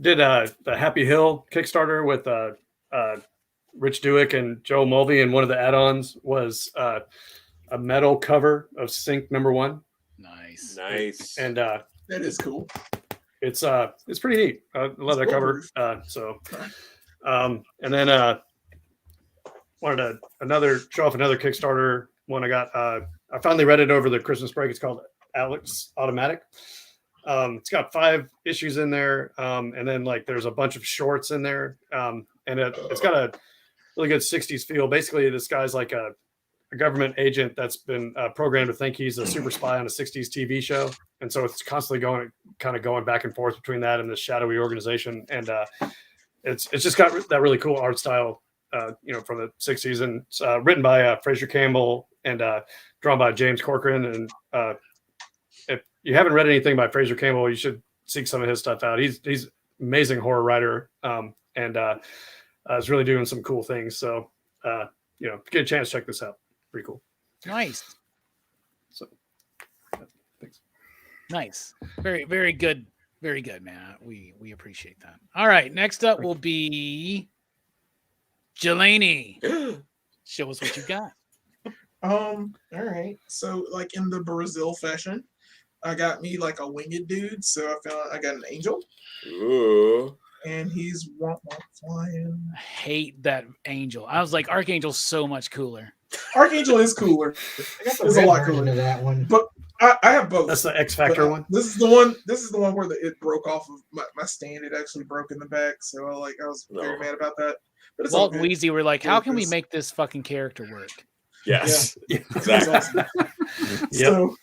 E: did the Happy Hill Kickstarter with Rich Duick and Joe Mulvey, and one of the add-ons was a metal cover of Sync #1.
B: Nice.
E: And
C: that is cool.
E: it's pretty neat. I love that cover. And then wanted to show off another Kickstarter one I got. I finally read it over the Christmas break. It's called Alex Automatic. It's got 5 issues in there, and then like there's a bunch of shorts in there, and it's got a really good 60s feel. Basically, this guy's like a government agent that's been programmed to think he's a super spy on a 60s TV show, and so it's constantly going back and forth between that and this shadowy organization, and it's just got that really cool art style, from the 60s, and it's written by Fraser Campbell and drawn by James Corcoran. And if you haven't read anything by Fraser Campbell, you should seek some of his stuff out. He's amazing horror writer, and is really doing some cool things. So, if you get a chance, check this out. Pretty cool.
B: Nice.
E: So, thanks.
B: Nice. Very, very good. Very good, man. We appreciate that. All right. Next up will be Jelani. Show us what you got.
C: All right. So, like in the Brazil fashion, I got me like a winged dude. So I got an angel.
D: Ooh.
C: And he's flying.
B: I hate that angel. I was like, Archangel's so much cooler.
C: Archangel is cooler.
F: I got the
C: It's a
F: red
C: lot
F: version
C: cooler.
F: of that one.
C: But I have both.
E: That's the X Factor
C: But,
E: one.
C: This is the one. This is the one where it broke off of my stand. It actually broke in the back, so I was very mad about that. But it's all
B: Walt and
C: good.
B: Wheezy were like,
C: Yeah,
B: how can we
C: this-
B: make this fucking character work?
D: Yes.
C: It's
D: Exactly.
C: awesome.
E: Yep.
C: So,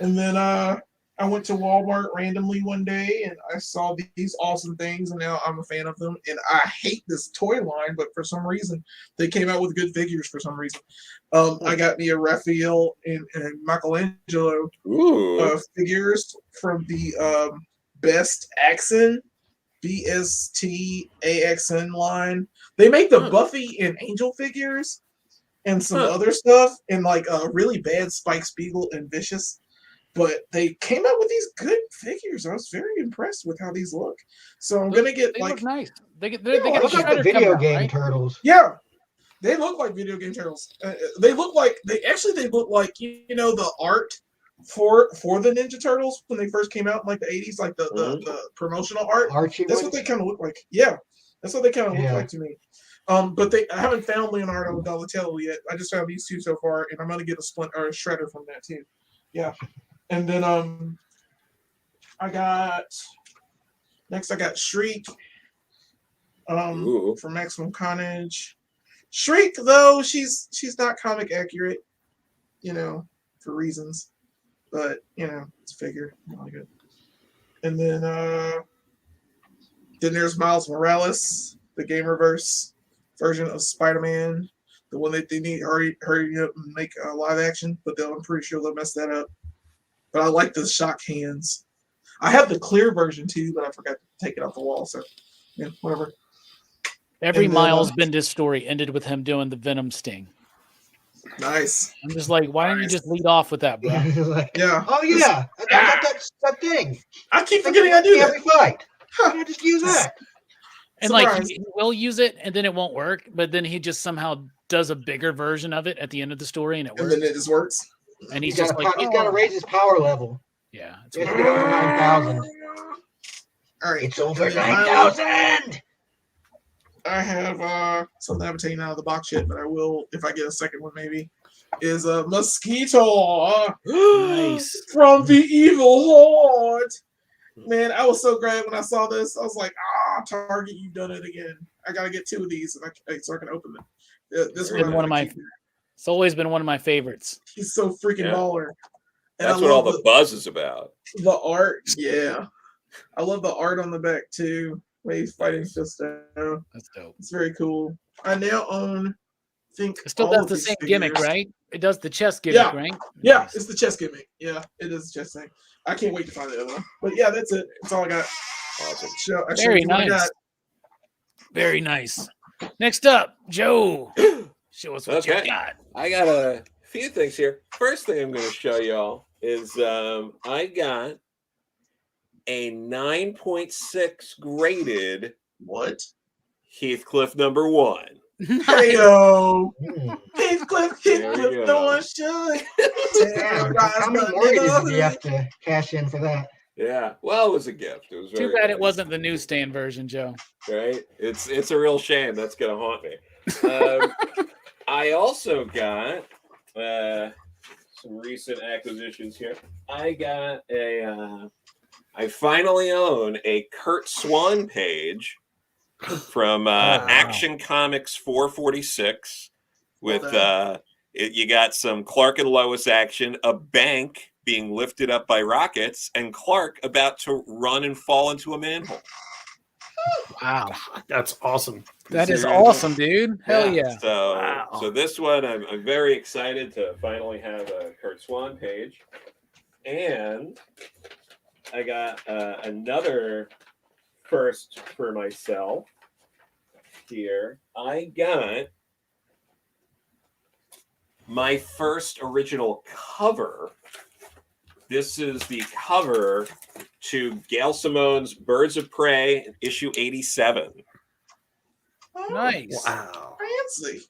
C: and then I went to Walmart randomly one day and I saw these awesome things, and now I'm a fan of them. And I hate this toy line, but for some reason they came out with good figures. For some reason, I got me a Raphael and Michelangelo
D: Ooh.
C: figures from the Best Axon BSTAXN line. They make the Buffy and Angel figures and some other stuff, and like really bad Spike Spiegel and Vicious. But they came out with these good figures. I was very impressed with how these look. So I'm gonna get
B: They
C: like
B: look nice. They get
C: Yeah,
B: they get
F: Look like the
B: Shredder
F: video
B: coming out,
F: game
B: right?
F: turtles.
C: yeah, they look like video game turtles. They look like they look like you know the art for the Ninja Turtles when they first came out in like the 80s, like the promotional art.
F: Archie
C: That's what
F: ones.
C: they kind of look like. Yeah, that's what they kind of look
F: Yeah.
C: like to me. But I haven't found Leonardo Donatello yet. I just found these two so far, and I'm gonna get a Splint or a Shredder from that too. Yeah, and then I got Shriek
D: Ooh.
C: from Maximum Carnage. Shriek though she's not comic accurate, you know, for reasons, but you know it's a figure. I like it. And then there's Miles Morales, the Gamerverse version of Spider-Man, the one that they need hurry up and make a live action, but I'm pretty sure they'll mess that up. But I like the shock hands. I have the clear version too, but I forgot to take it off the wall. So yeah, whatever.
B: Every
C: And then,
B: Miles Bendis story ended with him doing the Venom sting.
C: Nice.
B: I'm just like, why don't you just lead off with that, bro?
F: Like,
C: Yeah.
F: oh yeah, that's that thing.
C: I keep forgetting I do that.
F: Every fight. Why don't I just use that?
B: And like
C: Surprise.
B: he will use it, and then it won't work. But then he just somehow does a bigger version of it at the end of the story, and it
C: And
B: works.
C: then it just works.
B: And he's
F: He's
B: just
F: got
B: like,
F: to raise his power level.
B: yeah, it's
F: He has to
B: weird.
F: get over 9,000.
C: All right.
F: It's over
C: And then
F: 9,000.
C: I have something I haven't taken out of the box yet, but I will if I get a second one maybe. Is a Mosquito
B: Nice.
C: from the Evil Horde. Man, I was so glad when I saw this. I was like, Target, you've done it again. I gotta get 2 of these so I can open them. This
B: Been
C: I'm
B: one of
C: gonna
B: my-
C: keep.
B: It's always been one of my favorites.
C: He's so freaking
D: Yeah.
C: baller. And
D: That's
C: I
D: what all
C: love
D: the buzz is about.
C: the art. Yeah, I love the art on the back too. When he's fighting Fisto.
B: That's dope.
C: It's very cool. I now own. Think
B: It still
C: all
B: does
C: of
B: the
C: these
B: same gimmick,
C: figures.
B: right? It does the chest gimmick,
C: Yeah.
B: right?
C: Yeah,
B: Nice.
C: it's the chess gimmick. Yeah, it is the chess thing. I can't wait to find the other one. But yeah, that's it. That's all I got.
D: Awesome.
C: I
B: Very
C: showed you what I
B: nice.
C: got.
B: Very nice. Next up, Joe. Show us what you
D: Okay.
B: got.
D: I got a few things here. First thing I'm going to show y'all is I got a 9.6 graded
C: What?
D: Heathcliff number 1.
C: Heyo.
F: Hmm.
C: Heathcliff,
D: There you
C: no
D: go.
C: one should.
F: Damn, how many mortgages did you have to cash in for that?
D: Yeah. Well, it was a gift. It was
B: Too
D: very
B: bad it
D: nice,
B: wasn't the newsstand version, Joe.
D: right. It's a real shame. That's going to haunt me. I also got some recent acquisitions here. I got I finally own a Kurt Swan page from
B: wow.
D: Action Comics 446 with
C: Well
D: you got some Clark and Lois action, a bank being lifted up by rockets, and Clark about to run and fall into a manhole.
B: Wow.
E: That's awesome.
B: That is
D: Seriously.
B: awesome, dude. Hell yeah.
D: So,
E: Wow.
D: so this one, I'm very excited to finally have a Kurt Swan page, and I got another first for myself here. I got my first original cover. This is the cover to Gail Simone's Birds of Prey, issue 87.
C: Oh,
B: Nice.
E: Wow.
C: fancy.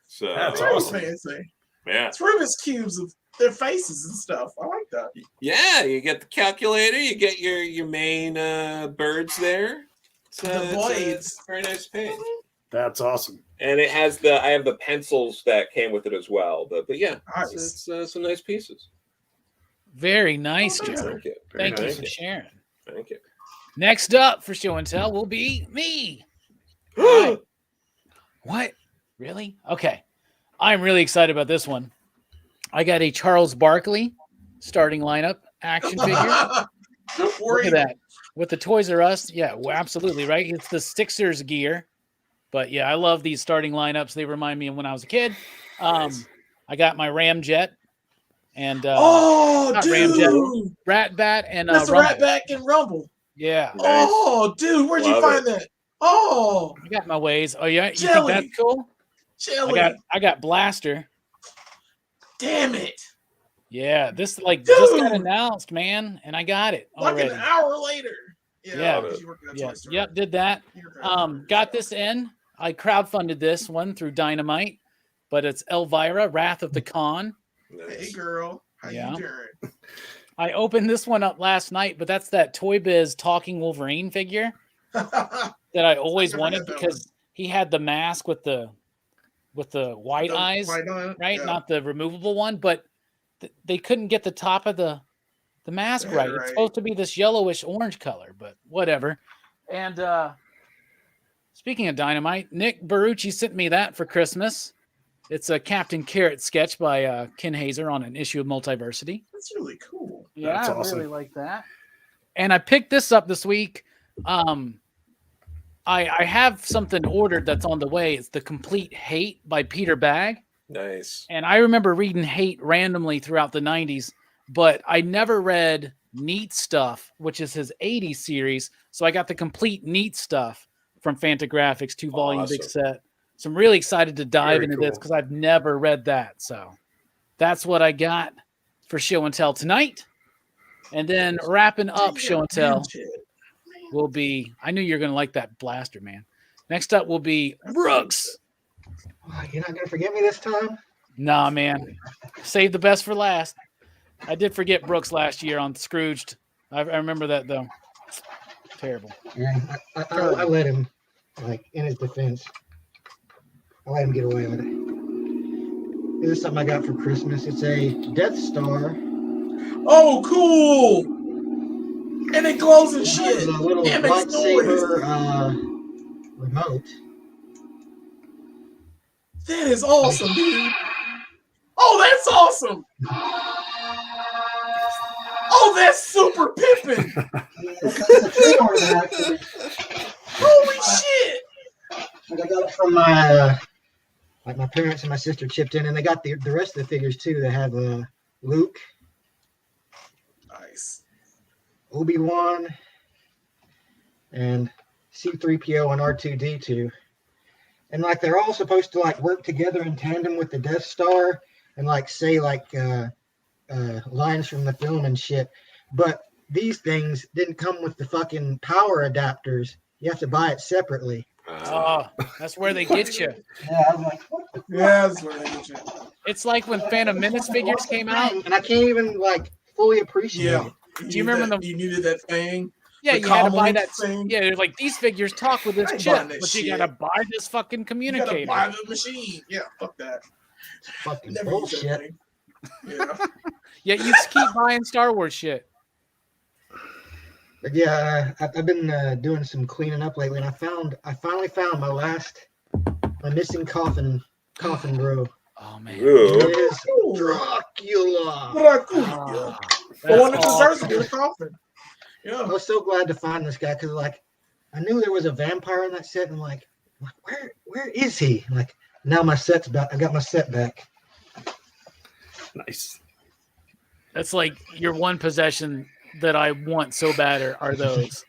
D: So
E: That's
C: Very
E: awesome.
C: fancy.
D: yeah,
C: It's Rubik's cubes of their faces and stuff. I like that.
D: yeah. You get the calculator. You get your main birds there.
C: The blades.
D: It's a very nice page.
E: That's awesome.
D: And it has I have the pencils that came with it as well. But yeah,
C: Nice.
D: it's some nice pieces.
B: Very nice,
C: Oh,
B: Joe.
D: Thank you.
B: Thank you
D: Thank
B: for
D: you.
B: sharing.
D: Thank you.
B: Next up for show and tell will be me. All right. What? Really? Okay. I'm really excited about this one. I got a Charles Barkley starting lineup action figure. Look at that. With the Toys R Us. Yeah, well, absolutely, right? It's the Sixers gear. But yeah, I love these starting lineups. They remind me of when I was a kid.
D: Nice.
B: I got my Ramjet and
C: Oh,
B: not
C: dude.
B: Ramjet, Rat Bat and
C: That's the
B: Rumble.
C: Rat Back and Rumble.
B: Yeah.
D: Nice.
C: Oh, dude, where'd you
D: Love
C: find that? Oh,
B: I got my ways. Oh yeah, you think
C: Jelly.
B: that's cool?
C: Jelly.
B: I got Blaster.
C: Damn it.
B: Yeah, this just got
C: Dude.
B: announced, man, and I got it
C: Like
B: already.
C: an hour later.
B: Yeah.
C: because you work at a
B: Yeah,
C: toy store.
B: yep, did that. Got this in. I crowdfunded this one through Dynamite, but it's Elvira, Wrath of the Khan.
C: Hey,
D: Nice.
C: girl. How
B: Yeah.
C: you doing?
B: I opened this one up last night, but that's that Toy Biz Talking Wolverine figure that I always
C: never
B: wanted
C: had that
B: because he had the mask with the white eyes, right?
C: Yeah.
B: Not the removable one, but they couldn't get the top of the mask
C: Yeah,
B: right. It's
C: right.
B: supposed to be this yellowish orange color, but whatever. And speaking of Dynamite, Nick Barucci sent me that for Christmas. It's a Captain Carrot sketch by Ken Hazer on an issue of Multiversity.
C: That's really cool.
B: Yeah,
E: That's
B: I
E: awesome.
B: really like that. And I picked this up this week. I have something ordered that's on the way. It's The Complete Hate by Peter Bagg.
D: Nice.
B: And I remember reading Hate randomly throughout the 90s, but I never read Neat Stuff, which is his 80s series. So I got the Complete Neat Stuff from Fantagraphics, 2-volume big
D: Awesome.
B: set. So I'm really excited to dive
E: Very
B: into this
E: cool.
B: because I've never read that. So that's what I got for show and tell tonight. And then wrapping up show and tell will be, I knew you were going to like that Blaster, man. Next up will be Brooks.
F: Oh, you're not gonna forget me this time?
B: Nah, man. Save the best for last. I did forget Brooks last year on Scrooged. I remember that, though. Terrible.
F: Yeah, I let him, like, in his defense, I let him get away with it. This is something I got for Christmas. It's a Death Star.
C: Oh, cool! And it glows and
F: It's
C: shit.
F: a little
C: It makes
F: lightsaber remote.
C: That is awesome, dude. Oh, that's awesome. Oh, that's super pimping.
F: It's a pre-order, actually.
C: Holy shit.
F: Like, I got it from my my parents and my sister chipped in, and they got the rest of the figures too. They have Luke,
C: Nice.
F: Obi-Wan, and C-3PO and R2-D2. And like they're all supposed to like work together in tandem with the Death Star and like say like lines from the film and shit. But these things didn't come with the fucking power adapters. You have to buy it separately.
B: Oh, that's where they get you.
F: Yeah, I was like, what the fuck?
C: Yeah, that's where they get you.
B: It's like when Phantom Menace figures came out.
F: And I can't even like fully appreciate
C: Yeah.
F: it.
B: Do you remember
C: you needed that thing?
B: Yeah,
C: The
B: you had to buy
C: comlink
B: that.
C: thing?
B: Yeah, they're like these figures talk with this
C: I ain't
B: chip,
C: buying that
B: but you
C: shit.
B: gotta buy this fucking
C: You gotta
B: communicator.
C: buy the machine. Yeah, fuck that.
F: Fucking
C: Never use that
F: bullshit.
C: thing. Yeah.
B: Yeah, you just keep buying Star Wars shit.
F: But yeah, I've been doing some cleaning up lately, and I finally found my missing coffin bro.
B: Oh man,
D: Ooh.
F: It is Dracula.
C: Dracula.
B: Ah,
C: The one that
B: that's
C: deserves to
B: awesome.
C: be in the coffin.
F: I
C: Yeah.
F: was so glad to find this guy because like I knew there was a vampire in that set, and I'm like where is he? Like now my set's back. I got my set back.
E: Nice.
B: That's like your one possession that I want so bad are those.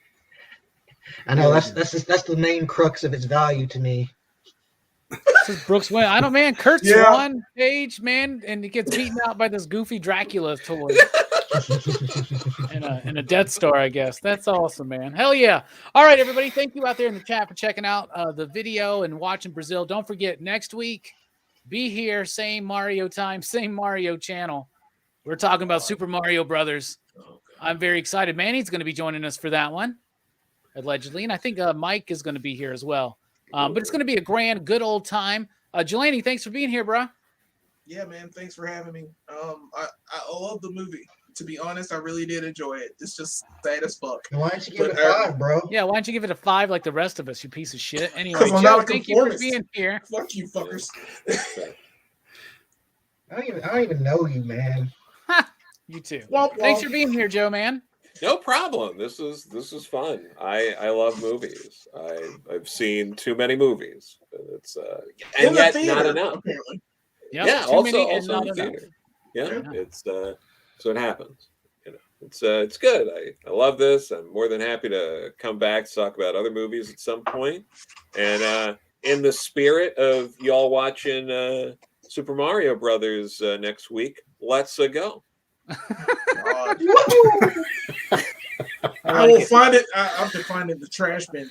F: I know that's the main crux of its value to me.
B: This is Brooks Wayne. I don't, man. Kurt's
C: Yeah.
B: on page, man, and he gets beaten out by this goofy Dracula toy and a Death Star, I guess. That's awesome, man. Hell yeah. All right, everybody. Thank you out there in the chat for checking out the video and watching Brazil. Don't forget, next week, be here, same Mario time, same Mario channel. We're talking about Super Mario Brothers. I'm very excited. Manny's going to be joining us for that one, allegedly. And I think Mike is going to be here as well. But it's going to be a grand, good old time. Jelani, thanks for being here, bro.
C: Yeah, man. Thanks for having me. I love the movie. To be honest, I really did enjoy it. It's just sad as fuck.
F: Why don't you give
C: But,
F: it a 5, bro?
B: Yeah, why don't you give it a 5 like the rest of us, you piece of shit? Anyway,
C: 'Cause I'm
B: Joe,
C: not a
B: thank you for
C: conformist.
B: being here.
C: Fuck you, fuckers.
F: I don't even know you, man.
B: You too.
C: Womp
B: Thanks
C: womp.
B: for being here, Joe, man.
D: No problem. This is fun. I love movies. I've seen too many movies. It's
C: In
D: and
C: the
D: yet
C: theater,
D: not enough.
C: apparently.
B: Yep,
D: Yeah,
B: too many
D: also
B: and not
D: in
B: enough.
D: theater. Yeah,
B: Yeah.
D: it's so it happens. You know, it's good. I love this. I'm more than happy to come back to talk about other movies at some point. And in the spirit of y'all watching Super Mario Brothers next week, let's go.
C: God.
B: I
C: I
B: like
C: will
B: it.
C: find it. I have to find it in the trash bin.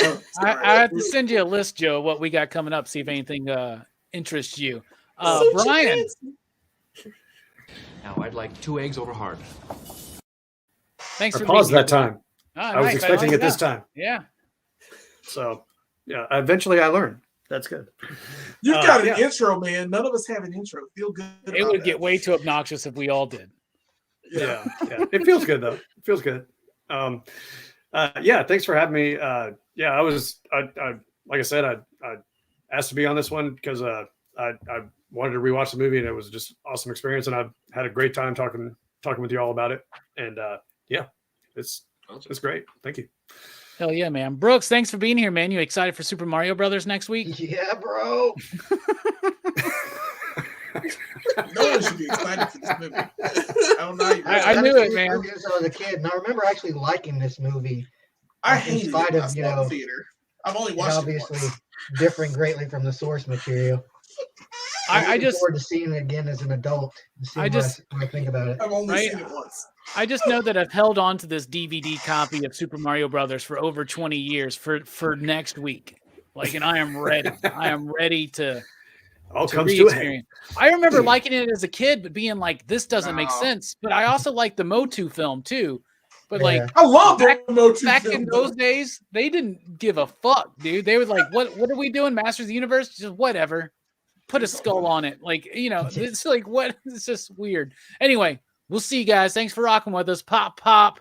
C: Oh, sorry.
B: I have to send you a list, Joe, what we got coming up. See if anything interests you.
C: So
B: Brian,
A: Now, I'd like 2 eggs over hard.
B: thanks
E: I
B: for
E: paused
B: being
E: that
B: here.
E: time.
B: Ah,
E: I was
B: nice.
E: expecting
B: like
E: it this
B: that.
E: time.
B: Yeah.
E: So, yeah, eventually I learned. That's good.
C: You've got an
E: yeah.
C: intro, man. None of us have an intro. Feel good.
B: It
C: about
B: would
C: that.
B: get way too obnoxious if we all did.
E: Yeah. It feels good though. It feels good. Yeah, thanks for having me. Yeah, I like I said, I asked to be on this one because I wanted to rewatch the movie and it was just an awesome experience, and I've had a great time talking with you all about it. And yeah, it's great. Thank you.
B: Hell yeah, man. Brooks, thanks for being here, man. You excited for Super Mario Brothers next week?
F: Yeah, bro.
C: No one should be excited for this movie. I don't know.
B: I knew
F: haven't
B: it,
F: seen this
B: man.
F: movie since I was a kid, and I remember actually liking this movie.
C: I
F: in
C: hated
F: spite
C: it. I
F: of,
C: saw the theater. I've only
F: and
C: watched it
F: obviously
C: once.
F: differing greatly from the source material.
B: I
F: I'm looking
B: just
F: forward to seeing it again as an adult and seeing what I think about it.
C: I've only
B: Right?
C: seen it once.
B: I just know that I've held on to this DVD copy of Super Mario Brothers for over 20 years for next week. Like, and I am ready. I am ready to
E: All comes to a head.
B: re-experience. I remember liking it as a kid, but being like, this doesn't make
C: No.
B: sense. But I also like the Motu film too. But
F: Yeah.
B: like
C: I love
B: Back-
C: the Motu
B: back
C: film,
B: in
C: though.
B: those days, they didn't give a fuck, dude. They were like, what are we doing? Masters of the Universe? Just whatever. Put a skull on it. Like, it's like what? It's just weird. Anyway, we'll see you guys. Thanks for rocking with us. Pop, pop.